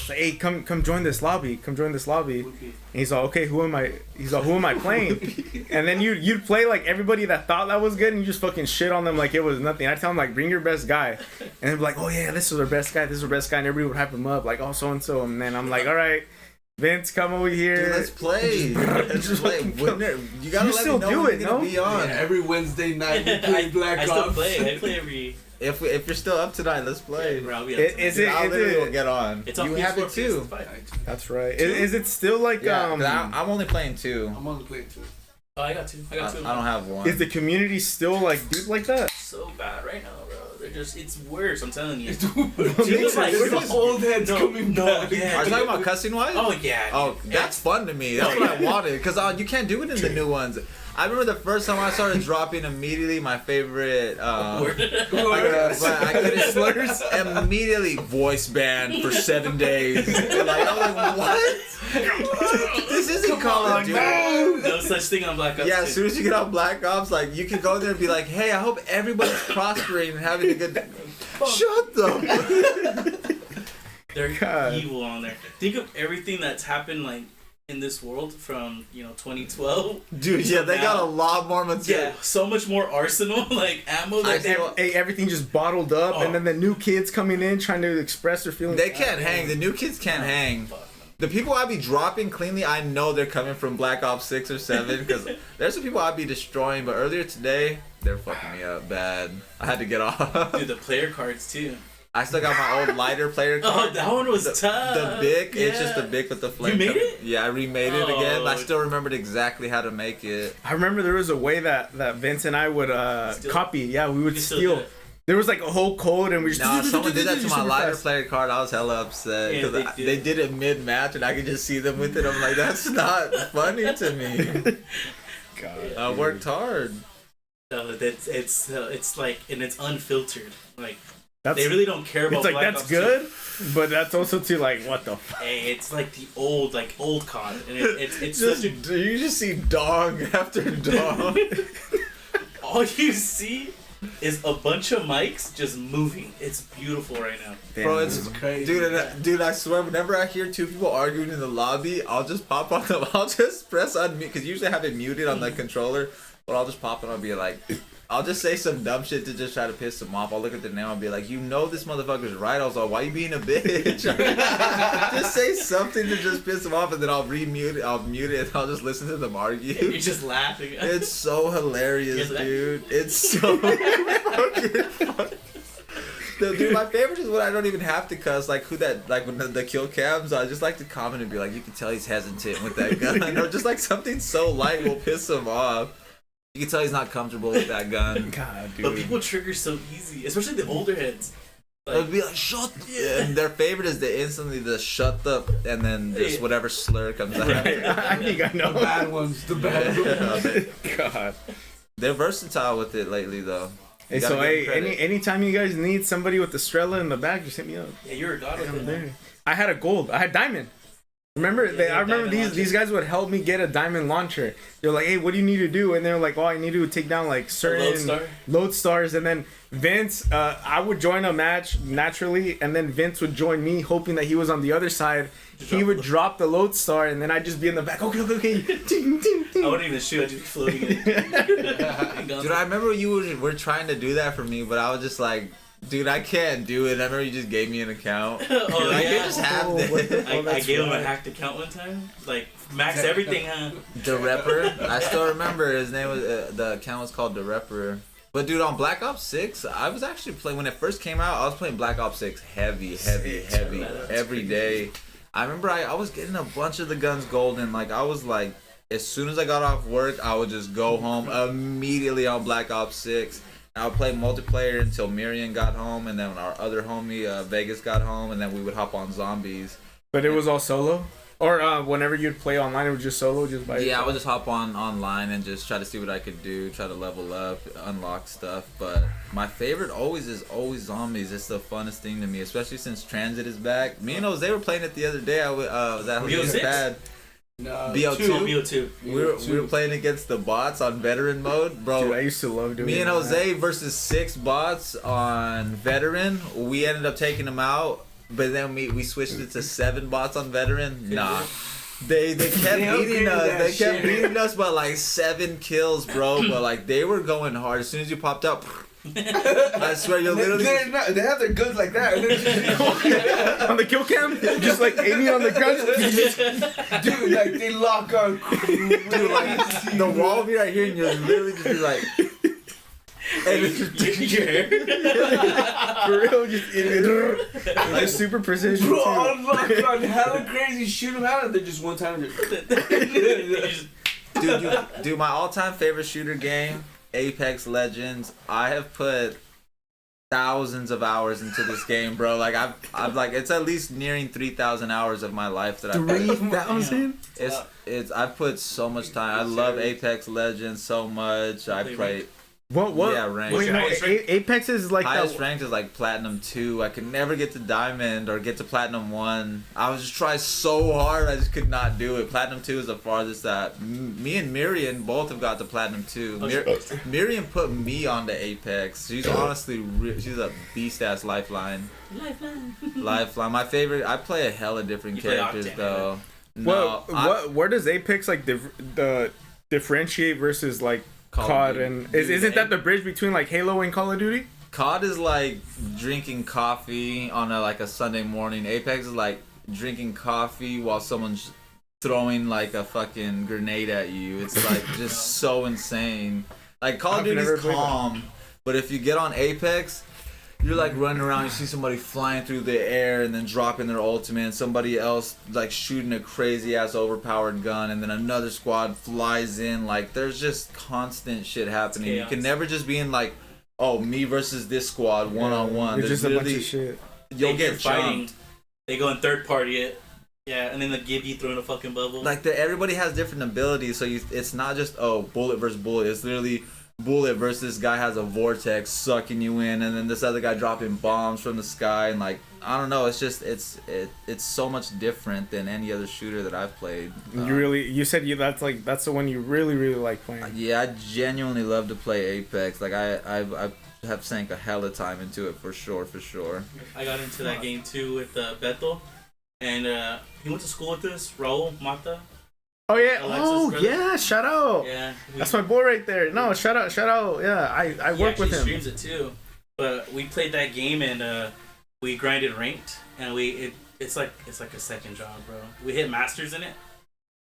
hey, come join this lobby. And he's all, okay, who am I? He's all, who am I playing? And then you'd play like everybody that thought that was good, and you just fucking shit on them like it was nothing. I tell him like, bring your best guy, and they'd be like, oh yeah, this is our best guy, and everybody would hype him up like, oh so and so, and then I'm like, all right, Vince, come over here. Dude, let's play. Let's play. You gotta let still me know do when it, you're gonna no? be on. Yeah, every Wednesday night we play Black Ops. I play every. If you're still up tonight, let's play. Yeah, I'll be I literally will get on. It's on you have it too. That's right. Is it still like I'm only playing 2. I'm only playing 2. Oh, I got 2. I don't have 1. Is the community still like deep like that? So bad right now, bro. It's worse. I'm telling you. It's like old heads coming back. Yeah, Are you talking about cussing wise? Oh yeah. Oh, that's fun to me. That's what I wanted, because you can't do it in the new ones. I remember the first time I started dropping immediately my favorite but I couldn't slurs immediately voice banned for 7 days. Like, I'm like, what? This isn't Call of Duty. No such thing on Black Ops. Yeah, as soon as you get on Black Ops, like you can go there and be like, hey, I hope everybody's prospering and having a good day. Shut the They're evil on there. Think of everything that's happened like in this world from 2012. Dude, yeah, they got a lot more material. Yeah, so much more arsenal, like ammo. Everything just bottled up, and then the new kids coming in trying to express their feelings. They can't hang. The new kids can't hang. The people I be dropping cleanly, I know they're coming from Black Ops 6 or 7, because there's some people I be destroying, but earlier today, they're fucking me up bad. I had to get off. Dude, the player cards too. I still got my old lighter player card. Oh, that one was tough. The Bic, yeah. It's just the Bic with the flame. You made it? Yeah, I remade it again. I still remembered exactly how to make it. I remember there was a way that Vince and I would copy. Yeah, we would steal. There was like a whole code, and we just. No, someone did that to my lighter player card. I was hella upset because they did it mid match, and I could just see them with it. I'm like, that's not funny to me. God, I worked hard. No, it's like, and it's unfiltered. Like, they really don't care about. It's like Black that's Ops good, but that's also too like what the. Hey, it's like the old COD, and it's just, such a. You just see dog after dog. All you see is a bunch of mics just moving. It's beautiful right now. Damn, bro, it's crazy. Dude, I swear, whenever I hear two people arguing in the lobby, I'll just pop on them. I'll just press unmute, because usually I have it muted on the controller, but I'll just pop and I'll be like, I'll just say some dumb shit to just try to piss them off. I'll look at the name and be like, you know this motherfucker's right. I was like, why you being a bitch? Just say something to just piss them off, and then I'll mute it, and I'll just listen to them argue. You're just laughing. It's so hilarious, dude. It's so fucking funny. Dude, my favorite is when I don't even have to cuss, like when the kill cams, I just like to comment and be like, you can tell he's hesitant with that gun, or just like something so light will piss him off. You can tell he's not comfortable with that gun. God, dude. But people trigger so easy, especially the older heads. They'll be like, shut the... And their favorite is the instantly the shut the... And then just whatever slur comes out. Right. I think I know. The bad ones. The bad ones. God. They're versatile with it lately, though. Hey, so anytime you guys need somebody with the Strela in the back, just hit me up. Yeah, you're a god with it. I had a gold. I had diamond. Remember, I remember these guys would help me get a diamond launcher. They're like, hey, what do you need to do? And they're like, oh, I need to take down like certain load stars. And then Vince, I would join a match naturally, and then Vince would join me, hoping that he was on the other side. He would drop the load star, and then I'd just be in the back. Okay. Ting, ting, ting. I wouldn't even shoot. I'd just be floating it. Dude, I remember you were trying to do that for me, but I was just like, dude, I can't do it. I remember you just gave me an account. Oh, I yeah. can't just have this. I gave him a hacked account one time. Like, max everything, huh? The Repper. I still remember his name was, the account was called The Repper. But dude, on Black Ops 6, I was actually playing, when it first came out, I was playing Black Ops 6 heavy, every day. I remember I was getting a bunch of the guns golden. Like, I was like, as soon as I got off work, I would just go home immediately on Black Ops 6. I would play multiplayer until Miriam got home, and then our other homie, Vegas, got home, and then we would hop on zombies. But it was all solo? Or whenever you'd play online, it was just solo, just by yourself? I would just hop on online and just try to see what I could do, try to level up, unlock stuff. But my favorite is always zombies. It's the funnest thing to me, especially since Transit is back. Me and Jose were playing it the other day. I was at Jose's pad. No, BO2. We were playing against the bots on veteran mode, bro. Dude, I used to love doing me and Jose versus 6 bots on veteran. We ended up taking them out, but then we switched it to 7 bots on veteran. Nah. They kept beating us. They kept beating us by like 7 kills, bro. But like they were going hard. As soon as you popped up, I swear you'll literally. They have their guns like that. On the kill cam, just like aiming on the gun. Dude, like they lock on. Dude, like the wall will be right here, and you'll literally just be like. And it's just your hair. For real, just super precision. Bro, unlock on hella crazy, shoot them out, and they're just one time. Dude, my all-time favorite shooter game, Apex Legends. I have put thousands of hours into this game, bro. Like I've like it's at least nearing 3,000 hours of my life that I've 3,000. I've put so much time. I love Apex Legends so much. I play. What? Yeah, ranked. Wait, no, Apex is like highest ranked is like Platinum 2. I could never get to Diamond or get to Platinum 1. I was just trying so hard, I just could not do it. Platinum 2 is the farthest that me and Miriam both have got to Platinum 2. Miriam put me onto Apex. She's honestly, she's a beast ass lifeline. Lifeline. My favorite. I play a hella different characters though. No, where does Apex like differentiate versus like COD and isn't that the bridge between like Halo and Call of Duty? COD is like drinking coffee on a Sunday morning. Apex is like drinking coffee while someone's throwing like a fucking grenade at you. It's like just so insane. Like Call of Duty's calm, but if you get on Apex, you're like running around, you see somebody flying through the air and then dropping their ultimate, and somebody else like shooting a crazy ass overpowered gun, and then another squad flies in. Like there's just constant shit happening. You can never just be in like, oh, me versus this squad one-on-one. There's just a bunch of shit. You'll get fighting. They go in third party it. Yeah, and then the Gibby throwing a fucking bubble. Like everybody has different abilities, so it's not just bullet versus bullet. It's literally bullet versus this guy has a vortex sucking you in, and then this other guy dropping bombs from the sky, and like I don't know, it's just it's so much different than any other shooter that I've played. You said that's the one you really like playing. Yeah, I genuinely love to play Apex. Like I've have sank a hell of time into it for sure. I got into that game too with Beto, and he went to school with us, Raul Mata. Oh yeah, Alexis brother. yeah, shout out. Yeah, That's my boy right there. No, shout out. Yeah, I work with him. He streams it too. But we played that game and we grinded ranked, and it's like a second job, bro. We hit masters in it,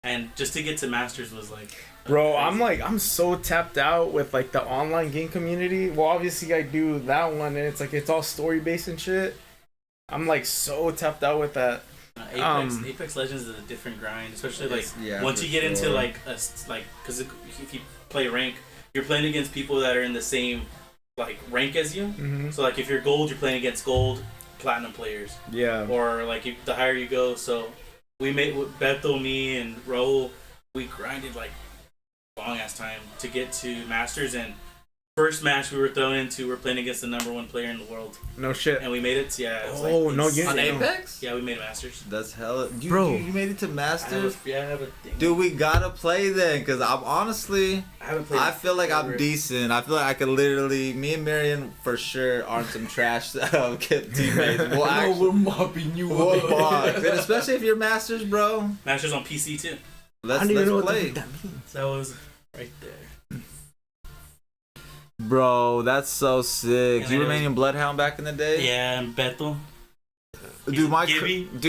and just to get to masters was like. Bro, I'm so tapped out with like the online game community. Well, obviously I do that one, and it's all story based and shit. I'm like so tapped out with that. Apex Legends is a different grind, especially like once you get into like because if you play rank, you're playing against people that are in the same like rank as you. Mm-hmm. So like if you're gold, you're playing against gold platinum players. Yeah. Or like the higher you go. So we made with Beto, me, and Raul, we grinded like long ass time to get to masters, and first match we were thrown into, we're playing against the #1 player in the world. No shit. And we made it. Yeah. It was on Apex? Yeah, we made masters. That's hella. Bro, you made it to masters. I have a thing. Dude, we gotta play then, cause I'm honestly, I feel like I'm decent. I feel like I could literally, me and Marion for sure aren't some trash teammates. We're mopping you up. And especially if you're masters, bro. Masters on PC too. Let's play. That was right there. Bro, that's so sick. And you remain in Bloodhound back in the day? Yeah, and Beto. Dude,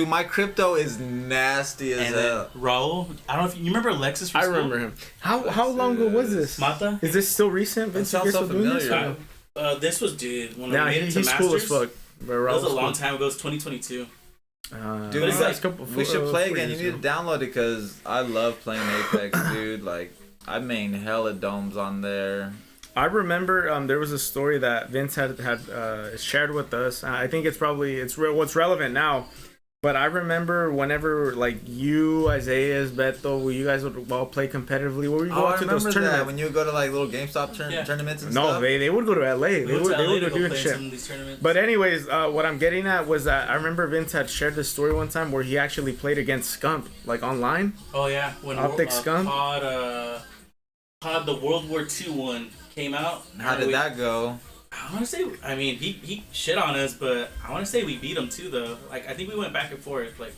my crypto is nasty as hell. Raul, I don't know if you remember Alexis from I school? remember him. How long ago was this? Mata? Is this still recent? That sounds so familiar. This was, dude, when we Yeah, made it to he's Masters. cool as fuck. That was a long time ago. It was 2022. Dude, it's like, we should play again. You need to download it because I love playing Apex, dude. Like, I main hella domes on there. I remember there was a story that Vince had shared with us. I think it's what's relevant now. But I remember whenever like you, Isaiah, Beto, you guys would all play competitively. Where would you go to those tournaments? That, when you would go to like little GameStop tournaments and stuff. No, they would go to LA. They would go do shit. But anyways, what I'm getting at was that I remember Vince had shared this story one time where he actually played against Scump, like online. Oh yeah, when Optic Scump. COD the World War II one came out. How did that go? I want to say, I mean, he shit on us, but I want to say we beat him too, though. Like, I think we went back and forth, like,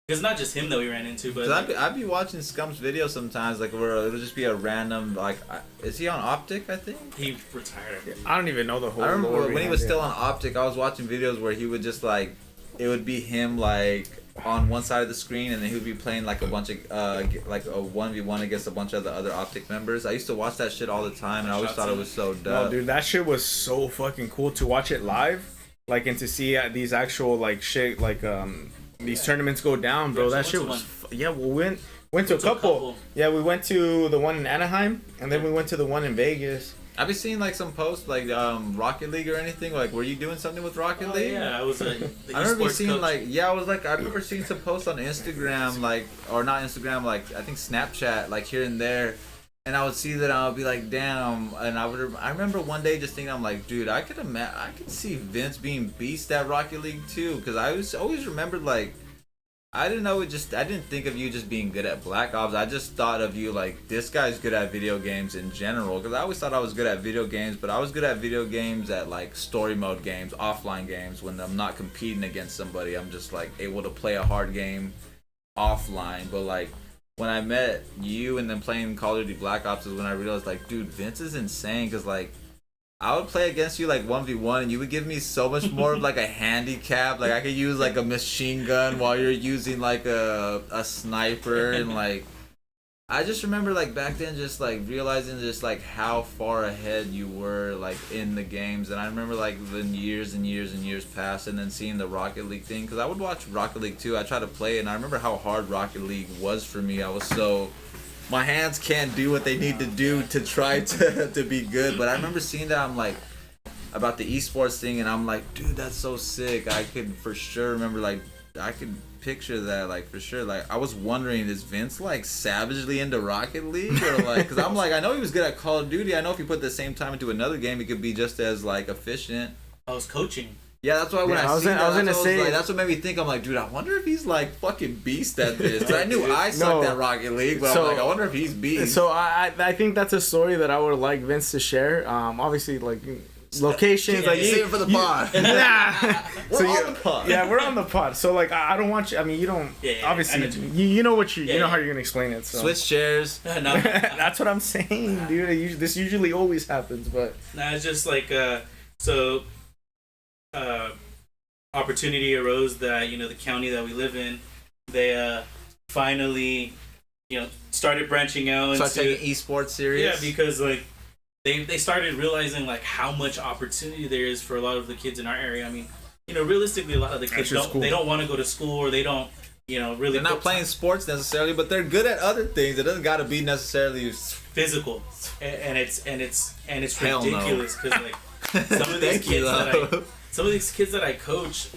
because not just him that we ran into, but like, I'd be watching Scump's videos sometimes, like where it'll just be a random, like, is he on Optic? I think he retired. I don't even know the whole. I remember when he was still on Optic, I was watching videos where he would just like, it would be him like on one side of the screen, and then he would be playing like a bunch of like a 1v1 against a bunch of the other Optic members. I used to watch that shit all the time, and I always thought it was so dope. No, dude, that shit was so fucking cool to watch it live, like, and to see these actual like shit, like these tournaments go down, bro. That shit was yeah. We went to a couple. Yeah, we went to the one in Anaheim, and then we went to the one in Vegas. I've been seeing like some posts like Rocket League or anything. Like, were you doing something with Rocket League? Yeah, I was I remember seeing coach. I remember seeing some posts on Instagram, like, or not Instagram, like I think Snapchat, like here and there. And I would see that, and I would be like, damn. And I remember one day just thinking, I'm like, dude, I could see Vince being beast at Rocket League too, because I always remembered like. I didn't think of you just being good at Black Ops. I just thought of you like, this guy's good at video games in general. Because I always thought I was good at video games, but I was good at video games at like story mode games, offline games. When I'm not competing against somebody, I'm just like able to play a hard game offline. But like when I met you and then playing Call of Duty Black Ops is when I realized like, dude, Vince is insane. Because like, I would play against you like 1v1 and you would give me so much more of like a handicap. Like I could use like a machine gun while you're using like a sniper, and like I just remember like back then just like realizing just like how far ahead you were like in the games. And I remember like the years and years and years passed, and then seeing the Rocket League thing, because I would watch Rocket League too. I tried to play it, and I remember how hard Rocket League was for me. I was so... my hands can't do what they need to do to try to be good. But I remember seeing that, I'm like, about the esports thing, and I'm like, dude, that's so sick. I could for sure remember, like, I could picture that, like, for sure. Like, I was wondering, is Vince, like, savagely into Rocket League? Or, like, because I'm like, I know he was good at Call of Duty. I know if you put the same time into another game, he could be just as, like, efficient. I was coaching. Yeah, that's why when I seen that, I was gonna say, like, that's what made me think. I'm like, dude, I wonder if he's like fucking beast at this. Cause I knew I sucked at Rocket League, but I'm like, I wonder if he's beast. So I think that's a story that I would like Vince to share. Obviously, like locations. Yeah, like save it for the pod. We're on the pod. Yeah, we're on the pod. So like, I don't want you. I mean, you don't. Yeah, obviously, you know what you know how you're gonna explain it. So. Switch chairs. No, That's what I'm saying, dude. This usually always happens, but it's just like opportunity arose that the county that we live in, they finally started branching out Start into taking esports serious. Yeah, because like they started realizing like how much opportunity there is for a lot of the kids in our area. I mean, realistically, a lot of the kids they don't want to go to school, or they don't really. They're not playing sports necessarily, but they're good at other things. It doesn't got to be necessarily physical, and it's Hell ridiculous because like some of these kids that I coach,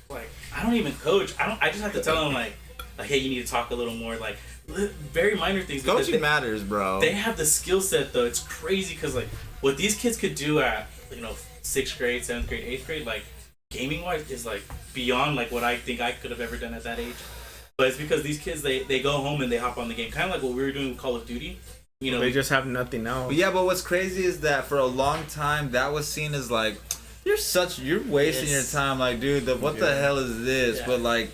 like I don't even coach. I just have to tell them like hey, you need to talk a little more, like very minor things. Coaching matters, bro. They have the skill set though. It's crazy because like what these kids could do at 6th grade, 7th grade, 8th grade, like gaming wise, is like beyond like what I think I could have ever done at that age. But it's because these kids they go home and they hop on the game, kind of like what we were doing with Call of Duty. They just have nothing else. Yeah, but what's crazy is that for a long time that was seen as like you're wasting your time. Like, dude, what the hell is this? Yeah. But like,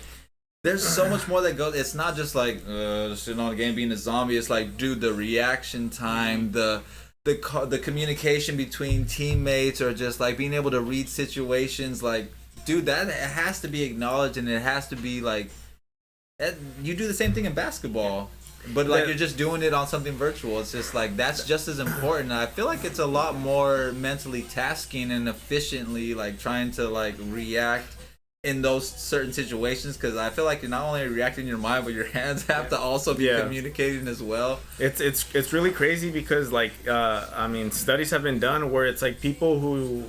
there's so much more that goes. It's not just like sitting on the game being a zombie. It's like, dude, the reaction time, the communication between teammates, or just like being able to read situations. Like, dude, that has to be acknowledged, and it has to be like, you do the same thing in basketball. But like you're just doing it on something virtual. It's just like that's just as important. I feel like it's a lot more mentally tasking and efficiently like trying to like react in those certain situations, because I feel like you're not only reacting in your mind, but your hands have to also be communicating as well. It's really crazy because like I mean, studies have been done where it's like people who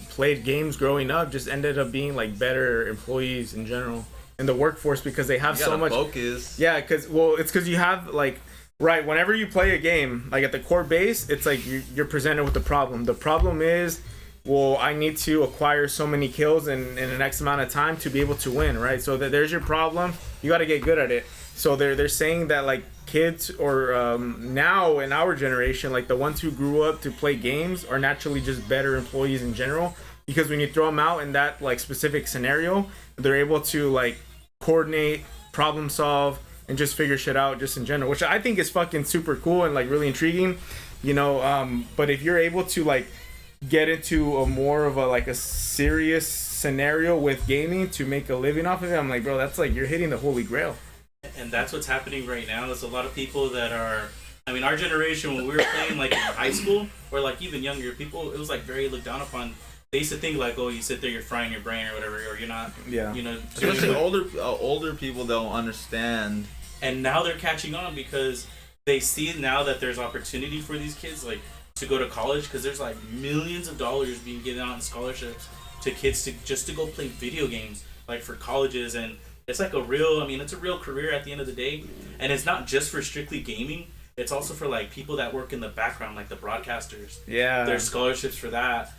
played games growing up just ended up being like better employees in general in the workforce, because they have so much focus. Yeah, because you have like, right, whenever you play a game, like at the core base, it's like you're presented with the problem. The problem is, well, I need to acquire so many kills in an X amount of time to be able to win, right? So there's your problem. You got to get good at it. So they're saying that like kids, or now in our generation, like the ones who grew up to play games are naturally just better employees in general, because when you throw them out in that like specific scenario, they're able to like coordinate, problem solve, and just figure shit out just in general, which I think is fucking super cool and like really intriguing, but if you're able to like get into a more of a serious scenario with gaming to make a living off of it, I'm like, bro, that's like you're hitting the holy grail. And that's what's happening right now. There's a lot of people that are, I mean, our generation, when we were playing like in high school, or like even younger people, it was like very looked down upon. They used to think like, oh, you sit there, you're frying your brain or whatever, or you're not. Yeah. Especially older people don't understand. And now they're catching on because they see now that there's opportunity for these kids like to go to college, because there's like millions of dollars being given out in scholarships to kids to go play video games, like for colleges, and it's like it's a real career at the end of the day, and it's not just for strictly gaming. It's also for like people that work in the background, like the broadcasters. Yeah. There's scholarships for that.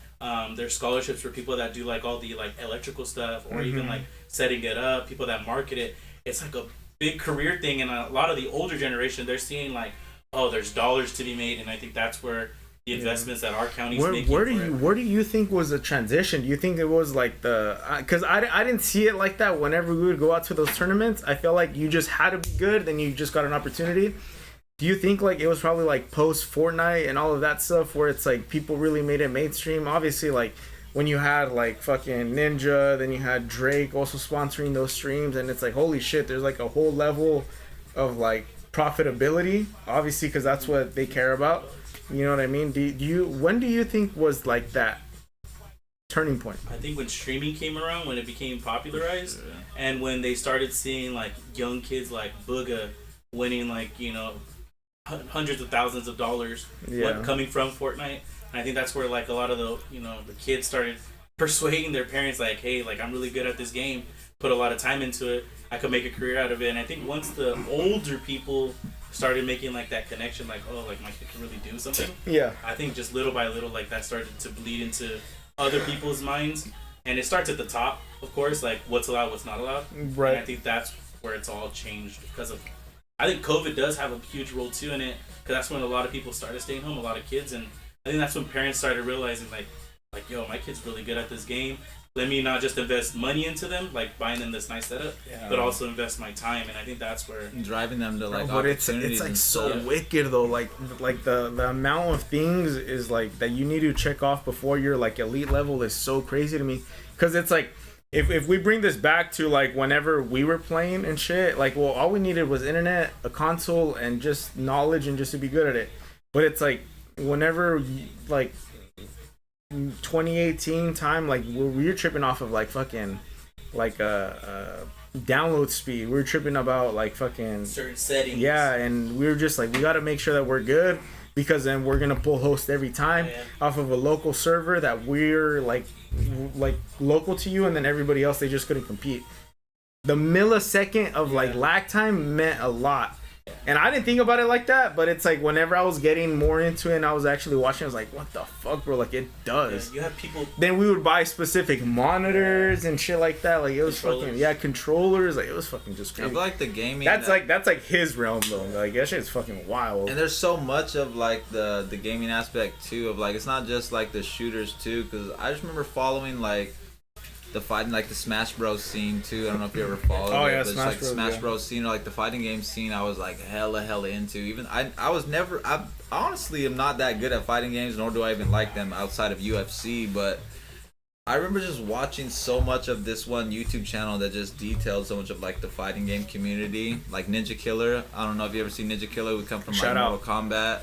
There's scholarships for people that do like all the like electrical stuff, or even like setting it up, people that market it. It's like a big career thing, and a lot of the older generation, they're seeing like, oh, there's dollars to be made, and I think that's where the investments that our county's making. Where do you think was the transition? Do you think it was like because I didn't see it like that. Whenever we would go out to those tournaments, I felt like you just had to be good, then you just got an opportunity. Do you think like it was probably like post Fortnite and all of that stuff where it's like people really made it mainstream? Obviously, like when you had like fucking Ninja, then you had Drake also sponsoring those streams, and it's like, holy shit, there's like a whole level of like profitability, obviously, because that's what they care about. You know what I mean? When do you think was like that turning point? I think when streaming came around, when it became popularized, and when they started seeing like young kids like Booga winning like hundreds of thousands of dollars coming from Fortnite. And I think that's where like a lot of the the kids started persuading their parents like, hey, like I'm really good at this game, put a lot of time into it, I could make a career out of it. And I think once the older people started making like that connection, like, oh, like my kid can really do something, I think just little by little like that started to bleed into other people's minds. And it starts at the top, of course, like what's allowed, what's not allowed. Right. And I think that's where it's all changed because of, I think COVID does have a huge role too in it, because that's when a lot of people started staying home, a lot of kids, and I think that's when parents started realizing like, like, yo, my kid's really good at this game. Let me not just invest money into them, like buying them this nice setup, but also invest my time. And I think that's where driving them to like. But it's like so wicked though. Like the amount of things is like that you need to check off before your like elite level is so crazy to me. Because it's like if we bring this back to like whenever we were playing and shit, like well all we needed was internet, a console, and just knowledge and just to be good at it. But it's like whenever like 2018 time, like we were tripping off of like fucking like download speed. We were tripping about like fucking certain settings. Yeah, and we were just like we got to make sure that we're good because then we're gonna pull host every time off of a local server that we're like local to you, and then everybody else they just couldn't compete. The millisecond of like lag time meant a lot. And I didn't think about it like that, but it's like whenever I was getting more into it and I was actually watching, I was like, what the fuck, bro? Like, it does. You have people... Then we would buy specific monitors and shit like that. Like, it was fucking... Yeah, controllers. Like, it was fucking just crazy. I feel like the gaming... That's like his realm, though. Like, that shit's fucking wild. And there's so much of, like, the gaming aspect, too, of, like, it's not just, like, the shooters, too, because I just remember following, like... the fighting, like the Smash Bros scene too. I don't know if you ever followed it. Oh yeah, but Smash Bros. Smash Bros scene or like the fighting game scene. I was like hella into. Even I was never. I honestly am not that good at fighting games, nor do I even like them outside of UFC. But I remember just watching so much of this one YouTube channel that just detailed so much of like the fighting game community, like Ninja Killer. I don't know if you ever seen Ninja Killer. We come from like Mortal Kombat.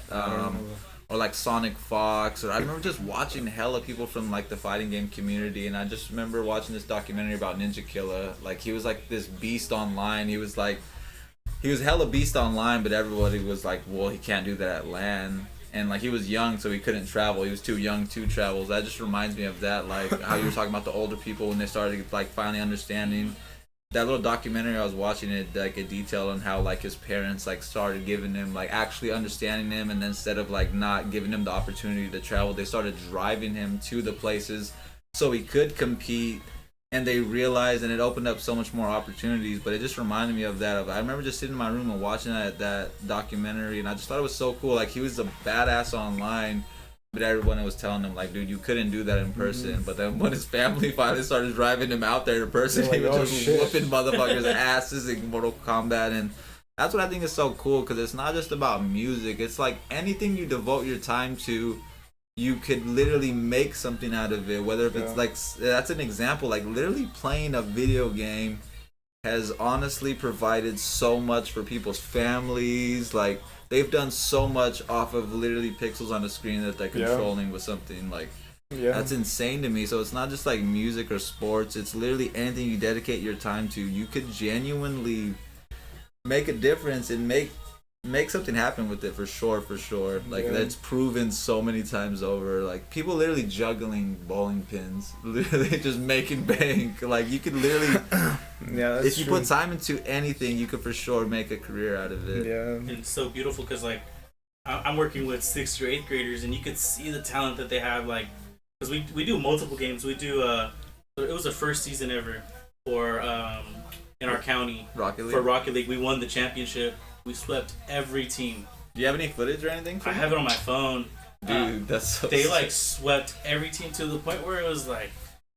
Or like Sonic Fox, or I remember just watching hella people from like the fighting game community, and I just remember watching this documentary about Ninja Killer. Like he was like this beast online. He was hella beast online, but everybody was like, well, he can't do that at LAN. And like he was young, so he couldn't travel. He was too young to travel. So that just reminds me of that, like how you were talking about the older people when they started like finally understanding. That little documentary I was watching, it like a detail on how like his parents like started giving him like actually understanding him, and then instead of like not giving him the opportunity to travel, they started driving him to the places so he could compete, and they realized, and it opened up so much more opportunities. But it just reminded me of that. I remember just sitting in my room and watching that documentary, and I just thought it was so cool. Like he was a badass online. But everyone was telling him, like, dude, you couldn't do that in person. Mm-hmm. But then when his family finally started driving him out there in person, like, he was just whooping motherfuckers' asses in Mortal Kombat. And that's what I think is so cool, because it's not just about music. It's like anything you devote your time to, you could literally make something out of it. Whether if it's like, that's an example, like literally playing a video game has honestly provided so much for people's families. Like, they've done so much off of literally pixels on the screen that they're controlling with something like that's insane to me. So it's not just like music or sports, it's literally anything you dedicate your time to. You could genuinely make a difference and make something happen with it for sure. Like that's proven so many times over. Like people literally juggling bowling pins, literally just making bank. Like you could literally if you put time into anything, you could for sure make a career out of it. And it's so beautiful because like I'm working with 6th or 8th graders, and you could see the talent that they have. Like because we do multiple games. We do it was the first season ever for in our county for Rocket League. We won the championship. We swept every team. Do you have any footage or anything? I have it on my phone. Dude, that's so they sick. Like swept every team to the point where it was like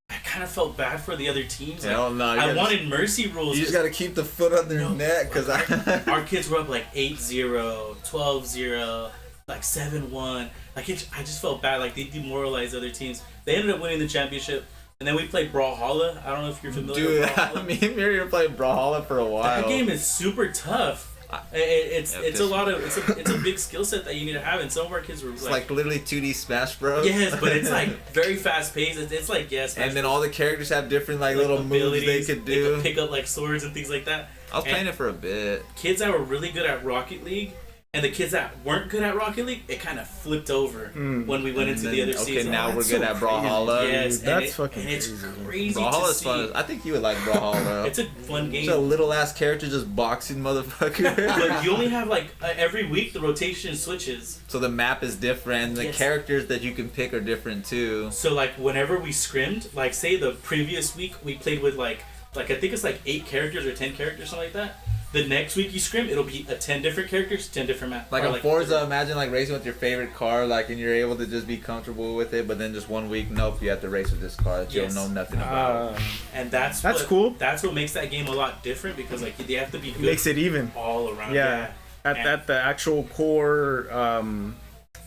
I kind of felt bad for the other teams. Like, hell no, I wanted mercy rules. You just gotta keep the foot on their neck, because our kids were up like 8-0, 12-0, like 7-1. Like I just felt bad. Like they demoralized other teams. They ended up winning the championship. And then we played Brawlhalla. I don't know if you're familiar with Brawlhalla. Me and Miri played Brawlhalla for a while. That game is super tough. It's a lot of it's a big skill set that you need to have, and some of our kids were like literally 2D Smash Bros. Yes, but it's like very fast paced. It's like and then all the characters have different like little moves they could do. They could pick up like swords and things like that. I was playing it for a bit. Kids that were really good at Rocket League and the kids that weren't good at Rocket League, it kind of flipped over when we went into the other season. Okay, now we're good at Brawlhalla. Yes, that's fucking crazy. It's crazy. Brawlhalla's fun. I think you would like Brawlhalla. It's a fun game. It's a little ass character just boxing motherfucker. But you only have like every week the rotation switches. So the map is different. The characters that you can pick are different too. So like whenever we scrimmed, like say the previous week we played with like I think it's like 8 characters or 10 characters, something like that. the next week you scrim, it'll be 10 different characters, 10 different maps. Like on Forza, imagine like racing with your favorite car, like, and you're able to just be comfortable with it, but then just 1 week, nope, you have to race with this car that you don't know nothing about. And that's cool. That's what makes that game a lot different, because like they have to be good. Makes it even all around. Yeah. At the actual core,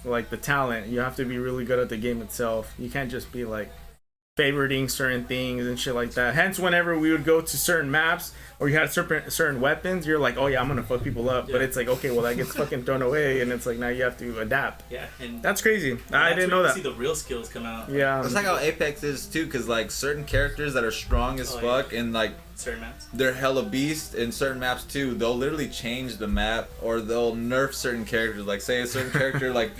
like the talent, you have to be really good at the game itself. You can't just be like favoriting certain things and shit like that. Hence, whenever we would go to certain maps or you had certain weapons, you're like, oh yeah, I'm gonna fuck people up. But it's like, okay, well that gets fucking thrown away, and it's like now you have to adapt. Yeah, and that's crazy. I didn't know that. See the real skills come out. Yeah, it's like how Apex is too, because like certain characters that are strong as fuck and like certain maps, they're hella beast. In certain maps too, they'll literally change the map or they'll nerf certain characters. Like say a certain character like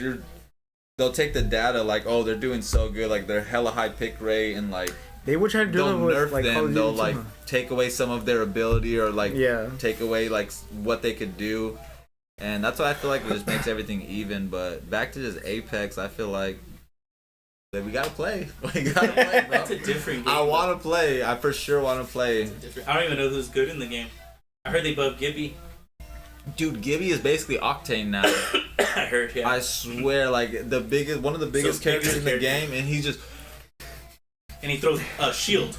they'll take the data like, oh, they're doing so good, like they're hella high pick rate, and like they will try to do they'll nerf like, them. They'll like take away some of their ability or like take away like what they could do, and that's why I feel like it just makes everything even. But back to just Apex, I feel like that we gotta play. We gotta play, bro. It's a different game. I want to play. I for sure want to play. I don't even know who's good in the game. I heard they buffed Gibby. Dude, Gibby is basically Octane now. I heard, yeah. I swear, like one of the biggest characters in the game, and he just he throws a shield.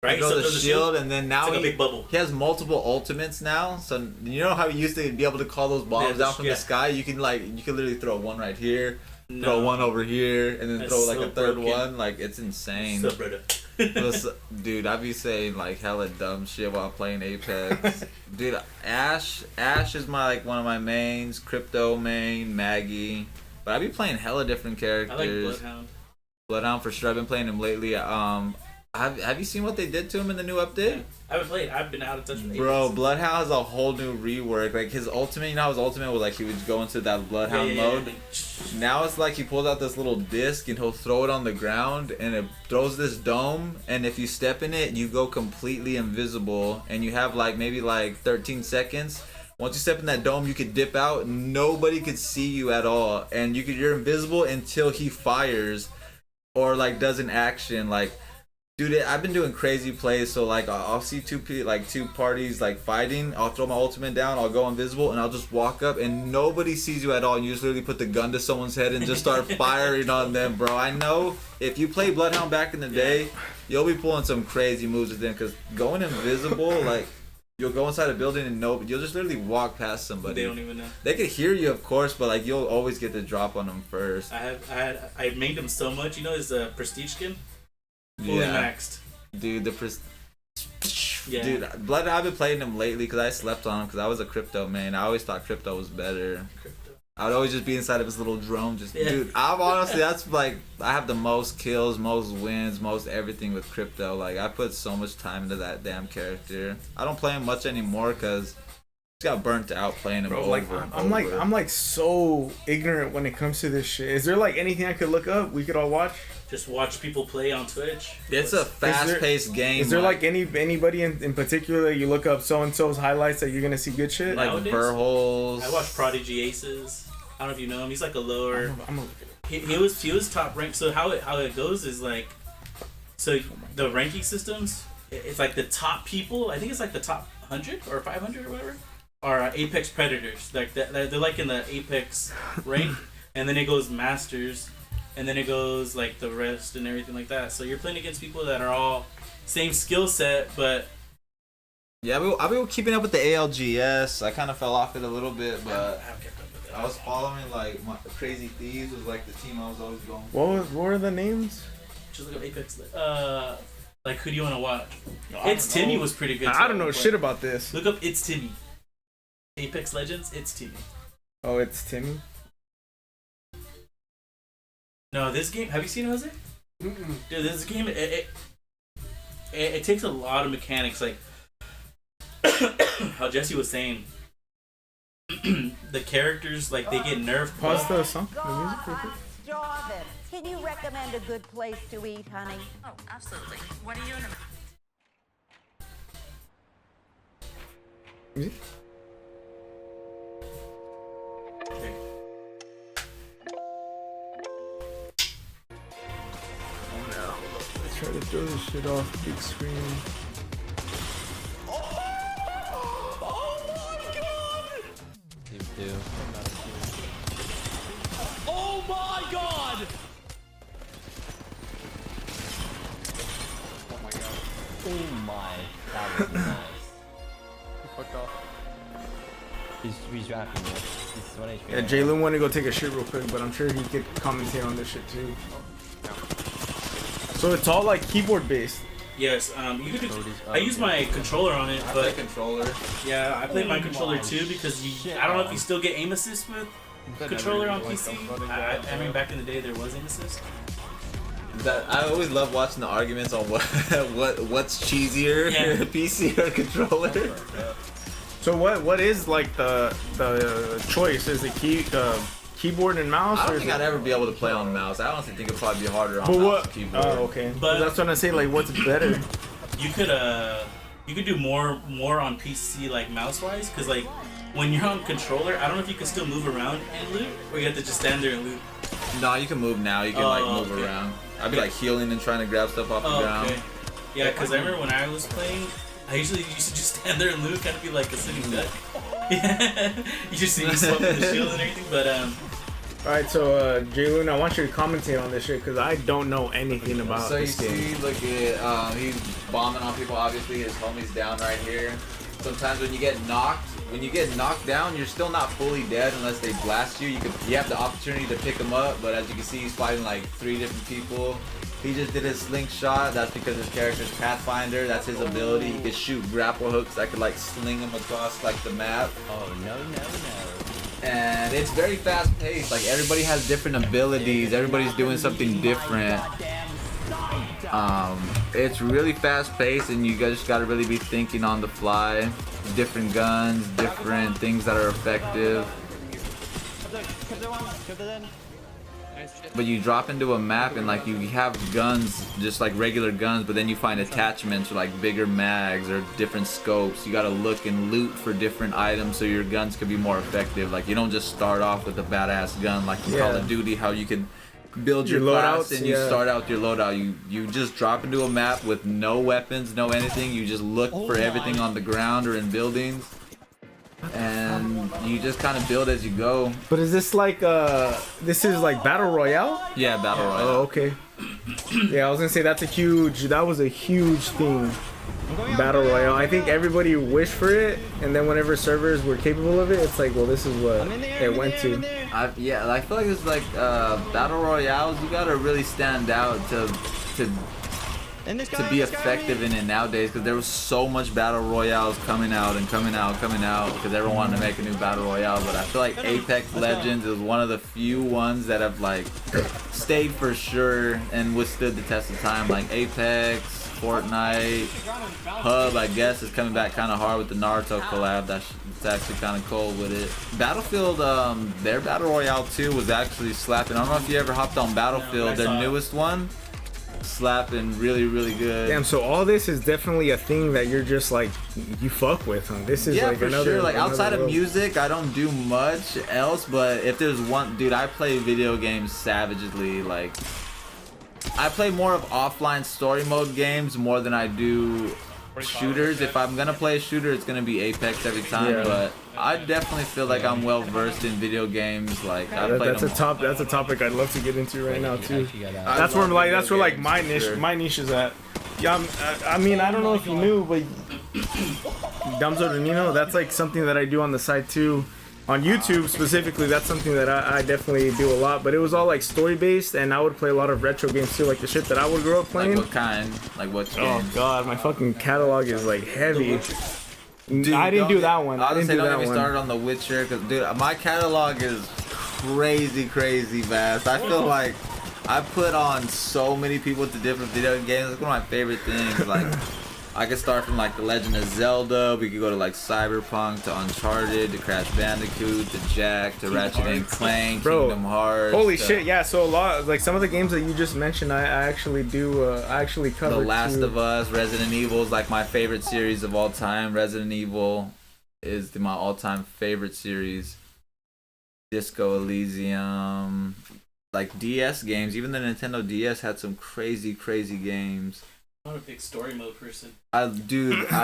Right? He throws a shield, and then now like a big bubble. He has multiple ultimates now. So you know how he used to be able to call those bombs down from the sky? You can literally throw one right here, throw one over here, and then throw like a third one. Like it's insane. So brother. Dude, I be saying like hella dumb shit while playing Apex. Dude, Ash is my one of my mains. Crypto main, Maggie, but I be playing hella different characters. I like Bloodhound. Bloodhound for sure. I've been playing him lately. Have you seen what they did to him in the new update? I haven't played. I've been out of touch with Apex. Bro, Bloodhound has a whole new rework. Like his ultimate, you know how his ultimate was like he would go into that Bloodhound mode? Now it's like he pulls out this little disc and he'll throw it on the ground and it throws this dome, and if you step in it, you go completely invisible and you have like maybe like 13 seconds. Once you step in that dome, you could dip out. Nobody could see you at all, and you're invisible until he fires or like does an action. Like, dude, I've been doing crazy plays. So like, I'll see two parties like fighting. I'll throw my ultimate down. I'll go invisible, and I'll just walk up, and nobody sees you at all. And you just literally put the gun to someone's head and just start firing on them, bro. I know if you play Bloodhound back in the day, you'll be pulling some crazy moves with them, because going invisible, like, you'll go inside a building and you'll just literally walk past somebody. They don't even know. They could hear you, of course, but like you'll always get the drop on them first. I made them so much. You know his prestige skin. Fully maxed. Dude, Dude, I've been playing him lately because I slept on him because I was a crypto man. I always thought crypto was better. I would always just be inside of his little drone. Dude, I'm honestly, that's like, I have the most kills, most wins, most everything with crypto. Like, I put so much time into that damn character. I don't play him much anymore because I got burnt out playing him over. I'm like so ignorant when it comes to this shit. Is there like anything I could look up we could all watch? Just watch people play on Twitch. It's a fast-paced game. Is there like anybody in particular you look up so-and-so's highlights that you're gonna see good shit? Like Burholes. I watch Prodigy Aces. I don't know if you know him. He's like a lower. He was top ranked. So how it goes is like, so the ranking systems, it's like the top people. I think it's like the top 100 or 500 or whatever are Apex Predators. Like they're like in the Apex rank, and then it goes Masters. And then it goes like the rest and everything like that. So you're playing against people that are all same skill set, but yeah, I've been keeping up with the ALGS. I kind of fell off it a little bit, but I was following like Crazy Thieves was like the team I was always going for. What were the names? Just look up Apex. Like who do you want to watch? It's Timmy was pretty good. I don't know shit about this. Look up It's Timmy. Apex Legends. It's Timmy. Oh, it's Timmy. No, this game. Have you seen it, Jose? Dude, this game. It takes a lot of mechanics, like how Jesse was saying. The characters, like, they get nerfed. Pause the song. The music real quick. Jarvis, can you recommend a good place to eat, honey? Oh, absolutely. What are you in a... Music? Okay. Try to throw this shit off big screen. That was nice. Fuck off. He's drafting you. He's 1 HP. Yeah, Jlooon wanted to go take a shit real quick, but I'm sure he could commentate on this shit too. So it's all like keyboard based. Yes, you could do, I use my controller on it, but controller. yeah, I played my controller too because I don't know if you still get aim assist with controller on PC. I mean, back in the day there was aim assist. That I always love watching the arguments on what's cheesier, Yeah. PC or controller. So what is like the choice? Is it keyboard and mouse? I or don't is think it... I'd ever be able to play on mouse. I honestly think it'd probably be harder on But mouse what? and keyboard. Oh, okay. But That's what I'm saying. Like, what's better? you could do more on PC like mouse wise because like when you're on controller, I don't know if you can still move around and loot or you have to just stand there and loot. No, you can move now. You can like move okay. around. I'd be like healing and trying to grab stuff off the ground. Okay. Yeah, because I remember when I was playing, I usually used to just stand there and loot, kind of be like a sitting duck. Yeah, you just see me swapping the shield and everything, but Alright, so Jlooon, I want you to commentate on this shit because I don't know anything about So you this game. see, look at he's bombing on people. Obviously, his homie's down right here. Sometimes when you get knocked down, you're still not fully dead unless they blast you. You have the opportunity to pick him up, but as you can see, he's fighting like 3 different people. He just did his slingshot. That's because his character's Pathfinder. That's his ability. He could shoot grapple hooks that could like sling him across like the map. Oh no. And it's very fast paced. Like everybody has different abilities. Everybody's doing something different. It's really fast paced, and you guys just gotta really be thinking on the fly. Different guns, different things that are effective. But you drop into a map and like you have guns, just like regular guns, but then you find attachments or like bigger mags or different scopes. You gotta look and loot for different items so your guns could be more effective. Like you don't just start off with a badass gun like in Call of Duty, how you can build your class and you start out your loadout. You just drop into a map with no weapons, no anything. You just look for everything on the ground or in buildings. And you just kind of build as you go. But is this like this is like Battle Royale? Yeah, Battle Royale. Oh, okay. Yeah, I was gonna say that was a huge thing. Battle Royale. I think everybody wished for it, and then whenever servers were capable of it, it's like, well, this is what it went to. I feel like it's like Battle Royales. You gotta really stand out to be effective in it nowadays, because there was so much Battle Royales coming out because everyone wanted to make a new Battle Royale. But I feel like Apex Legends is one of the few ones that have like stayed for sure and withstood the test of time. Like Apex, Fortnite, Hub, I guess, is coming back kind of hard with the Naruto collab. That's actually kind of cold with it. Battlefield, their Battle Royale 2 was actually slapping. I don't know if you ever hopped on Battlefield, their newest one. Slapping really good. Damn, so all this is definitely a thing that you're just like, you fuck with, huh? This is like for another sure. Like outside of world. music, I don't do much else, but if there's one, dude, I play video games savagely. Like I play more of offline story mode games more than I do shooters. If I'm gonna play a shooter, it's gonna be Apex every time. But I definitely feel like I'm well versed in video games. Like that's a topic I'd love to get into right now too. That's where my niche is at. Yeah, I mean, I don't know if you knew, but Dumzo Danino, that's like something that I do on the side too. On YouTube specifically, that's something that I definitely do a lot, but it was all like story based, and I would play a lot of retro games too, like the shit that I would grow up playing. Like what kind? Like what games? Oh god, my fucking catalog is like heavy. Dude, I didn't do that one. I didn't do that one. Don't get me one. started on The Witcher, because dude, my catalog is crazy vast. I feel like I put on so many people to different video games. It's one of my favorite things. Like I could start from like The Legend of Zelda. We could go to like Cyberpunk, to Uncharted, to Crash Bandicoot, to Jack, to Ratchet and Clank, Kingdom Hearts. Holy shit, yeah. So a lot, like some of the games that you just mentioned, I actually do. I actually cover. The Last of Us, Resident Evil is like my favorite series of all time. Resident Evil is my all-time favorite series. Disco Elysium, like DS games. Even the Nintendo DS had some crazy games. I'm not a big story mode person. I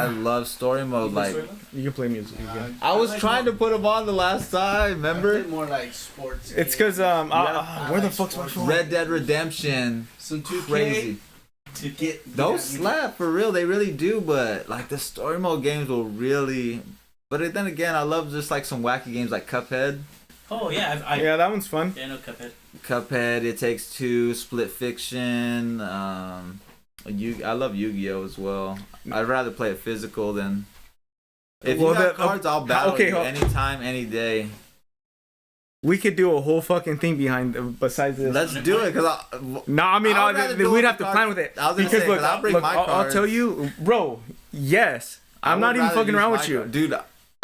love story mode. Like you can play music. I was trying to put them on the last time. Remember? More like sports. It's because where the fuck's my phone? Red Dead Redemption. Some 2K. Crazy. to get those slap for real. They really do. But like the story mode games will really. But then again, I love just like some wacky games like Cuphead. Oh yeah, yeah, that one's fun. Yeah, no Cuphead. Cuphead, It Takes Two, Split Fiction. I love Yu-Gi-Oh as well. I'd rather play it physical than. If you got cards, I'll battle you anytime, any day. We could do a whole fucking thing behind besides this. Let's do it, cause we'd have to plan with it. I was gonna say, look, I'll bring my cards. I'll tell you, bro. Yes, I'm not even fucking around with you, dude.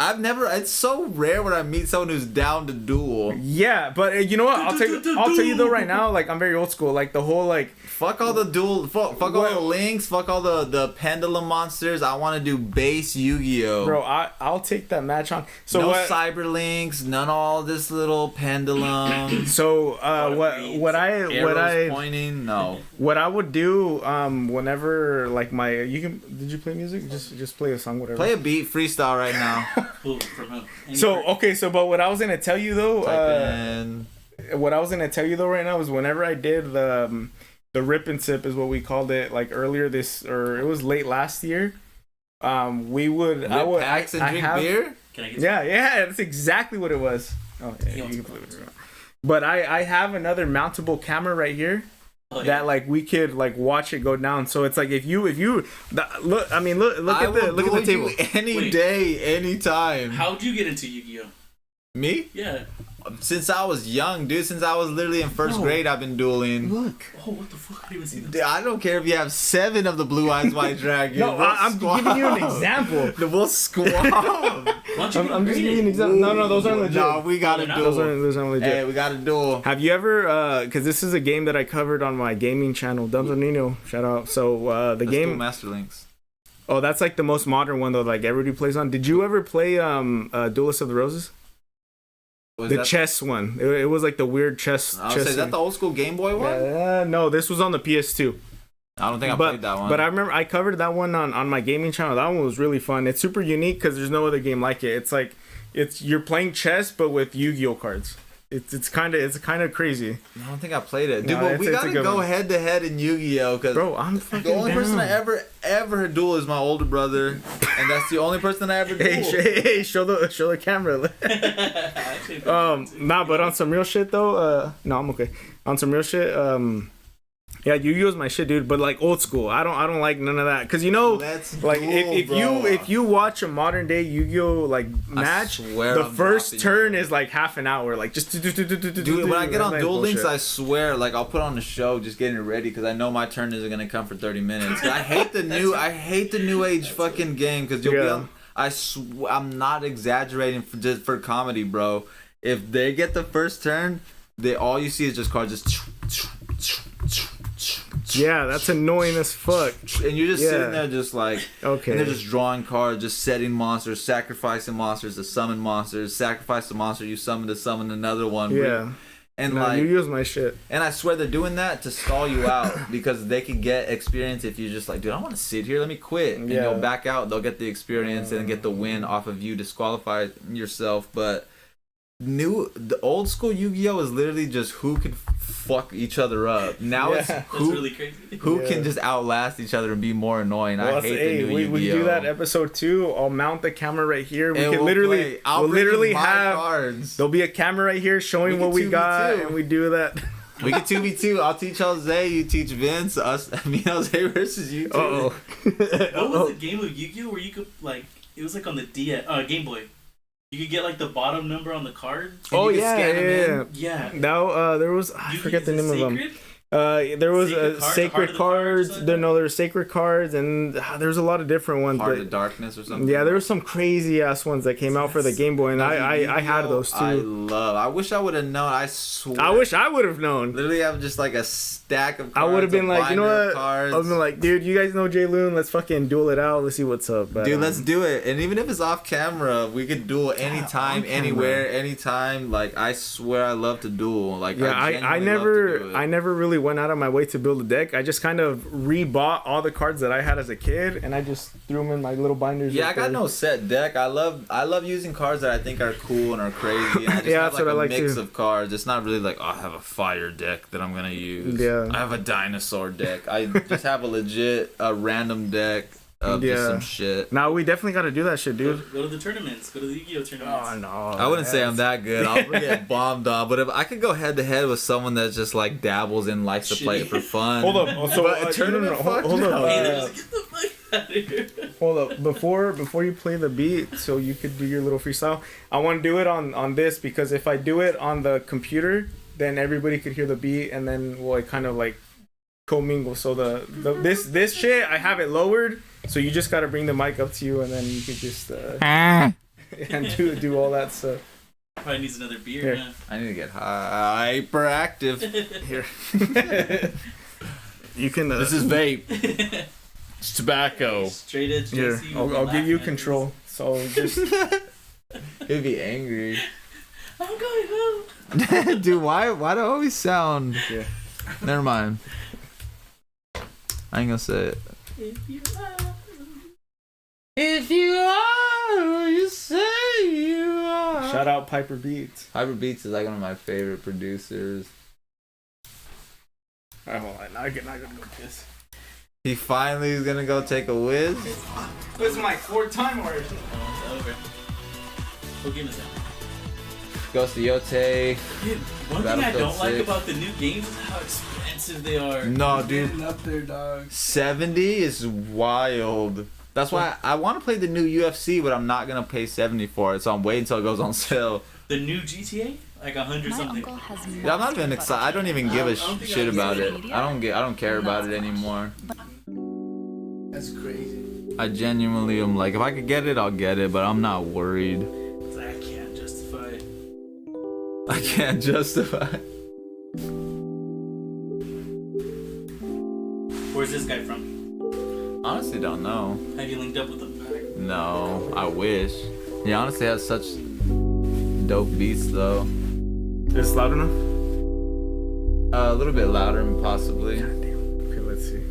It's so rare when I meet someone who's down to duel. Yeah, but you know what? I'll tell you though right now, like I'm very old school. Like the whole like fuck all the duel, fuck all the links, fuck all the pendulum monsters. I want to do base Yu-Gi-Oh. Bro, I'll take that match on. So no cyber links, none of all this little pendulum. So what I pointing? No. What I would do whenever like did you play music? Just play a song, whatever. Play a beat, freestyle right now. But what I was gonna tell you though, right now is whenever I did the rip and sip is what we called it, like earlier it was late last year. We would drink beer. Can I get yeah, that's exactly what it was. Oh yeah, you can play it. But I have another mountable camera right here. Oh, yeah. That like we could like watch it go down. So it's like if you look at the table any day, anytime. How'd you get into Yu-Gi-Oh? Me? Yeah. Since I was young, dude. Since I was literally in first grade, I've been dueling. Look. Oh, what the fuck? I didn't even see that. Dude, I don't care if you have 7 of the Blue Eyes White Dragon. No, I'm giving you an example. We'll squab. I'm just giving you an example. No, those aren't legit. No, we gotta duel. Those aren't legit. Hey, we gotta duel. Have you ever? Because this is a game that I covered on my gaming channel, Dunzo shout out. So Let's game do Master Links. Oh, that's like the most modern one though. Like everybody plays on. Did you ever play Duelist of the Roses? Chess one. It was like the weird chess. Is that the old school Game Boy one? No, this was on the PS2. I don't think I played that one. But I remember I covered that one on my gaming channel. That one was really fun. It's super unique because there's no other game like it. It's like you're playing chess but with Yu-Gi-Oh cards. It's kind of crazy. I don't think I played it, dude. But we gotta go head to head in Yu-Gi-Oh because the only person I ever duel is my older brother, and that's the only person I ever duel. Hey, show the camera. But on some real shit though, no, I'm okay. On some real shit, yeah, Yu-Gi-Oh's my shit, dude. But like old school, I don't like none of that. Cause if you watch a modern day Yu-Gi-Oh like match, the first turn is like half an hour, like just dude. When I get on Duel Links, I swear, like I'll put on the show, just getting it ready, cause I know my turn isn't gonna come for 30 minutes. I hate the new age fucking game, cause I'm not exaggerating for comedy, bro. If they get the first turn, all you see is just cards just. Yeah, that's annoying as fuck. And you're just sitting there just like, okay. And they're just drawing cards, just setting monsters, sacrificing monsters to summon monsters, sacrifice the monster you summon to summon another one. Yeah. And you use my shit. And I swear they're doing that to stall you out because they can get experience if you're just like, dude, I want to sit here, let me quit. And you'll back out, they'll get the experience and get the win off of you, disqualify yourself. But the old school Yu-Gi-Oh is literally just who can fuck each other up. Now it's who really crazy. Who can just outlast each other and be more annoying. I hate the new Yu-Gi-Oh. We do that episode 2. I'll mount the camera right here. We can we'll literally have cards. There'll be a camera right here showing what we got, and we do that. We can 2v2. I'll teach Jose, you teach Vince. Jose versus you two. Uh-oh. What was the game of Yu-Gi-Oh where you could like? It was like on the Game Boy. You could get like the bottom number on the card. Oh yeah. Now there was I forget the name of them. There was sacred cards. There were sacred cards, and there was a lot of different ones. Heart of Darkness or something. Yeah, there were some crazy ass ones that came out for the Game Boy, and I had those too. I wish I would have known. I swear. I wish I would have known. Literally, have just like a stack of cards. I would have been like, you know what? Cards. I would have been like, dude, you guys know Jlooon? Let's fucking duel it out. Let's see what's up. But, dude, let's do it. And even if it's off camera, we could duel anytime, anywhere, anytime. Like I swear, I love to duel. Like I never really actually went out of my way to build a deck. I just kind of rebought all the cards that I had as a kid, and I just threw them in my little binders. Yeah, I got no set deck. I love using cards that I think are cool and are crazy. And I just have that's what I like mix too. of cards. It's not really like, oh, I have a fire deck that I'm gonna use. Yeah. I have a dinosaur deck. I just have a random deck of just some shit. Now we definitely got to do that shit, dude. Go to the tournaments. Go to the Yu-Gi-Oh tournaments. Oh no. I wouldn't say I'm that good. I'll get bombed on. But if I could go head to head with someone that just like dabbles and likes to play it for fun. Hold up. So tournament, hold up. Get the fuck out of here. Hold up. Before you play the beat, so you could do your little freestyle. I want to do it on this because if I do it on the computer, then everybody could hear the beat, and then we'll kind of like commingle. So this shit, I have it lowered, so you just got to bring the mic up to you, and then you could just and do all that stuff. Probably needs another beer. Here. Yeah. I need to get hyperactive. Here. You can. This is vape. It's tobacco. Straight edge. Here, JC, I'll give you man. control. So just. He'd be angry. I'm going home. Dude, why do I always sound... Yeah. Never mind. I ain't gonna say it. If you are who you say you are. Shout out Piper Beats. Hyper Beats is like one of my favorite producers. Alright, hold on. Now I gotta go piss. He finally is gonna go take a whiz. This is my fourth time already. Oh, it's over. What game is that? Goes to Yote. Dude, one thing I don't like about the new games is how expensive they are. No, dude. Getting up there, dog. 70 is wild. That's why I want to play the new UFC, but I'm not gonna pay 70 for it. So I'm waiting until it goes on sale. The new GTA, like 100 something. Yeah, I'm not even excited. I don't even give a shit about it. I don't care about it anymore. That's crazy. I genuinely am like, if I could get it, I'll get it, but I'm not worried. I can't justify it. I can't justify. Where's this guy from? Honestly, don't know. Have you linked up with him? No, I wish. He honestly has such dope beats, though. Is it loud enough? A little bit louder, possibly. Okay, let's see.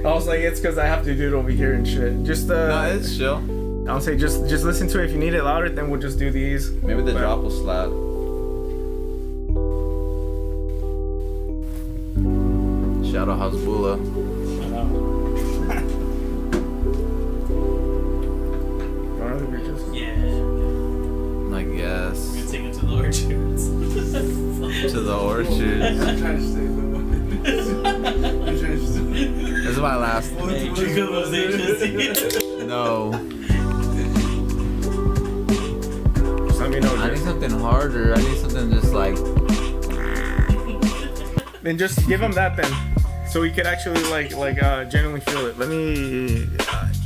I was like, it's because I have to do it over here and shit. Just No, it's chill. I'll say just listen to it. If you need it louder, then we'll just do these. Maybe the drop will slap. Shout out Hasbullah. Yeah. I guess. We're gonna take him to the orchards. To the orchards. I'm trying to stay low. I'm trying to stay. This is my last. Hey, Chico loves HSC. No. Just let me know. I need something harder. I need something just like. Then just give him that then, so he could actually genuinely feel it. Let me.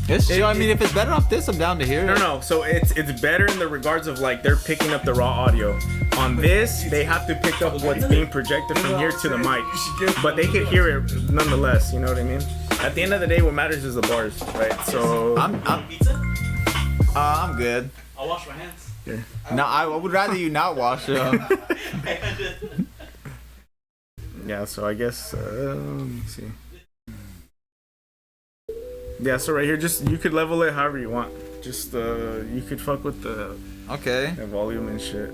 It's chill. I mean, if it's better off this, I'm down to hear it. No. So it's better in the regards of like they're picking up the raw audio. On this, they have to pick up what's being projected from here to the mic, but they can hear it nonetheless. You know what I mean? At the end of the day, what matters is the bars, right? So I'm good. I'll wash my hands. Yeah. No, I would rather you not wash them. Yeah. So I guess let me see. Yeah, so right here, just you could level it however you want. Just you could fuck with the volume and shit.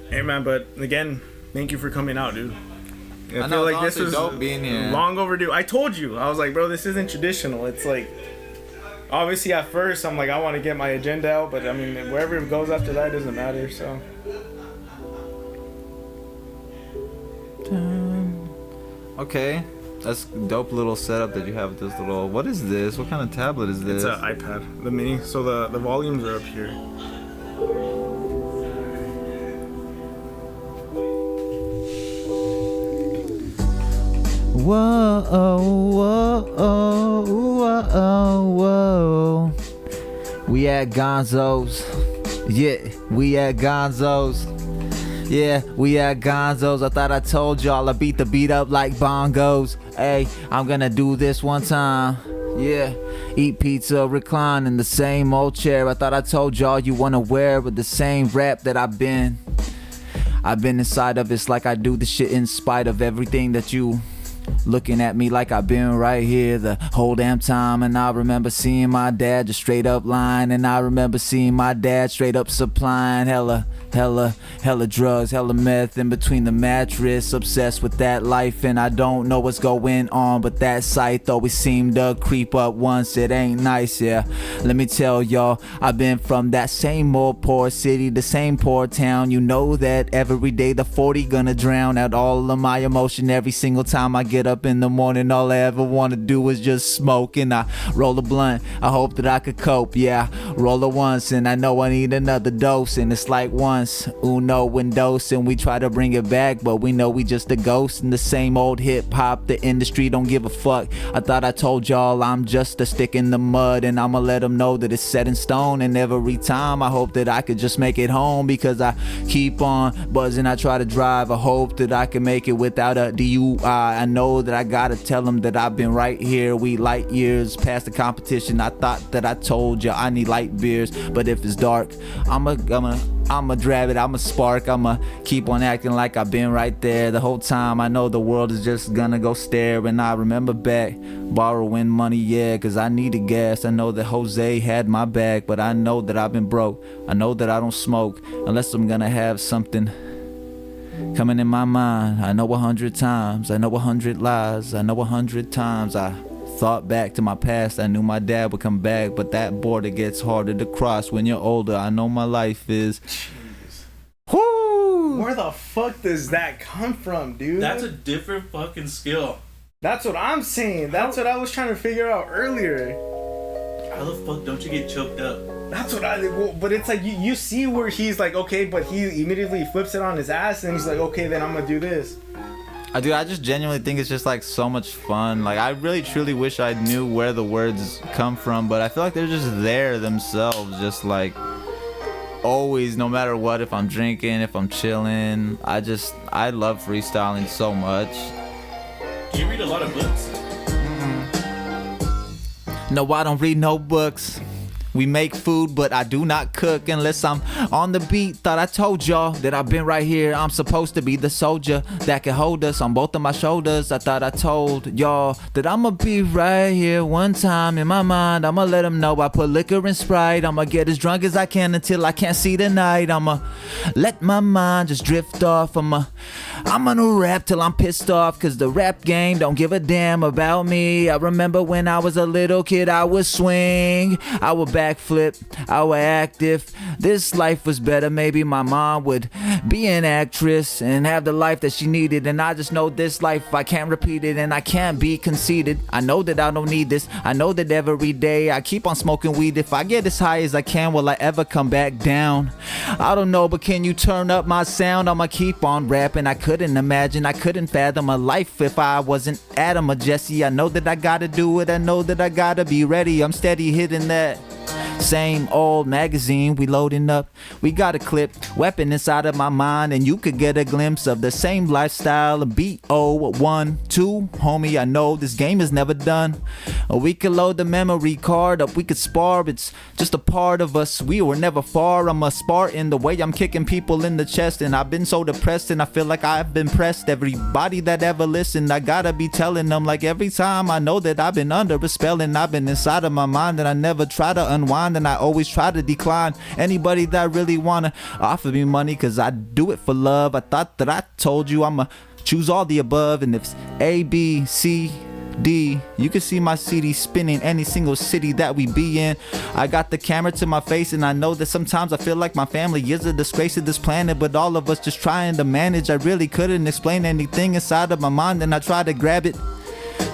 Hey man, but again, thank you for coming out, dude. I feel like this is dope being here. Long overdue. I told you, I was like, bro, this isn't traditional. It's like, obviously at first I'm like, I want to get my agenda out, but I mean, wherever it goes after that doesn't matter. So. Okay, that's dope little setup that you have with this little. What is this? What kind of tablet is this? It's an iPad, the mini. So the volumes are up here. Whoa, whoa, whoa, whoa. We at Gonzo's. Yeah, we at Gonzo's. Yeah, we at Gonzo's. I thought I told y'all I beat the beat up like bongos. Hey, I'm gonna do this one time. Yeah, eat pizza, recline in the same old chair. I thought I told y'all you wanna wear with the same rap that I've been inside of. It's like I do the shit in spite of everything that you looking at me like I've been right here the whole damn time. And I remember seeing my dad just straight up lying, and I remember seeing my dad straight up supplying hella drugs, hella meth in between the mattress. Obsessed with that life, and I don't know what's going on, but that sight always seemed to creep up once. It ain't nice, yeah. Let me tell y'all, I've been from that same old poor city, the same poor town. You know that every day the 40 gonna drown out all of my emotion. Every single time I get up in the morning, all I ever wanna do is just smoke, and I roll a blunt. I hope that I could cope, yeah. Roll it once, and I know I need another dose, and it's like once uno and dos, and we try to bring it back, but we know we just a ghost in the same old hip-hop. The industry don't give a fuck. I thought I told y'all I'm just a stick in the mud, and I'ma let them know that it's set in stone. And every time I hope that I could just make it home, because I keep on buzzing. I try to drive, I hope that I can make it without a DUI. I know that I gotta tell them that I've been right here. We light years past the competition. I thought that I told you I need light beers, but if it's dark, I'ma grab it, I'ma spark, I'ma keep on acting like I've been right there the whole time. I know the world is just gonna go stare, and I remember back borrowing money, yeah, cause I needed gas. I know that Jose had my back, but I know that I've been broke. I know that I don't smoke unless I'm gonna have something coming in my mind. I know 100 times, I know 100 lies, I know 100 times I thought back to my past. I knew my dad would come back, but that border gets harder to cross when you're older. I know my life is. Whoo! Where the fuck does that come from, dude? That's a different fucking skill. That's what I'm saying. That's what I was trying to figure out earlier. How the fuck don't you get choked up? That's what but it's like you see where he's like, okay, but he immediately flips it on his ass, and he's like, okay, then I'm gonna do this. Dude, I just genuinely think it's just like so much fun. Like, I really truly wish I knew where the words come from, but I feel like they're just there themselves, just like always, no matter what. If I'm drinking, if I'm chilling, I love freestyling so much. Do you read a lot of books? No, I don't read no books. We make food, but I do not cook unless I'm on the beat. Thought I told y'all that I've been right here. I'm supposed to be the soldier that can hold us on both of my shoulders. I thought I told y'all that I'ma be right here one time in my mind. I'ma let them know I put liquor and Sprite. I'ma get as drunk as I can until I can't see the night. I'ma let my mind just drift off. I'm gonna rap till I'm pissed off, cause the rap game don't give a damn about me. I remember when I was a little kid, I would swing, I would backflip, I would act. If this life was better, maybe my mom would be an actress and have the life that she needed. And I just know this life, I can't repeat it, and I can't be conceited. I know that I don't need this. I know that every day I keep on smoking weed. If I get as high as I can, will I ever come back down? I don't know, but can you turn up my sound? I'ma keep on rapping. I couldn't imagine, I couldn't fathom a life if I wasn't Adam or Jesse. I know that I gotta do it, I know that I gotta be ready. I'm steady hitting that same old magazine, we loading up. We got a clip, weapon inside of my mind, and you could get a glimpse of the same lifestyle. B-O-1-2, homie, I know this game is never done. We could load the memory card up, we could spar, it's just a part of us. We were never far, I'm a Spartan, the way I'm kicking people in the chest. And I've been so depressed, and I feel like I've been pressed. Everybody that ever listened, I gotta be telling them, like every time I know that I've been under a spell, and I've been inside of my mind, and I never try to unwind, and I always try to decline anybody that really wanna offer me money, cause I do it for love. I thought that I told you I'ma choose all the above, and if it's A, B, C, D, you can see my CD spinning any single city that we be in. I got the camera to my face, and I know that sometimes I feel like my family is a disgrace to this planet, but all of us just trying to manage. I really couldn't explain anything inside of my mind, and I tried to grab it,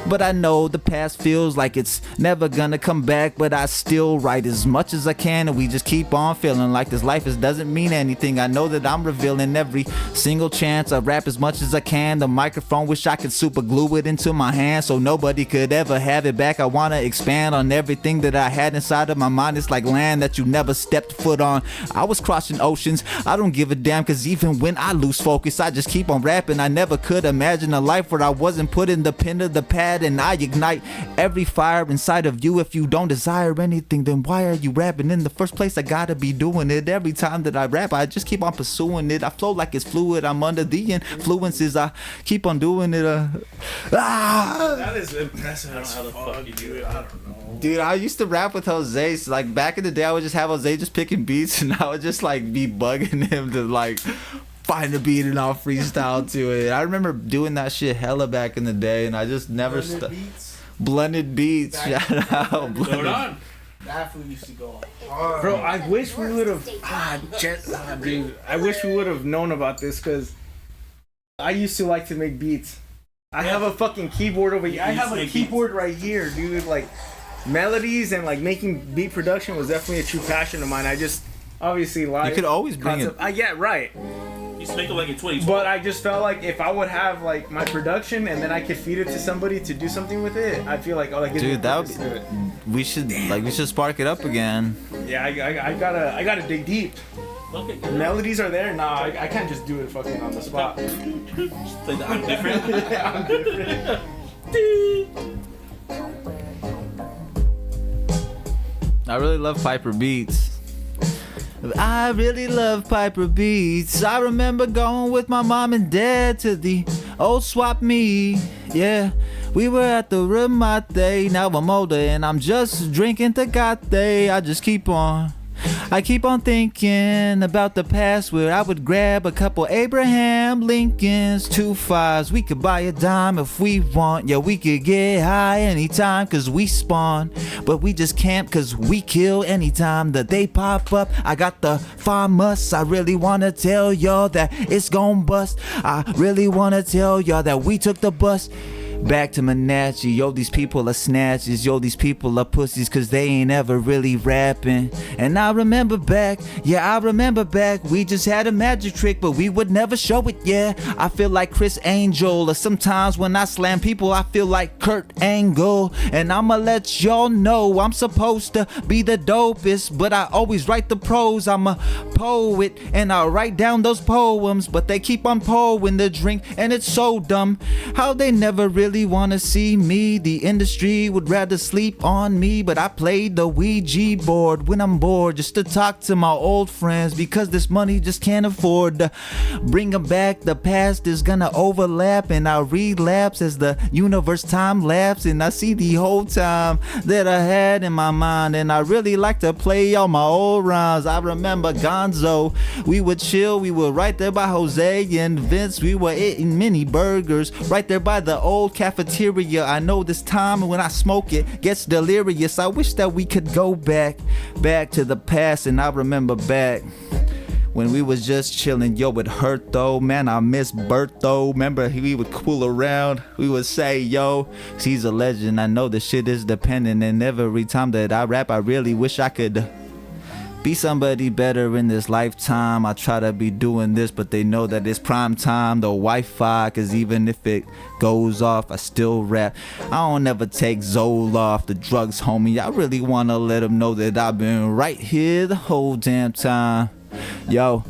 but I know the past feels like it's never gonna come back. But I still write as much as I can, and we just keep on feeling like this life doesn't mean anything. I know that I'm revealing every single chance. I rap as much as I can. The microphone, wish I could super glue it into my hand so nobody could ever have it back. I wanna expand on everything that I had inside of my mind. It's like land that you never stepped foot on. I was crossing oceans, I don't give a damn, cause even when I lose focus, I just keep on rapping. I never could imagine a life where I wasn't putting the pen to the pad bad and I ignite every fire inside of you. If you don't desire anything, then why are you rapping in the first place? I gotta be doing it. Every time that I rap, I just keep on pursuing it. I flow like it's fluid. I'm under the influences. I keep on doing it. That is impressive. I don't know how the fuck you do it. I don't know. Dude, I used to rap with Jose. So like back in the day, I would just have Jose just picking beats, and I would just like be bugging him to like find a beat and I'll freestyle to it. I remember doing that shit hella back in the day, and I just never stopped. Blended beats. Shout out. Going on. That food used to go Bro, I wish we would have. Dude, I wish we would have known about this because I used to like to make beats. I have a fucking keyboard over here. I have a keyboard right here, dude. Like melodies and like making beat production was definitely a true passion of mine. I just obviously live. You could always bring it. Yeah, right. You used to make it like in 2012. But I just felt like if I would have like my production and then I could feed it to somebody to do something with it, I feel like dude, that would be, we should spark it up again. Yeah, I gotta dig deep. Okay, Melodies are there. Nah, I can't just do it fucking on the spot. Just play the I'm different. I'm different. I really love Piper Beats. I really love Piper Beats. I remember going with my mom and dad to the old swap meet. Yeah, we were at the Ramate. Now I'm older and I'm just drinking Tecate. I keep on thinking about the past where I would grab a couple Abraham Lincolns, 2 5s. We could buy a dime if we want. Yeah, we could get high anytime cause we spawn. But we just camp cause we kill anytime that they pop up. I got the FAMAS. I really wanna tell y'all that it's gon' bust. I really wanna tell y'all that we took the bus back to Menachie. Yo, these people are snatches. Yo, these people are pussies cause they ain't ever really rapping. And I remember back, we just had a magic trick, but we would never show it, yeah. I feel like Chris Angel, or sometimes when I slam people, I feel like Kurt Angle. And I'ma let y'all know I'm supposed to be the dopest, but I always write the prose. I'm a poet, and I write down those poems, but they keep on pouring the drink, and it's so dumb how they never really wanna see me. The industry would rather sleep on me, but I played the Ouija board when I'm bored just to talk to my old friends because this money just can't afford to bring them back. The past is gonna overlap and I relapse as the universe time lapse, and I see the whole time that I had in my mind, and I really like to play all my old rhymes. I remember Gonzo, we would chill, we were right there by Jose and Vince, we were eating mini burgers right there by the old cafeteria. I know this time when I smoke it gets delirious. I wish that we could go back to the past, and I remember back when we was just chilling. Yo, it hurt though, man, I miss Bert though. Remember we would cool around, we would say yo, he's a legend. I know the shit is dependent, and every time that I rap I really wish I could be somebody better in this lifetime. I try to be doing this, but they know that it's prime time. The Wi-Fi, cause even if it goes off, I still rap. I don't ever take Zola off the drugs, homie. I really wanna let them know that I've been right here the whole damn time. Yo.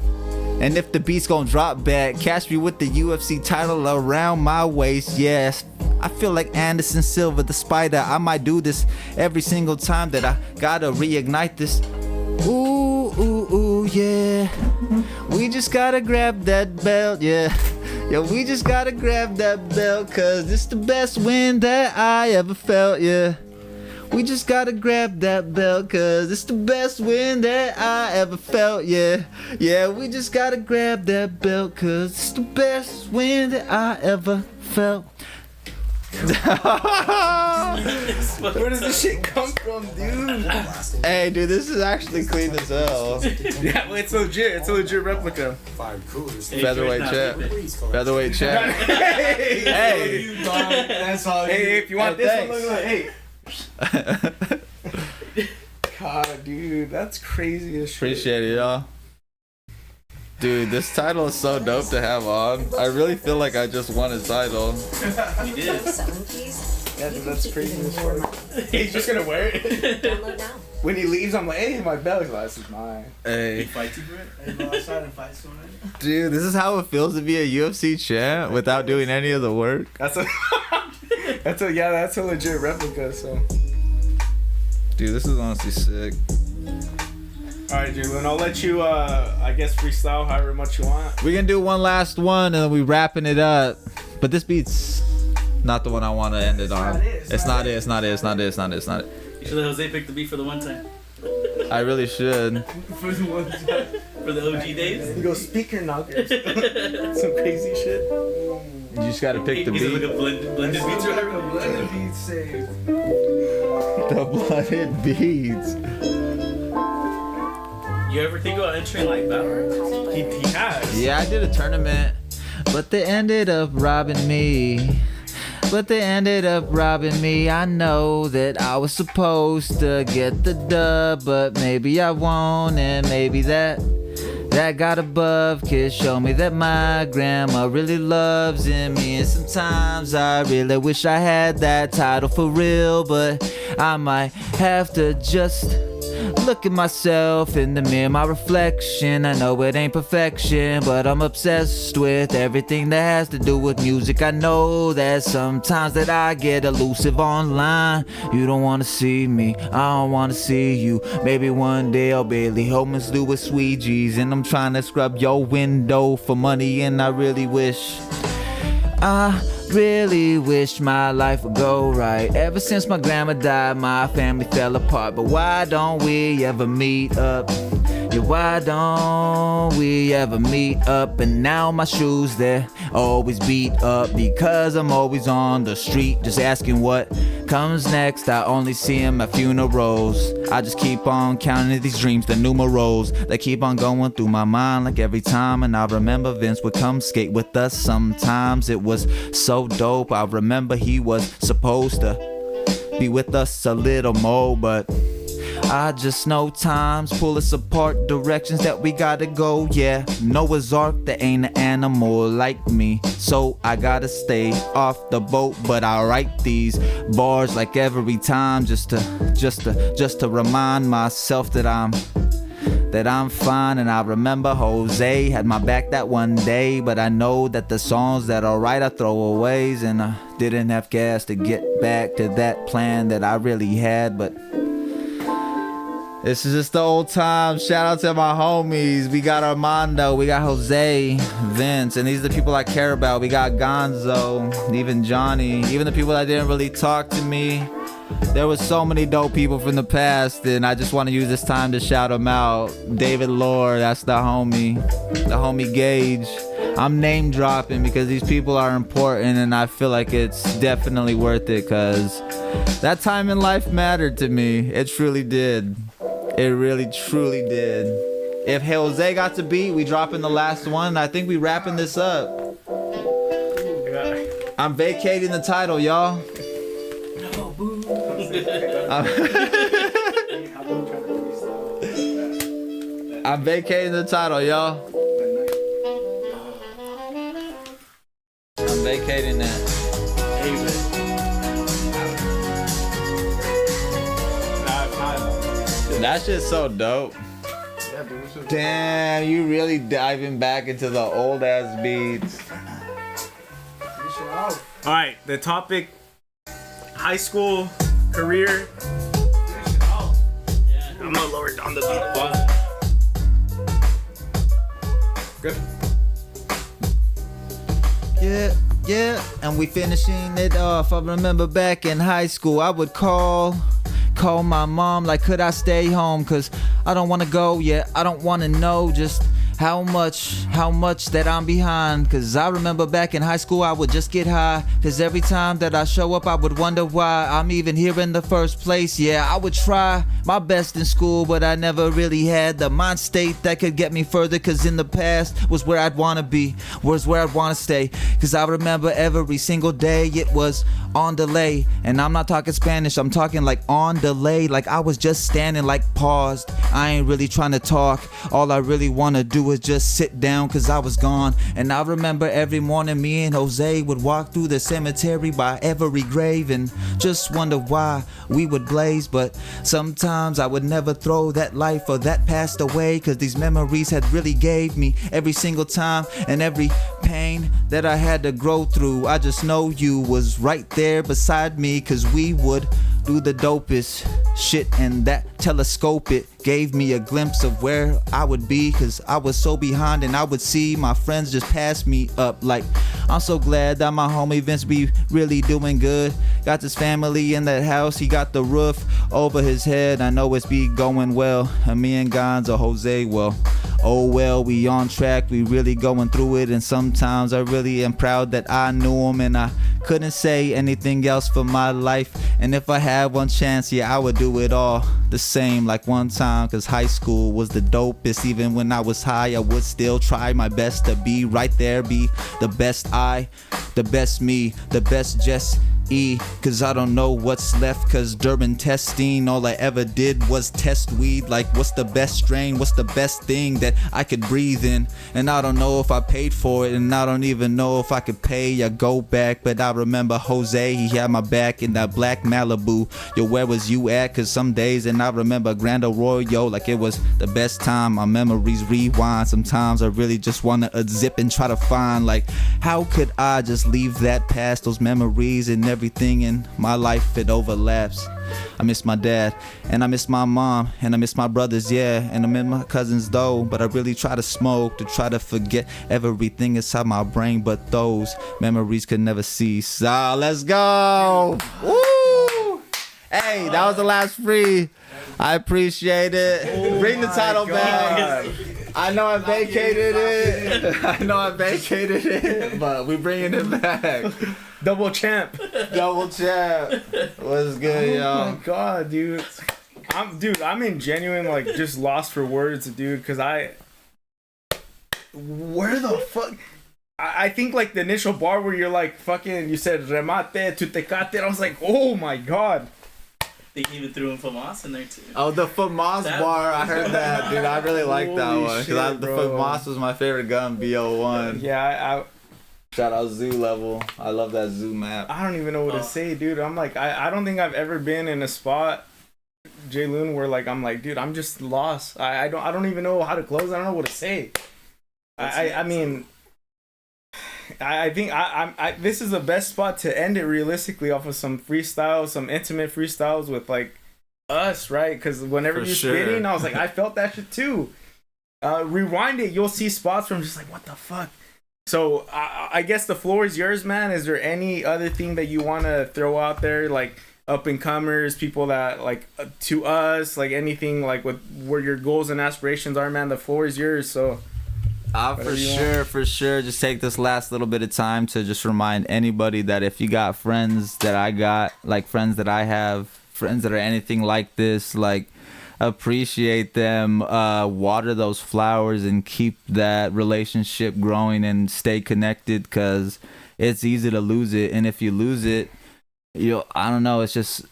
And if the beat's gonna drop back, catch me with the UFC title around my waist, yes. I feel like Anderson Silva, the spider. I might do this every single time that I gotta reignite this. Ooh, ooh, ooh, yeah. We just gotta grab that belt, yeah. Yo, we just gotta grab that belt, cause it's the best win that I ever felt, yeah. We just gotta grab that belt, cause it's the best win that I ever felt, yeah. Yeah, we just gotta grab that belt, cause it's the best win that I ever felt. Where does this shit come from, dude? Hey, dude, this is actually clean as hell. Yeah, well, it's legit. It's a legit replica. Featherweight champ. Featherweight champ. Hey, that's all. Hey, if you want this thanks. one, look like, hey. God, dude, that's crazy as shit. Appreciate it, y'all. Dude, this title is so dope to have on. I really feel like I just won a title. You did. Yeah, dude, that's crazy as fuck. He's just gonna wear it. When he leaves, I'm like, hey, my belly glass is mine. Hey. He fights you for it? Hey, go outside and fight someone. Dude, this is how it feels to be a UFC champ without doing any of the work. That's a That's a legit replica. So. Dude, this is honestly sick. All right, Jlooon, I'll let you, I guess, freestyle however much you want. We can do one last one and then we wrapping it up. But this beat's not the one I want to end it on. It's not it. You should let Jose pick the beat for the one time. I really should. For the one time. For the OG days. You go speaker knockers. Some crazy shit. You just gotta pick the He's beat. like a blended beats Like right? a blended beat saved. The blooded beats. You ever think about entering like battle royals? He has. Yeah, I did a tournament, but they ended up robbing me. I know that I was supposed to get the dub, but maybe I won't, and maybe that got above. Kids show me that my grandma really loves me, and sometimes I really wish I had that title for real, but I might have to just look at myself in the mirror, my reflection. I know it ain't perfection, but I'm obsessed with everything that has to do with music. I know that sometimes that I get elusive online. You don't wanna see me, I don't wanna see you. Maybe one day I'll barely homeless do with sweet G's, and I'm trying to scrub your window for money, and I really wish my life would go right. Ever since my grandma died, my family fell apart. But why don't we ever meet up? Yeah, why don't we ever meet up? And now my shoes, they're always beat up because I'm always on the street just asking what comes next. I only see him at funerals. I just keep on counting these dreams, the numerals. They keep on going through my mind like every time. And I remember Vince would come skate with us sometimes. It was so dope. I remember he was supposed to be with us a little more, but I just know times pull us apart, directions that we gotta go. Yeah, Noah's Ark, there ain't an animal like me, so I gotta stay off the boat. But I write these bars like every time just to remind myself that I'm fine. And I remember Jose had my back that one day, but I know that the songs that are right are throwaways, and I didn't have gas to get back to that plan that I really had. But this is just the old times. Shout out to my homies. We got Armando, we got Jose, Vince, and these are the people I care about. We got Gonzo, even Johnny, even the people that didn't really talk to me. There was so many dope people from the past, and I just want to use this time to shout them out. David Lore, that's the homie Gage. I'm name dropping because these people are important, and I feel like it's definitely worth it because that time in life mattered to me. It truly did. It really, truly did. If Jose got to beat, we dropping the last one. I think we wrapping this up. I'm vacating the title, y'all. I'm vacating the title, y'all. I'm vacating that. That's just so dope. Damn, you really diving back into the old ass beats. All right, the topic: high school career. I'm gonna lower down the beat. Good. Yeah, and we finishing it off. I remember back in high school, I would call my mom like, could I stay home? Cause I don't wanna go yet. I don't wanna know just how much that I'm behind. Cause I remember back in high school, I would just get high. Cause every time that I show up, I would wonder why I'm even here in the first place. Yeah, I would try my best in school, but I never really had the mind state that could get me further. Cause in the past was where I'd wanna be, was where I'd wanna stay. Cause I remember every single day it was on delay. And I'm not talking Spanish, I'm talking like on delay. Like I was just standing like paused. I ain't really trying to talk, all I really wanna do would just sit down cause I was gone. And I remember every morning me and Jose would walk through the cemetery by every grave and just wonder why we would blaze. But sometimes I would never throw that life or that passed away, cause these memories had really gave me every single time and every pain that I had to grow through. I just know you was right there beside me, cause we would do the dopest shit, and that telescope, it gave me a glimpse of where I would be, cause I was so behind and I would see my friends just pass me up. Like, I'm so glad that my homie Vince be really doing good. Got this family in that house, he got the roof over his head. I know it's be going well, and me and Gonzo Jose, well, oh well, we on track, we really going through it. And sometimes I really am proud that I knew him, and I couldn't say anything else for my life. And if I had one chance, yeah, I would do it all the same like one time, cause high school was the dopest. Even when I was high, I would still try my best to be right there, be the best I, the best me, the best Jess E, cause I don't know what's left, cause during testing all I ever did was test weed. Like, what's the best strain, what's the best thing that I could breathe in? And I don't know if I paid for it, and I don't even know if I could pay or go back. But I remember Jose, he had my back in that black Malibu. Yo, where was you at? Cause some days, and I remember Grand Arroyo like it was the best time. My memories rewind. Sometimes I really just wanna unzip and try to find, like, how could I just leave that past? Those memories and everything in my life, it overlaps. I miss my dad, and I miss my mom, and I miss my brothers, yeah, and I miss my cousins though. But I really try to smoke to try to forget everything inside my brain, but those memories could never cease. Ah, let's go. Woo! Hey, that was the last free. I appreciate it. Bring the title back. I know I vacated it. But we bringing it back. Double champ. What's good, y'all? Oh my god, dude. I'm in genuine, like, just lost for words, dude, cause where the fuck? I think, like, the initial bar where you're like, fucking, you said remate, tu tecate, I was like, oh my god. They even threw in FAMAS in there too. Oh, the FAMAS bar, I heard that, dude. I really like that one. Cause the FAMAS was my favorite gun, BO1. Yeah, Shout out Zoo Level. I love that Zoo map. I don't even know what to say, dude. I'm like, I don't think I've ever been in a spot, Jlooon, where, like, I'm like, dude, I'm just lost. I don't even know how to close. I don't know what to say. I mean, I think this is the best spot to end it realistically, off of some freestyles, some intimate freestyles with, like, us, right? Because whenever you're spitting, I was like, I felt that shit too. Rewind it, you'll see spots where I'm just like, what the fuck? So I guess the floor is yours, man. Is there any other thing that you want to throw out there, like up and comers, people that, like, to us, like anything, like, with where your goals and aspirations are, man? The floor is yours. So for sure just take this last little bit of time to just remind anybody that if you got friends that I got, like friends that I have, friends that are anything like this, like, appreciate them, water those flowers and keep that relationship growing and stay connected, because it's easy to lose it. And if you lose it, I don't know, it's just,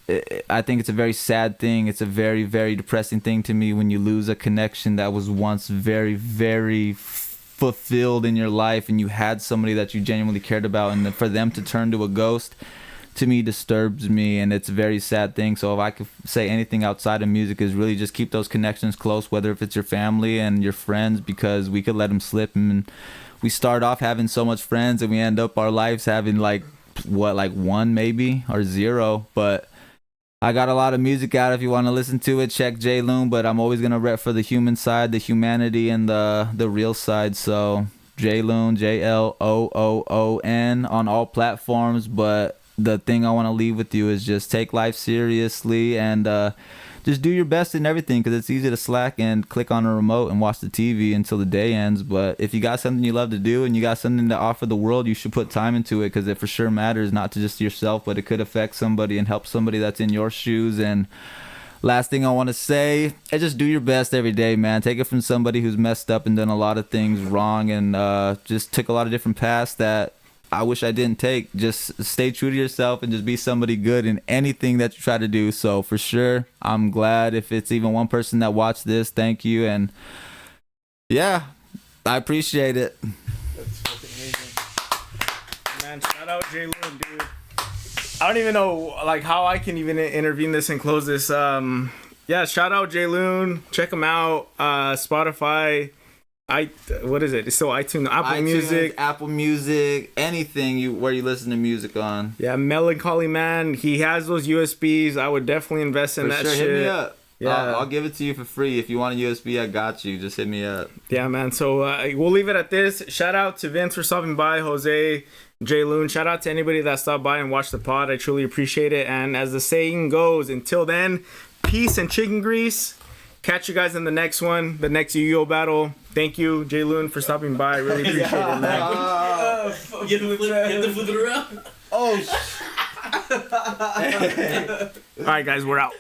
I think it's a very sad thing. It's a very, very depressing thing to me when you lose a connection that was once very, very fulfilled in your life, and you had somebody that you genuinely cared about, and for them to turn to a ghost, to me, disturbs me, and it's a very sad thing. So if I could say anything outside of music, is really just keep those connections close, whether if it's your family and your friends, because we could let them slip, and we start off having so much friends and we end up our lives having like one maybe or zero. But I got a lot of music out. If you want to listen to it, check Jlooon. But I'm always gonna rep for the human side, the humanity, and the real side. So Jlooon, JLOOON on all platforms. But the thing I want to leave with you is just take life seriously, and just do your best in everything, because it's easy to slack and click on a remote and watch the TV until the day ends. But if you got something you love to do and you got something to offer the world, you should put time into it, because it for sure matters, not to just yourself, but it could affect somebody and help somebody that's in your shoes. And last thing I want to say is just do your best every day, man. Take it from somebody who's messed up and done a lot of things wrong, and just took a lot of different paths that I wish I didn't take. Just stay true to yourself and just be somebody good in anything that you try to do. So for sure, I'm glad if it's even one person that watched this, thank you. And yeah, I appreciate it. That's fucking amazing. Man, shout out Jlooon, dude. I don't even know like how I can even intervene this and close this. Yeah, shout out Jlooon. Check him out. Spotify. What is it? It's still iTunes, Apple Music, anything where you listen to music on. Yeah, Melancholy Man. He has those USBs. I would definitely invest in that shit. Hit me up. Yeah, I'll give it to you for free. If you want a USB, I got you. Just hit me up. Yeah, man. So we'll leave it at this. Shout out to Vince for stopping by, Jose, Jlooon. Shout out to anybody that stopped by and watched the pod. I truly appreciate it. And as the saying goes, until then, peace and chicken grease. Catch you guys in the next one, the next Yu-Gi-Oh battle. Thank you, Jlooon, for stopping by. I really appreciate it, man. Get the flip it around. Oh, all right, guys, we're out.